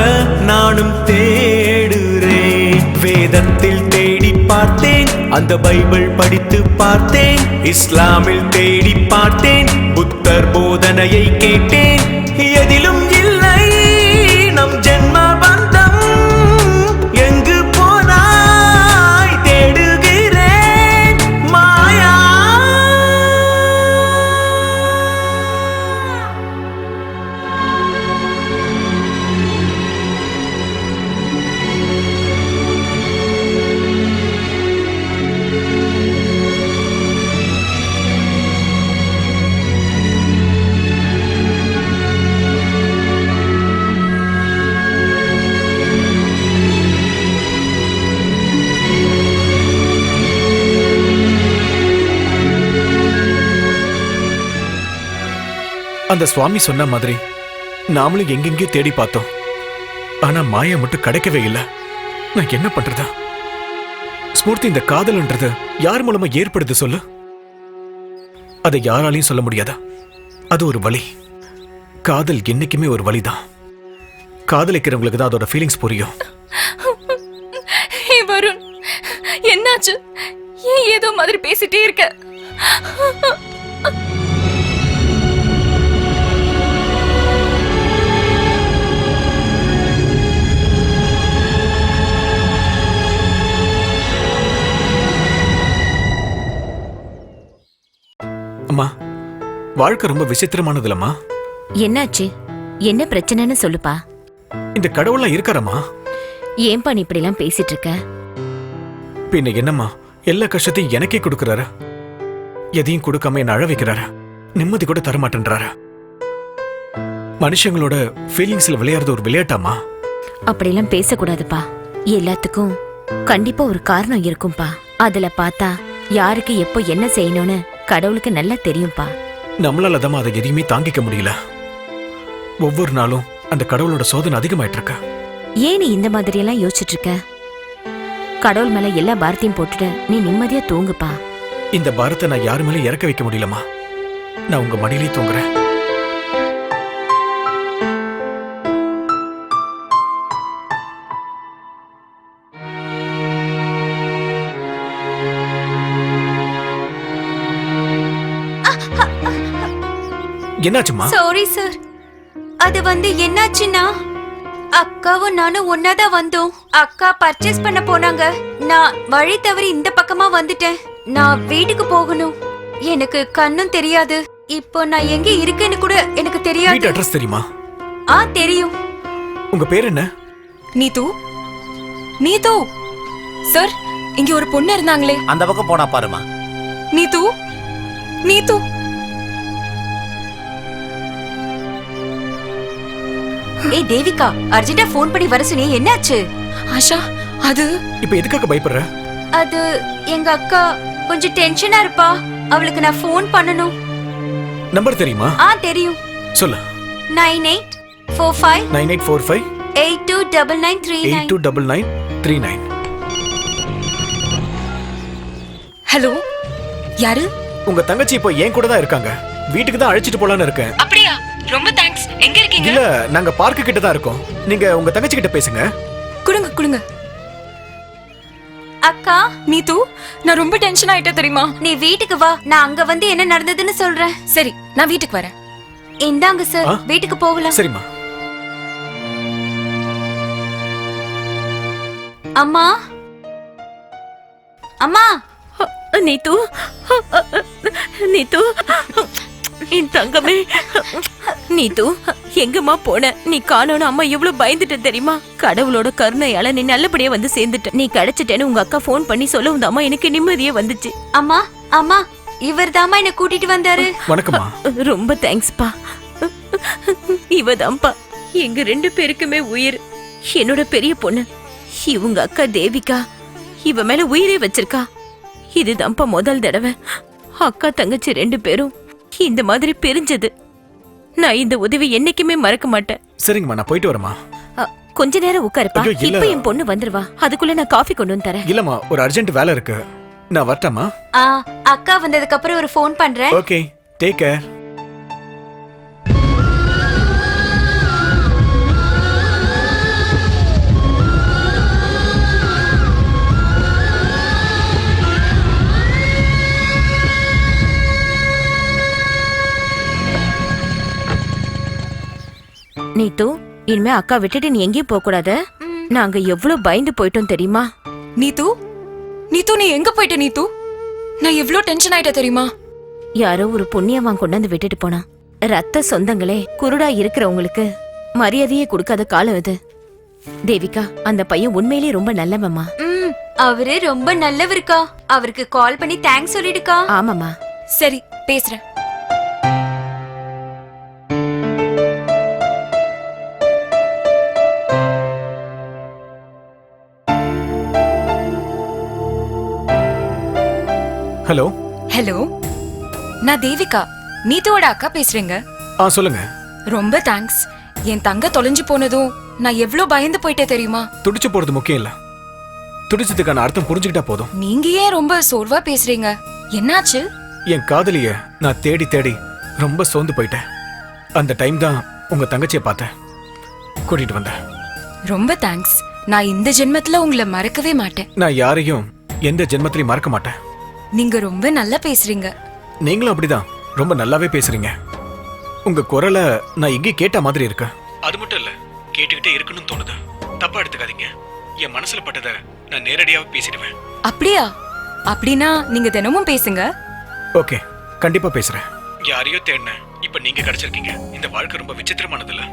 நானும் தேடுறேன். வேதத்தில் தேடி பார்த்தேன், அந்த பைபிள் படித்து பார்த்தேன், இஸ்லாமில் தேடி பார்த்தேன், புத்தர் போதனையை கேட்டேன். எதிலும் இல்லை நம் ஜென்ம பந்தம். எங்கு போனாய் தேடுகிறேன் மாயா. அந்த சுவாமி சொன்ன மாதிரி நாமளும் எங்கெங்கே தேடி பார்த்தோம். ஆனா மாயா மட்டும் கிடைக்கவே இல்லை. நான் என்ன பண்றதா? ஸ்மூர்த்தி, இந்த காதல்ன்றது யார் மூலமா ஏற்படுது சொல்லு? அதை யாராலையும் சொல்ல முடியாதா? அது ஒரு வலி. காதல் என்னைக்குமே ஒரு வலிதான். காதலிக்கிறவங்களுக்கு தான் அதோட ஃபீலிங்ஸ் புரியும். வருண், என்னாச்சு? ஏன் ஏதோ மாதிரி பேசிட்டே இருக்க? அம்மா, வாழ்க்கை ரொம்ப விசித்திரமானதுலம்மா. என்னாச்சு? என்ன பிரச்சனைன்னு சொல்லுப்பா. இந்த கடவுள்லாம் இருக்காரம்மா? ஏன்பா நீ இப்படி எல்லாம் பேசிட்டு இருக்க? பின்ன என்னம்மா, எல்லா கஷ்டத்தையும் எனக்கே கொடுக்கறாரு. எதையும் கொடுக்காம என்ன அழ வைக்கிறாரு. நிம்மதி கூட தர மாட்டேன்றாரு. மனுஷங்களோட ஃபீலிங்ஸ்ல விளையாடுறது ஒரு விளையாட்டாமா? அப்படிலாம் பேசக்கூடாதுப்பா. எல்லாத்துக்கும் கண்டிப்பா ஒரு காரணம் இருக்கும்பா. அதுல பார்த்தா யாருக்கு எப்போ என்ன செய்யணும்னு கடவுளுக்கு நல்லா தெரியும்பா. நம்மளால தான் அதை எதையுமே தாங்கிக்க முடியல. ஒவ்வொரு நாளும் அந்த கடவுளோட சோதனை அதிகமாயிட்டு இருக்கா. ஏன் நீ இந்த மாதிரி எல்லாம் யோசிச்சுட்டு இருக்க? கடவுள் மேல எல்லா பாரத்தையும் போட்டுட்டு நீ நிம்மதியா தூங்குப்பா. இந்த பாரத்தை நான் யாரு மேலே இறக்க வைக்க முடியலமா. நான் உங்க மடியிலே தூங்குறேன். என்னாச்சுமா? Sorry sir. அது என்னாச்சுன்னா அக்காவும் நானும் ஒன்னாதான் வந்தோம். அக்கா பர்ச்சேஸ் பண்ண போனாங்க. நான் வழி தவறி இந்த பக்கமா வந்துட்டேன். நான் வீட்டுக்கு போகணும். எனக்கு கண்ணும் தெரியாது. இப்போ நான் எங்க இருக்கேன்னு கூட எனக்கு தெரியாது. வீட்டு அட்ரஸ் தெரியுமா? தெரியும். உங்க பேர் என்ன? நீது. நீது சார், இங்க ஒரு பொண்ணு இருந்தாங்களே. அந்த பக்கம் போனா பாருமா. நீது. நீது. ஏய் தேவிகா, அர்ஜென்ட்டா ஃபோன் பண்ணி வர சொன்னே, என்னாச்சு? ஆஷா, அது இப்போ எதுக்காக பயப்படுற? அது எங்க அக்கா கொஞ்சம் டென்ஷனா இருப்பா. அவளுக்கு நான் ஃபோன் பண்ணனும். நம்பர் தெரியுமா? தெரியும். சொல்லு. 9845 9845 829939. 829939. ஹலோ, யாரு? உங்க தங்கச்சி இப்போ என் கூட தான் இருக்காங்க. வீட்டுக்கு தான் அழைச்சிட்டு போலான்னு இருக்கேன். அப்படியா? ரொம்ப தேங்க்ஸ். எங்க இருக்கீங்க? இல்ல, நாங்க பார்க் கிட்ட தான் இருக்கோம். நீங்க உங்க தங்கச்சி கிட்ட பேசுங்க. குடுங்க குடுங்க. அக்கா. நீது, நான் ரொம்ப டென்ஷன் ஆயிட்டேன் தெரியுமா? நீ வீட்டுக்கு வா, நான் அங்க என்ன நடந்ததுன்னு சொல்றேன். சரி, நான் வீட்டுக்கு வரேன். இந்தாங்க சார், வீட்டுக்கு போகலாம். சரிம்மா. அம்மா. அம்மா. நீது. நீது, என் தங்கமே. நீது, எங்கம்மா போன? நீ காணோன்னு அம்மா எவ்வளவு பயந்துட்ட தெரியுமா? கடவுளோட கருணையால நீ நல்லபடியா வந்து சேர்ந்துட்ட. நீ கிடைச்சிட்டேன்னு உங்க அக்கா போன் பண்ணி சொல்லவும் அம்மா எனக்கு நிம்மதியே வந்துச்சு. அம்மா, அம்மா, இவர் தாமா என்ன கூட்டிட்டு வந்தாரு. வணக்கம்மா. ரொம்ப தேங்க்ஸ்பா. இவதான்ப்பா எங்க 2 பேருக்குமே உயிர். என்னோட பெரிய பொண்ணு. இவங்க அக்கா தேவிகா இவ மேல உயிரே வச்சிருக்கா. இதுதான்ப்பா முதல் தடவை அக்கா தங்கச்சி 2 பேரும் இந்த மாதிரி பிரிஞ்சது. நான் இந்த உதவி என்னைக்குமே மறக்க மாட்டேன். சரிங்கம்மா, நான் போயிட்டு வரேம்மா. கொஞ்ச நேரம் உட்காருப்பா. ஐயோ, இல்ல. இப்ப என் பொண்ணு வந்துருவா. அதுக்குள்ள நான் காஃபி கொண்டு வந்து தரேன். இல்லம்மா, ஒரு அர்ஜென்ட் வேலை இருக்கு. நான் வரட்டாமா? அக்கா வந்ததுக்கு அப்புறம் ஒரு ஃபோன் பண்றேன். Okay, take care. நீத்து, இனிமே அக்கா விட்டுட்டு நீ எங்கேயும் போக கூடாது. நாங்க எவ்வளவு பயந்து போயிட்டோம் தெரியுமா? நீத்து, நீத்து, நீ எங்க போயிட்ட? நீத்து, நான் எவ்வளவு டென்ஷன் ஆயிட்ட தெரியுமா? யாரோ ஒரு புண்ணியவான் கொண்டாந்து விட்டுட்டு போனா. ரத்த சொந்தங்களே குருடா இருக்கிறவங்களுக்கு மரியாதையே கொடுக்காத காலம் இது. தேவிகா, அந்த பையன் உண்மையிலேயே ரொம்ப நல்லவம்மா. அவரு ரொம்ப நல்லவருக்கா. அவருக்கு கால் பண்ணி தேங்க்ஸ் சொல்லிடுக்கா. ஆமாமா. சரி, பேசுறேன். ஹலோ. ஹலோ, நான் தேவிகா, நீத்துவோட அக்கா பேசுறேங்க. சொல்லுங்க. ரொம்ப தேங்க்ஸ். என் தங்க தொலைஞ்சு போனதும் நான் எவ்வளவு பயந்து போயிட்டே தெரியுமா? துடிச்சு போறது முக்கியம் இல்ல, துடிச்சதுக்கான அர்த்தம் புரிஞ்சுக்கிட்டா போதும். நீங்க ஏன் ரொம்ப சோர்வா பேசுறீங்க? என்னாச்சு? என் காதலிய நான் தேடி தேடி ரொம்ப சோர்ந்து போயிட்டேன். அந்த டைம் தான் உங்க தங்கச்சியை பார்த்தேன், கூட்டிட்டு வந்தேன். ரொம்ப தேங்க்ஸ். நான் இந்த ஜென்மத்துல உங்களை மறக்கவே மாட்டேன். நான் யாரையும் எந்த ஜென்மத்திலையும் மறக்க மாட்டேன். நீங்க ரொம்ப நல்லா பேசுறீங்க. நீங்களும் அப்படிதான் ரொம்ப நல்லாவே பேசுறீங்க. உங்க குரலை நான் எங்கேயும் கேட்ட மாதிரி இருக்கு. அது மட்டும் இல்ல, கேட்டுக்கிட்டே இருக்கணும்னு தோணுது. தப்பா எடுத்துக்காதீங்க. என் மனசுல பட்டதை நான் நேரடியாவே பேசிடுவேன். அப்படியா? அப்படின்னா நீங்க தினமும் பேசுங்க. ஓகே, கண்டிப்பா பேசுறேன். யாரையோ தேடின இப்ப நீங்க கிடைச்சிருக்கீங்க. இந்த வாழ்க்கை ரொம்ப விசித்திரமானது இல்ல?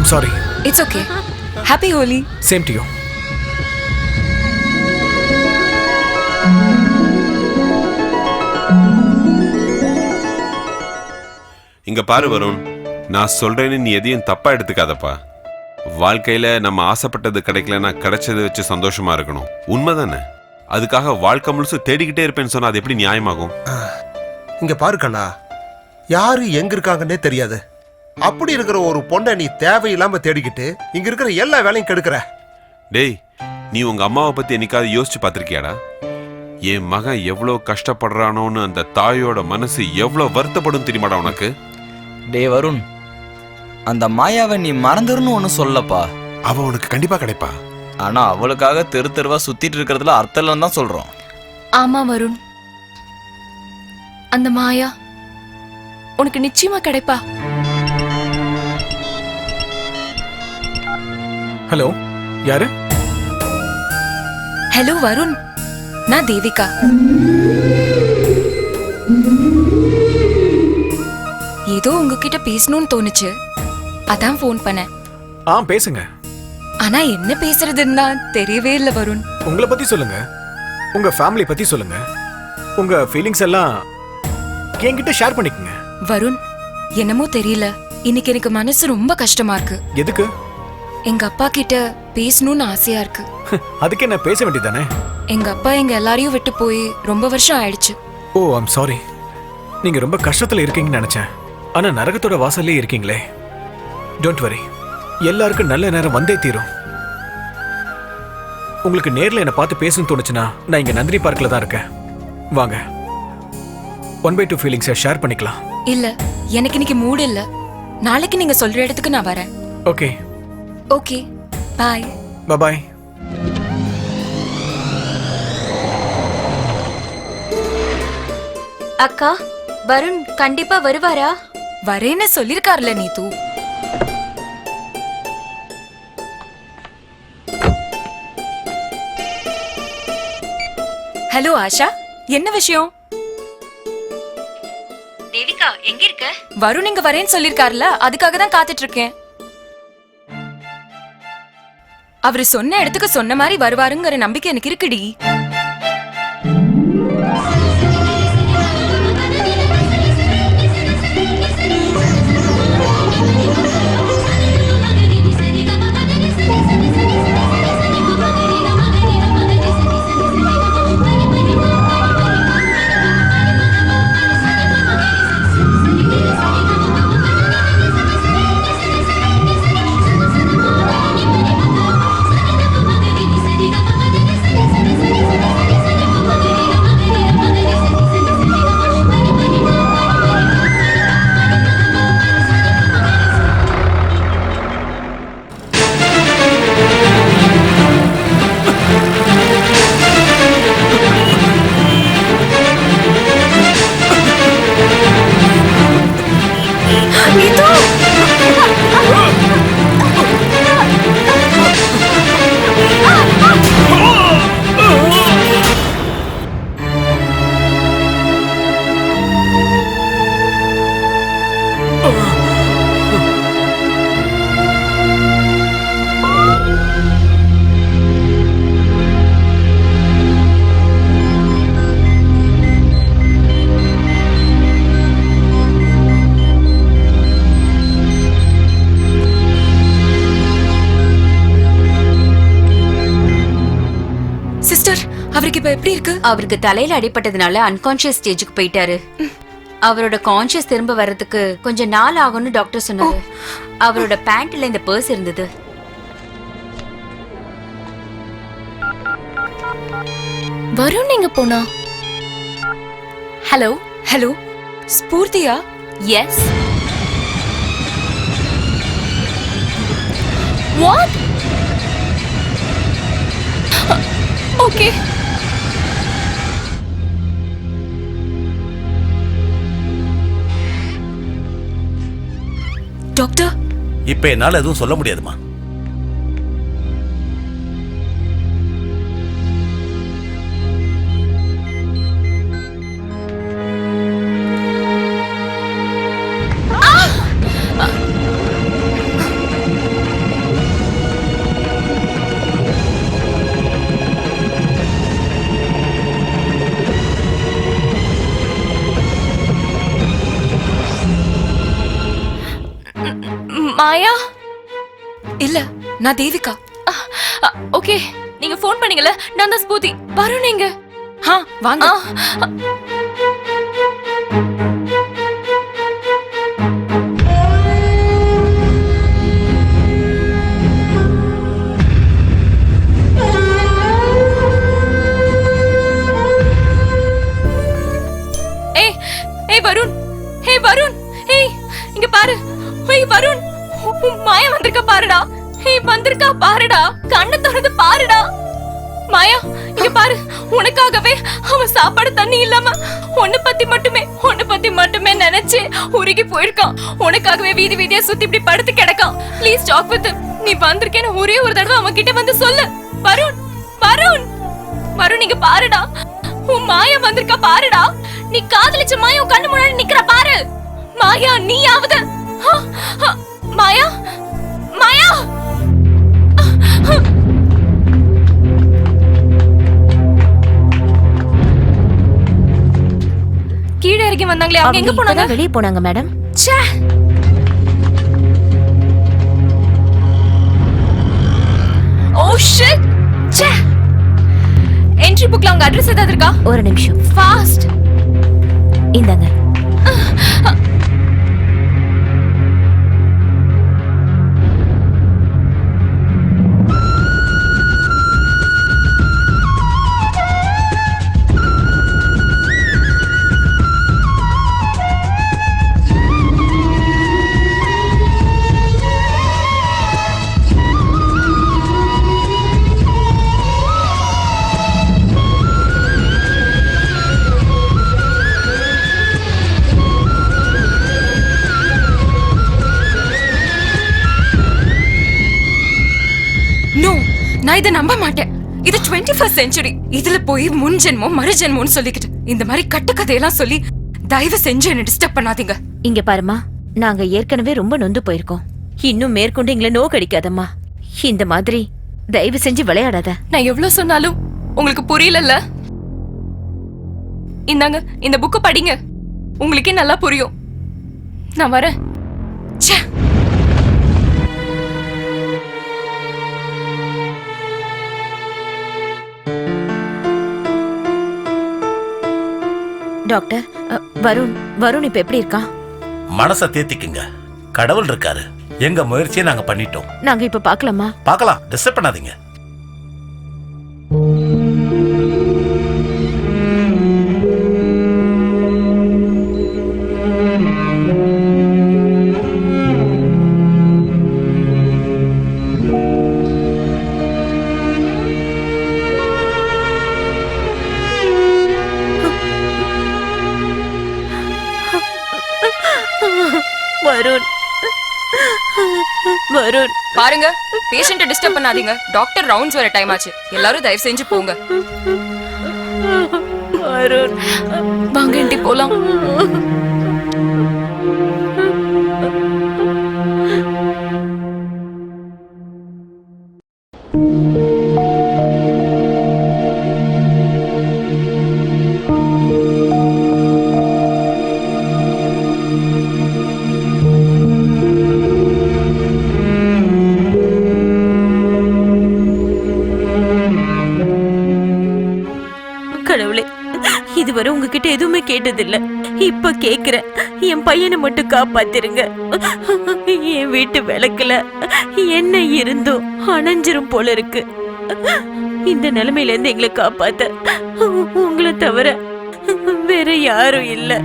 I'm sorry. It's okay. Happy Holi. Same to you. இங்க பாரு வருண், நான் சொல்றேன்னு நீ எதையும் தப்பா எடுத்துக்காதப்பா. வாழ்க்கையில நம்ம ஆசைப்பட்டது கிடைக்கலன்னா கிடைச்சதை வச்சு சந்தோஷமா இருக்கணும். உண்மைதானே? அதுக்காக வாழ்க்கை முழுசு தேடிக்கிட்டே இருப்பேன்னு சொன்னா அது எப்படி நியாயமாகும்? இங்க பாரு கண்ணா, யாரு எங்க இருக்காங்கன்னே தெரியாது. அப்படி இருக்கிற ஒரு பொண்ணை நீ தேவையில்லாம தேடிக்கிட்டு இங்க இருக்கிற எல்லா வேலையும் கெடுக்கிற. டேய், நீ உங்க அம்மாவை பத்தி என்னைக்காவது யோசிச்சு பார்த்திருக்கியாடா? என் மகன் எவ்வளவு கஷ்டப்படுறானோன்னு அந்த தாயோட மனசு எவ்வளவு வருத்தப்படும் தெரியுமாடா உனக்கு? டே வருண், அந்த மாயாவை நீ மறந்துருன்னு ஒன்னும் சொல்லப்பா. அவ உனக்கு கண்டிப்பா கிடைப்பா. ஆனா அவளுக்காக தெரு தெருவா சுத்திட்டு இருக்கிறதுல அர்த்தம் இல்லைன்னு தான் சொல்றோம். ஆமா வருண், அந்த மாயா உனக்கு நிச்சயமா கிடைப்பா. ஹலோ, யாரு? ஹலோ வருண், நான் தேவிகா. ஏதோ உங்ககிட்ட பேசணும்னு தோணுச்சு, அதான் ஃபோன் பண்ணேன். பேசுங்க. ஆனா என்ன பேசுறதுன்னா தெரியவே இல்லை வருண். உங்களை பத்தி சொல்லுங்க, உங்க ஃபேமிலி பத்தி சொல்லுங்க, உங்க ஃபீலிங்ஸ் எல்லாம் என்கிட்ட ஷேர் பண்ணிக்கங்க. வருண், என்னமோ தெரியல, இன்னைக்கு எனக்கு மனசு ரொம்ப கஷ்டமா இருக்கு. எதுக்கு? எங்க அப்பா கிட்ட பேசணும்னு ஆசையா இருக்கு. அதுக்கு என்ன, பேச வேண்டியதானே? எங்க அப்பா எங்க எல்லாரையும் விட்டு போய் ரொம்ப வருஷம் ஆயிடுச்சு. ஓ, ஐம் சாரி. நீங்க ரொம்ப கஷ்டத்துல இருக்கீங்கன்னு நினைச்சேன். ஆனா நரகத்தோட வாசல்லே இருக்கீங்களே. டோன்ட் வரி, எல்லாருக்கும் நல்ல நேரம் வந்தே தீரும். உங்களுக்கு நேர்ல என்ன பார்த்து பேசணும்னு தோணுச்சுன்னா நான் இங்க நந்தினி பார்க்ல தான் இருக்கேன். வாங்க, 1/2 ஃபீலிங்ஸை ஷேர் பண்ணிக்கலாம். இல்ல, எனக்கு இன்னைக்கு மூட் இல்ல. நாளைக்கு நீங்க சொல்ற இடத்துக்கு நான் வரேன். ஓகே ஓகே, பாய். பாய். அக்கா, வருண் கண்டிப்பா வருவாரா? வரேன்னு சொல்லிருக்காருல நீது. ஹலோ ஆஷா, என்ன விஷயம்? தேவிகா எங்க இருக்க? வருண் இங்க வரேன்னு சொல்லிருக்காருல, அதுக்காக தான் காத்துட்டு இருக்கேன். அவரு சொன்ன இடத்துக்கு சொன்ன மாதிரி வருவாருங்கிற நம்பிக்கை எனக்கு இருக்குடி. அவருக்கு இப்ப எப்படி இருக்கு? அவருக்கு தலையில அடிபட்டதுனால அன்கான்ஷியஸ் ஸ்டேஜுக்கு போயிட்டாரு. அவரோட கான்ஷியஸ் திரும்ப வர்றதுக்கு கொஞ்சம் நாள் ஆகும்னு டாக்டர் சொன்னாரு. அவரோட பேண்ட்ல இந்த பர்ஸ் இருந்தது. வருண் நீங்க போனா? ஹலோ ஹலோ, ஸ்பூர்த்தியா? எஸ். வாட்? ஓகே. டாக்டர், இப்ப என்னால எதுவும் சொல்ல முடியாதுமா. மாயா இல்ல, நான் தேவிகா. ஓகே, நீங்க ஃபோன் பண்ணீங்கல, நான் தான் ஸ்பூதி. வருண் எங்க? வாங்க. வருண், ஹே வருண், ஹே இங்க பாரு. ஹே வருண், மாயா வந்திருக்கா பாருடா. ஹே வந்திருக்கா பாருடா, கண்ணை திறந்து பாருடா. மாயா இங்க பாரு, உனக்காகவே அவன் சாப்பாடு தண்ணி இல்லாம உன்னை பத்தி மட்டுமே நினைச்சு உருகி போயிருக்கான். உனக்காகவே வீதி வீதியா சுத்தி இப்படி படுத்து கிடக்கான். Please talk with. நீ வந்திருக்கேன்னு ஒரே ஒரு தடவை அவன் கிட்ட வந்து சொல்லு. வருண், வருண், வருண் இங்க பாருடா. உன் மாயா வந்திருக்கா பாருடா. நீ காதலிச்ச மாயா உன் கண்ணு முன்னாடி நிக்கிற பாரு. மாயா நீயாவது மாயா, மாயா. கீழே இறங்கி வந்தாங்களே, அவங்க எங்க போனாங்க? வெளியே போனாங்க மேடம். ச்சே. Oh shit. ச்சே. என்ட்ரி புக்ல அவங்க அட்ரஸ் ஏதாவது இருக்கா? ஒரு நிமிஷம். ஃபாஸ்ட். இந்தாங்க. நான் இதை நம்ப மாட்டேன். இது 21st century. இதுல போய் முன் ஜென்மம் மறு ஜென்மம்னு சொல்லிக்கிட்டு இந்த மாதிரி கட்டுக்கதையெல்லாம் சொல்லி தயவு செஞ்சு என்ன டிஸ்டர்ப் பண்ணாதீங்க. இங்க பாருமா, நாங்க ஏற்கனவே ரொம்ப நொந்து போயிருக்கோம். இன்னும் மேற்கொண்டு எங்களை நோ கடிக்காதம்மா. இந்த மாதிரி தயவு செஞ்சு விளையாடாத. நான் எவ்வளவு சொன்னாலும் உங்களுக்கு புரியலல்ல. இந்தாங்க, இந்த புக்கு படிங்க, உங்களுக்கே நல்லா புரியும். நான் வரேன். ச்சே. டாக்டர், வருண் இப்ப எப்படி இருக்கான்? மனசை தேத்திக்குங்க, கடவுள் இருக்காரு. எங்க முயற்சியை நாங்க பண்ணிட்டோம். நாங்க இப்ப பார்க்கலாமா? பார்க்கலாம், டிஸ்டர்ப் பண்ணாதீங்க. வருண், வருண் பாருங்க, பேஷண்ட்டை டிஸ்டர்ப் பண்ணாதீங்க. டாக்டர் ரவுண்ட்ஸ் வர டைம் ஆச்சு. எல்லாரும் தயவு செஞ்சு போங்க. வருண் வாங்க ஆண்டி போலாம். கடவுளே, இதுவரை உங்ககிட்ட எதுவுமே கேட்டதில்ல. இப்ப கேக்குறேன், என் பையனை மட்டும் காப்பாத்திருங்க. என் வீட்டு விளக்குல என்ன இருந்தும் அணைஞ்சிரும் போல இருக்கு. இந்த நிலைமையில இருந்து எங்களை காப்பாத்த உங்களை தவிர வேற யாரும் இல்ல.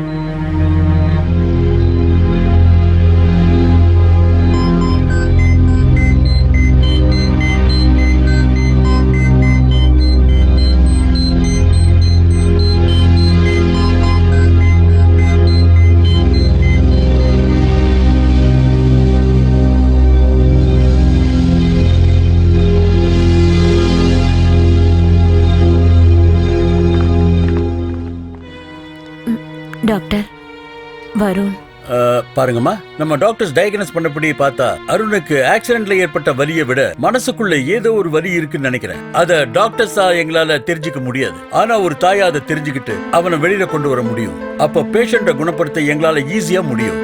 டாக்டர், வருண் பாருங்கம்மா, நம்ம டாக்டர்ஸ் டயக்னோஸ் பண்ணபடி பார்த்தா அருணுக்கு ஆக்சிடென்ட்ல ஏற்பட்ட வலியை விட மனசுக்குள்ள ஏதோ ஒரு வலி இருக்குன்னு நினைக்கிறேன். அத டாக்டர்ஸா எங்களால தெரிஞ்சுக்க முடியாது. ஆனா ஒரு தாயா அதை தெரிஞ்சுக்கிட்டு அவனை வெளியில கொண்டு வர முடியும். அப்ப பேஷண்ட குணப்படுத்த எங்களால ஈஸியா முடியும்.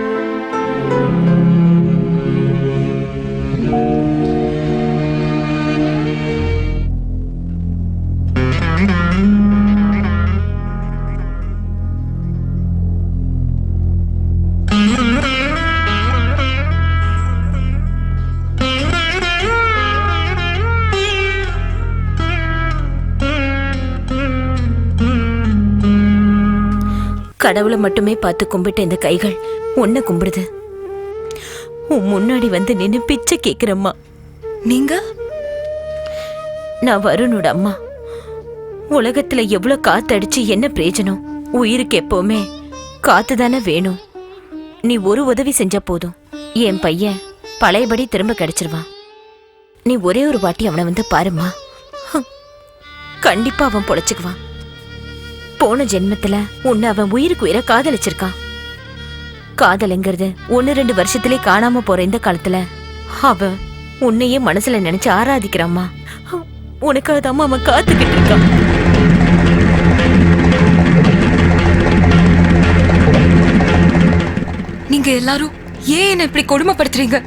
கடவுளை மட்டுமே பார்த்து கும்பிட்ட இந்த கைகள் உன்னை கும்பிடுது. உன் முன்னாடி வந்து நின்னு பிச்சை கேக்குறம்மா. நீங்க? நான் வருணோட அம்மா. உலகத்துல எவ்வளவு காத்தடிச்சு என்ன பிரயோஜனம்? உயிருக்கு எப்பவுமே காத்து தானே வேணும். நீ ஒரு உதவி செஞ்சா போதும், என் பையன் பழையபடி திரும்ப கிடைச்சிருவான். நீ ஒரே ஒரு வாட்டி அவனை வந்து பாருமா, கண்டிப்பா அவன் பொழைச்சுக்குவான். போன ஜென்மத்துல உன்னை அவன் உயிருக்கு உயிரை காதலிச்சிருக்கான். காதலுங்கிறது 1-2 வருஷத்திலே காணாம போற இந்த காலத்துல அவன் உன்னையே மனசுல நினைச்சு ஆராதிக்கிறாம்மா. உனக்காக தான் அவன் காத்துக்கிட்டு இருக்கான். நீங்க எல்லாரும் ஏன் என்ன இப்படி கொடுமைப்படுத்துறீங்க?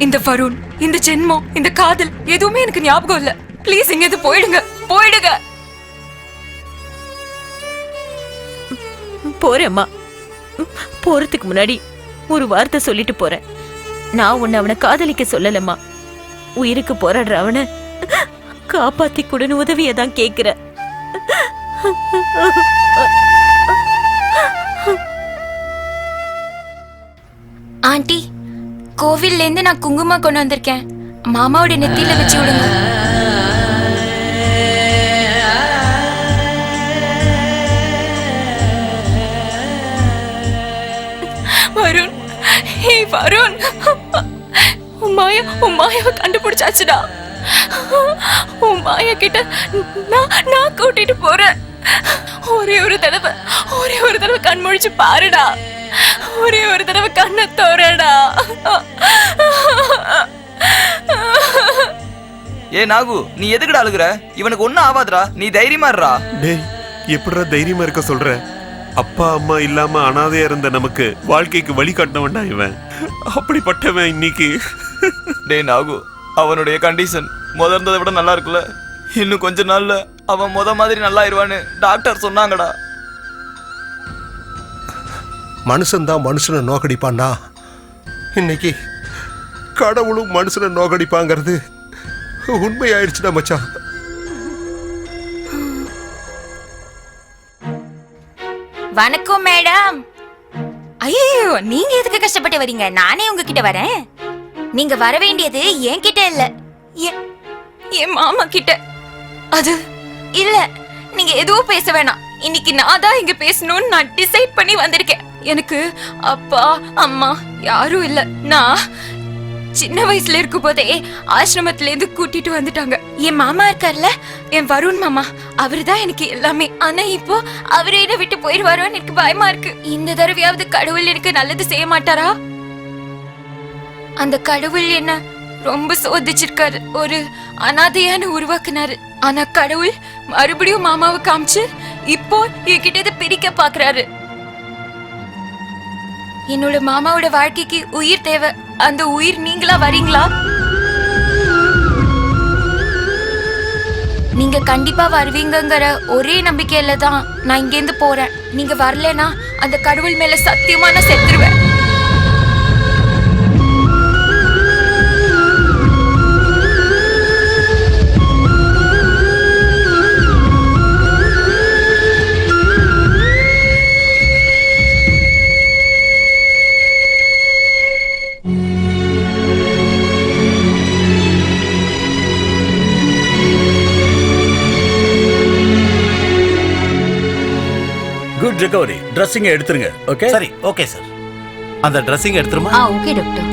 இந்த வருண், இந்த ஜென்மம், இந்த காதல் எதுவுமே எனக்கு ஞாபகம் இல்ல. ப்ளீஸ் இங்க இருந்து போயிடுங்க, போயிடுங்க. போறேம்மா. போறதுக்கு முன்னாடி ஒரு வார்த்தை சொல்லிட்டு போறேன். நான் உன்னை அவனை காதலிக்க சொல்லலம்மா. உயிருக்கு போராடுற அவனை காப்பாத்தி கூடன்னு உதவியதான் கேக்குற. ஆண்டி, கோவில்ல இருந்து நான் குங்குமம் கொண்டு வந்திருக்கேன். மாமாவோட நெத்தியில வச்சு விடுங்க. வருண், ஹே வருண், உன் மாயாவை கண்டுபிடிச்சாச்சுடா. உன் மாயா கிட்ட நான் கூட்டிட்டு போறேன். ஒரே ஒரு தடவை கண் முழிச்சு பாருடா. ஒரே ஒரு தடவை கண்ணை தோறடா. ஏ நாகு, நீ எதுக்குடா அழுகுற? இவனுக்கு ஒன்னும் ஆகாதுடா, நீ தைரியமா இருடா. டேய், எப்படிடா தைரியமா இருக்க சொல்ற? அப்பா அம்மா இல்லாம அனாதையா இருந்த நமக்கு வாழ்க்கைக்கு வழி காட்டினவன்டா இவன். அப்படிப்பட்டவன் இன்னைக்கு. டேய் நாகு, அவனுடைய கண்டிஷன் முதல்ல விட நல்லா இருக்குல்ல. இன்னும் கொஞ்ச நாள்ல அவன் மாதிரி நல்லா ஆயிடுவான்னு டாக்டர் சொன்னாங்கடா. மனுஷன் தான் மனுஷனை நோக்கடிப்பான்டா. இன்னைக்கு கடவுளும் மனுஷனை நோக்கடிப்பாங்கிறது உண்மையாயிடுச்சுடா மச்சான். வணக்கம் மேடம். ஐயோ, நீங்க எதுக்கு கஷ்டப்பட்டு வரீங்க? நானே உங்ககிட்ட வரேன். நீங்க வர வேண்டியது என்கிட்ட இல்ல, என் மாமா கிட்ட. அது இல்ல, நீங்க எதுவும் பேச வேணாம். இன்னைக்கு நான் தான் இங்க பேசணும்னு நான் டிசைட் பண்ணி வந்திருக்கேன். எனக்கு அப்பா அம்மா யாரும் இல்ல. நான் சின்ன வயசுல இருக்கும் போதே ஆசிரமத்துல இருந்து கூட்டிட்டு வந்துட்டாங்க. என் மாமா இருக்கார்ல, என் வருண் மாமா, அவருதான் எனக்கு எல்லாமே. ஆனா இப்போ அவரே என்ன விட்டு போயிடுவாரோன்னு எனக்கு பயமா இருக்கு. இந்த தடவையாவது கடவுள் எனக்கு நல்லது செய்ய மாட்டாரா? அந்த கடவுள் என்ன ரொம்ப சோதிச்சிருக்காரு, ஒரு அனாதையான உருவாக்குனாரு. ஆனா கடவுள் மறுபடியும் மாமாவை காமிச்சு இப்போ என்கிட்ட இதை பிரிக்க பாக்குறாரு. என்னோட மாமாவோட வாழ்க்கைக்கு உயிர் தேவை. அந்த உயிர் நீங்களா வரீங்களா? நீங்க கண்டிப்பா வருவீங்கங்கிற ஒரே நம்பிக்கையில தான் நான் இங்க இருந்து போறேன். நீங்க வரலனா அந்த கடவுள் மேல சத்தியமா நான் செத்துருவேன். Good recovery. ட்ரெஸ்ஸிங் எடுத்துருங்க. ஓகே சரி, ஓகே சார். அந்த ட்ரெஸ்ஸிங் எடுத்துருமா? Okay doctor.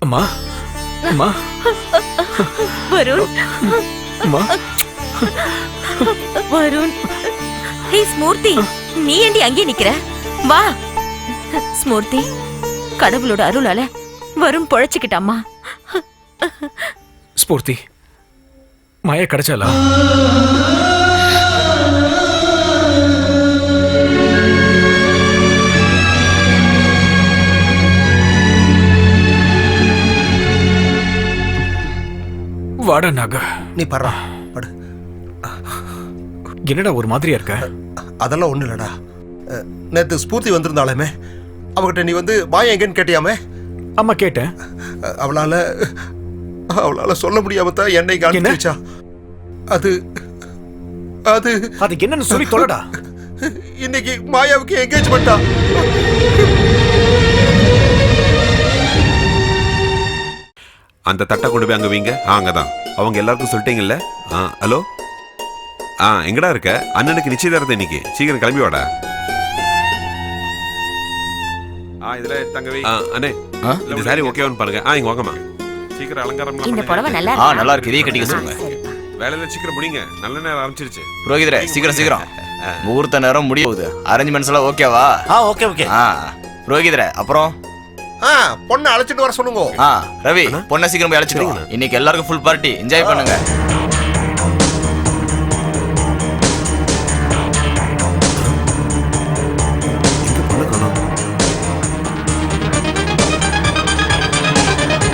அம்மா, அம்மா, வருண், அம்மா, வருண். ஹே ஸ்மூர்த்தி, நீ ஏண்டி அங்கே நிக்கிற? வா ஸ்மூர்த்தி, கடவுளோட அருளால வரும் பொழைச்சுக்கிட்டாமா. ஸ்பூர்த்தி, மாயா கிடைச்சாலா? வாடா நாகா. நீ படுறா, படு. என்னடா ஒரு மாதிரியா இருக்க? அதெல்லாம் ஒண்ணு இல்லடா. நேத்து ஸ்பூர்த்தி வந்திருந்தாலுமே அவகிட்ட நீ வந்து மாயா எங்கன்னு கேட்டியாமே? அம்மா கேட்டேன். அவளால சொல்ல முடியாம தான் என்னை காணிச்சா. அது அது அது என்னன்னு சொல்லி தொலைடா. இன்னைக்கு மாயாவுக்கு என்கேஜ்மெண்டா. அந்த தட்டை கொண்டு போய் அங்க வைங்க. அங்கதான். அவங்க எல்லாருக்கும் சொல்லிட்டீங்கல்ல? ஹலோ, எங்கடா இருக்க? அண்ணனுக்கு நிச்சயதார்த்தம் இன்னைக்கு. சீக்கிரம் கிளம்பி வாடா. இதுல தங்க வை. அண்ணே, இந்த சாரி ஓகேவான்னு பாருங்க. இங்க வாங்கம்மா. சீக்கிரம் அலங்காரம். இந்த புடவை நல்லா நல்லா இருக்கு. இதே கட்டிக்க சொல்லுங்க. வேலையில சீக்கிரம் முடிங்க. நல்ல நேரம் ஆரம்பிச்சிருச்சு. புரோகிதரே, சீக்கிரம் முகூர்த்த நேரம் முடிய போகுது. அரேஞ்ச்மெண்ட்ஸ் எல்லாம் ஓகேவா? Okay okay. புரோகிதரே, அப்புறம் பொண்ணை அழைச்சிட்டு வர சொல்லுங்க. ரவி, பொண்ணை சீக்கிரம் போய் அழைச்சிட்டு. இன்னைக்கு எல்லாருக்கும் ஃபுல் பார்ட்டி. என்ஜாய் பண்ணுங்க.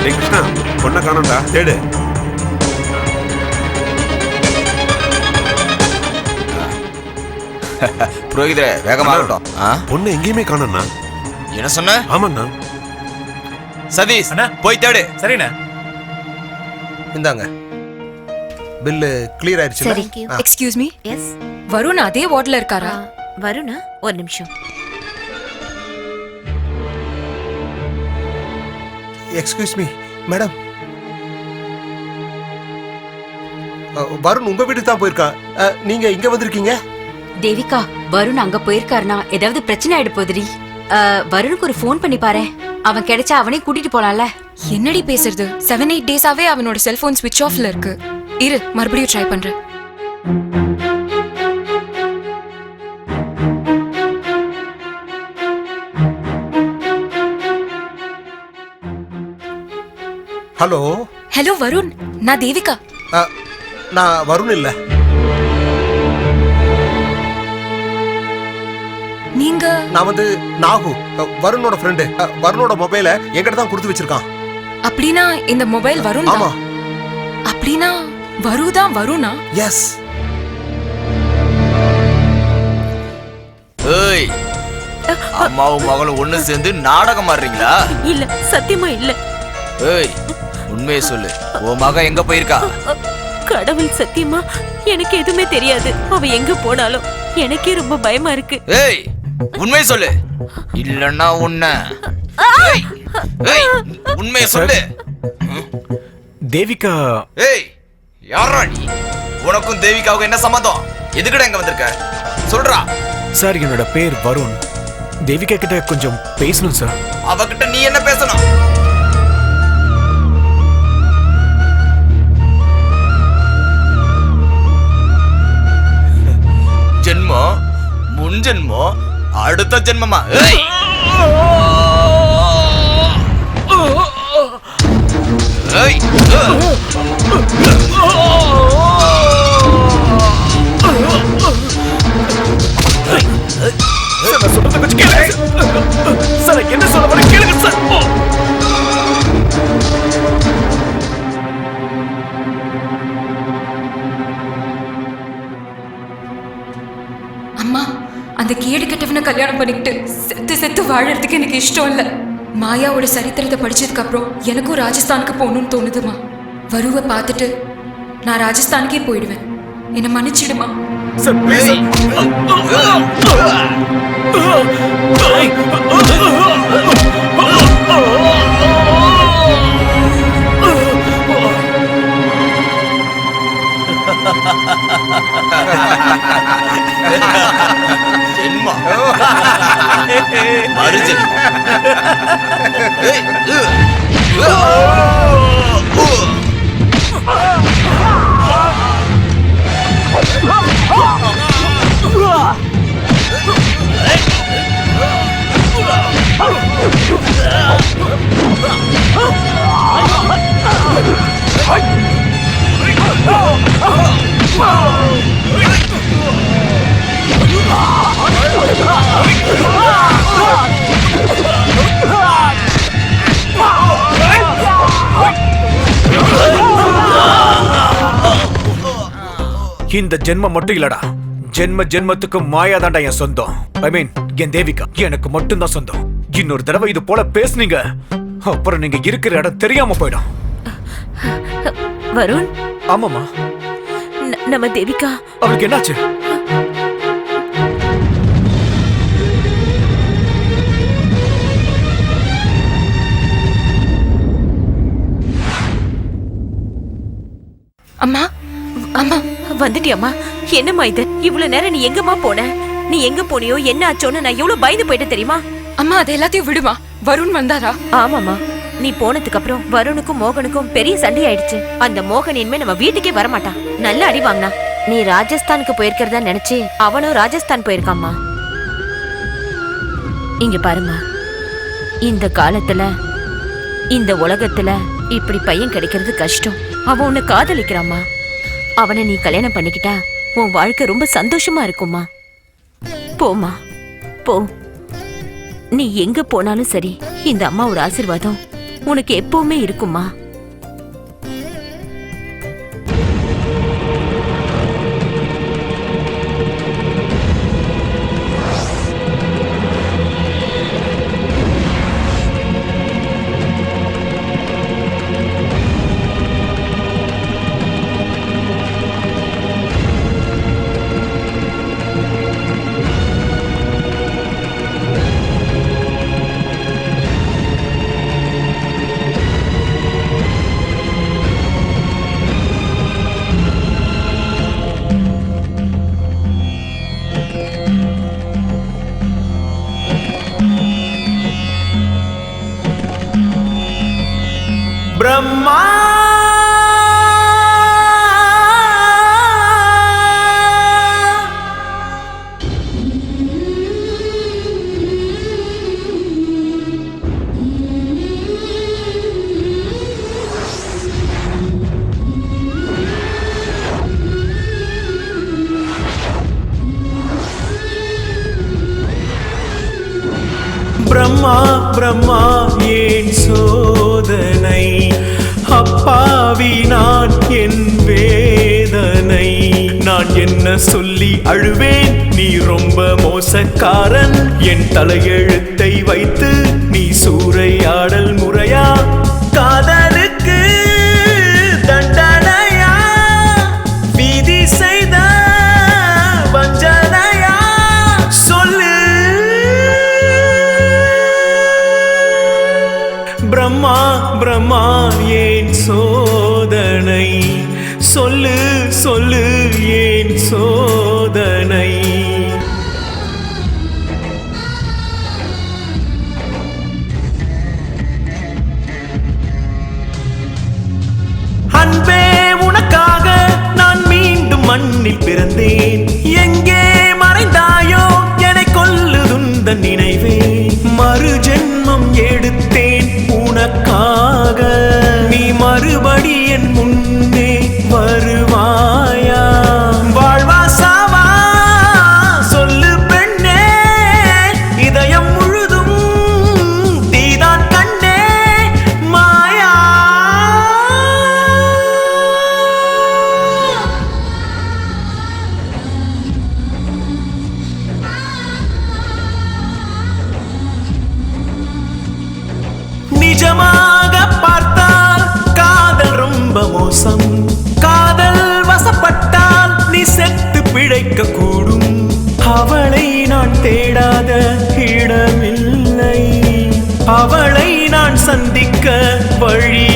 கிருஷ்ணா, பொண்ணை காணோம்டா, தேடு. புரோகிதரே, வேகமாகட்டும். பொண்ணு எங்கேயுமே காணோம்னா? என்ன சொன்ன? ஆமாண்ணா. சதீஷ், போய் தேடு. சரிண்ணா. இந்தாங்க, பில்லு கிளியர் ஆயிடுச்சு. சரி. Excuse me. எஸ். வருண் அதே வார்டுல இருக்காரா? வருணா, ஒரு நிமிஷம். எக்ஸ்கியூஸ் மீ மேடம், வருண் உங்க வீட்டுக்கு தான் போயிருக்கான். நீங்க இங்க வந்திருக்கீங்க? தேவிகா, வருண் அங்க போயிருக்காருனா ஏதாவது பிரச்சனை ஆயிடு போதுடி. வருணுக்கு ஒரு ஃபோன் பண்ணி பாரு. அவன் கிடைச்சா அவனே கூட்டிட்டு போலாம்ல. என்னடி பேசுறது? 7-8 டேஸாவே அவனோட செல்போன் ஸ்விட்ச் ஆஃப்ல இருக்கு. இரு, மறுபடியும் ட்ரை பண்றேன். ஹலோ. ஹலோ வருண், நான் தேவிகா. நான் வருண் இல்ல. நீங்க? நான் வந்து நாகு, வருணோட ஃப்ரெண்டு. வருணோட மொபைலை என்கிட்ட தான் கொடுத்து வச்சிருக்கான். அப்படின்னா இந்த மொபைல் வருண்? ஆமா. அப்படின்னா வருதான் வருணா? எஸ். ஏய், அம்மாவும் மகளும் ஒண்ணு சேர்ந்து நாடகம் ஆடுறீங்களா? இல்ல, சத்தியமா இல்ல. ஏய், உண்மையை சொல்லு. உன் மக எங்க போயிருக்கா? கடவுள் சத்தியமா எனக்கு எதுவுமே தெரியாது. அவ எங்க போனாலும் எனக்கே ரொம்ப பயமா இருக்கு. ஏய், உண்மையை சொல்லு. இல்லன்னா உன்னை. உண்மையை சொல்லு. தேவிகா. ஏய், யாரா நீ? உனக்கும் தேவிகாவுக்கும் என்ன சம்பந்தம்? எதுக்குடா இங்க வந்திருக்க? சொல்றா. சார், என்னோட பேர் வருண். தேவிகா கிட்ட கொஞ்சம் பேசணும் சார். அவகிட்ட நீ என்ன பேசணும்? ஜென்மம், முன் ஜென்மம், அடுத்த ஜென்மமா? ஏய், ஏய், என்ன சொல்ல போறீங்க கேளுங்க சார். அம்மா, அந்த கேடு கெட்டவனை கல்யாணம் பண்ணிக்கிட்டு செத்து செத்து வாழறதுக்கு எனக்கு இஷ்டம் இல்ல. மாயாவோட சரித்திரத்தை படிச்சதுக்கு அப்புறம் எனக்கும் ராஜஸ்தானுக்கு போகணும்னு தோணுதுமா. வருவ பார்த்துட்டு நான் ராஜஸ்தானுக்கே போயிடுவேன். என்ன மன்னிச்சிடுமா? ஜென்மம், மறுஜென்மம். இந்த ஜென்மம் மட்டும் இல்லடா, ஜென்ம ஜென்மத்துக்கு மாயா தாண்டா என் சொந்தம். ஐ மீன் என் தேவிகா எனக்கு மட்டும்தான் சொந்தம். இன்னொரு தடவை இது போல பேசுனீங்க, அப்புறம் நீங்க இருக்கிற இடம் தெரியாம போயிடும். வருண். ஆமாமா. நம்ம தேவிகா அவளுக்கு என்னாச்சு? அம்மா அம்மா வந்துட்டியம்மா? என்னம்மா இது? இவ்வளவு நேரம் நீ எங்கம்மா போன? நீ எங்க போனியோ என்ன ஆச்சோன்னு நான் எவ்வளவு பயந்து போயிட்டேன் தெரியுமா? அம்மா அது எல்லாத்தையும் விடுமா. வருண் வந்தாரா? ஆமாமா, நீ போனதுக்கு அப்புறம் வருணுக்கும் மோகனுக்கும் பெரிய சண்டை ஆயிடுச்சு. அந்த மோகன் இனிமே நம்ம வீட்டுக்கே வரமாட்டான். நல்ல அடி வாங்கினா. நீ ராஜஸ்தானுக்கு போயிருக்கிறதா நினைச்சு அவனும் ராஜஸ்தான் போயிருக்காம்மா. இங்க பாருமா, இந்த காலத்துல இந்த உலகத்துல இப்படி பையன் கிடைக்கிறது கஷ்டம். அவன் உன்னை காதலிக்கிறாமா. அவனை நீ கல்யாணம் பண்ணிக்கிட்டா உன் வாழ்க்கை ரொம்ப சந்தோஷமா இருக்குமா. போமா போ. நீ எங்க போனாலும் சரி, இந்த அம்மாவோட ஆசீர்வாதம் உனக்கு எப்பவுமே இருக்குமா. பிரம்மா பிரம்மா பிரம்மா ஏன் சோதனை, அப்பாவி நான் என் வேதனை. நான் என்ன சொல்லி அழுவேன், நீ ரொம்ப மோசக்காரன். என் தலையெழுத்தை வைத்து நீ சூறையாடல் முறையா, காதலுக்கு தண்டனையா, விதி செய்த வஞ்சனையா, சொல்லு பிரம்மா பிரம்மா ஏன் சோதனை, சொல்லு சொல்லு ஏன் சோதனை. அன்பே உனக்காக நான் மீண்டும் மண்ணில் பிறந்தேன். எங்கே மறைந்தாயோ என்னை கொல்லுதுந்த நினைவே. மறு ஜென்மம் எடுத்தேன் உனக்காக. நீ மறுபடி என் முன்னே வருவாயா? வாழ்வா சாவா சொல்லு பெண்ணே, இதயம் முழுதும் தீதான் கண்ணே மாயா. நிஜமாக பார்த்தால் காதல் ரொம்ப மோசம். காதல் வசப்பட்டால் நீ செத்து பிழைக்க கூடும். அவளை நான் தேடாத இடமில்லை, அவளை நான் சந்திக்க வழி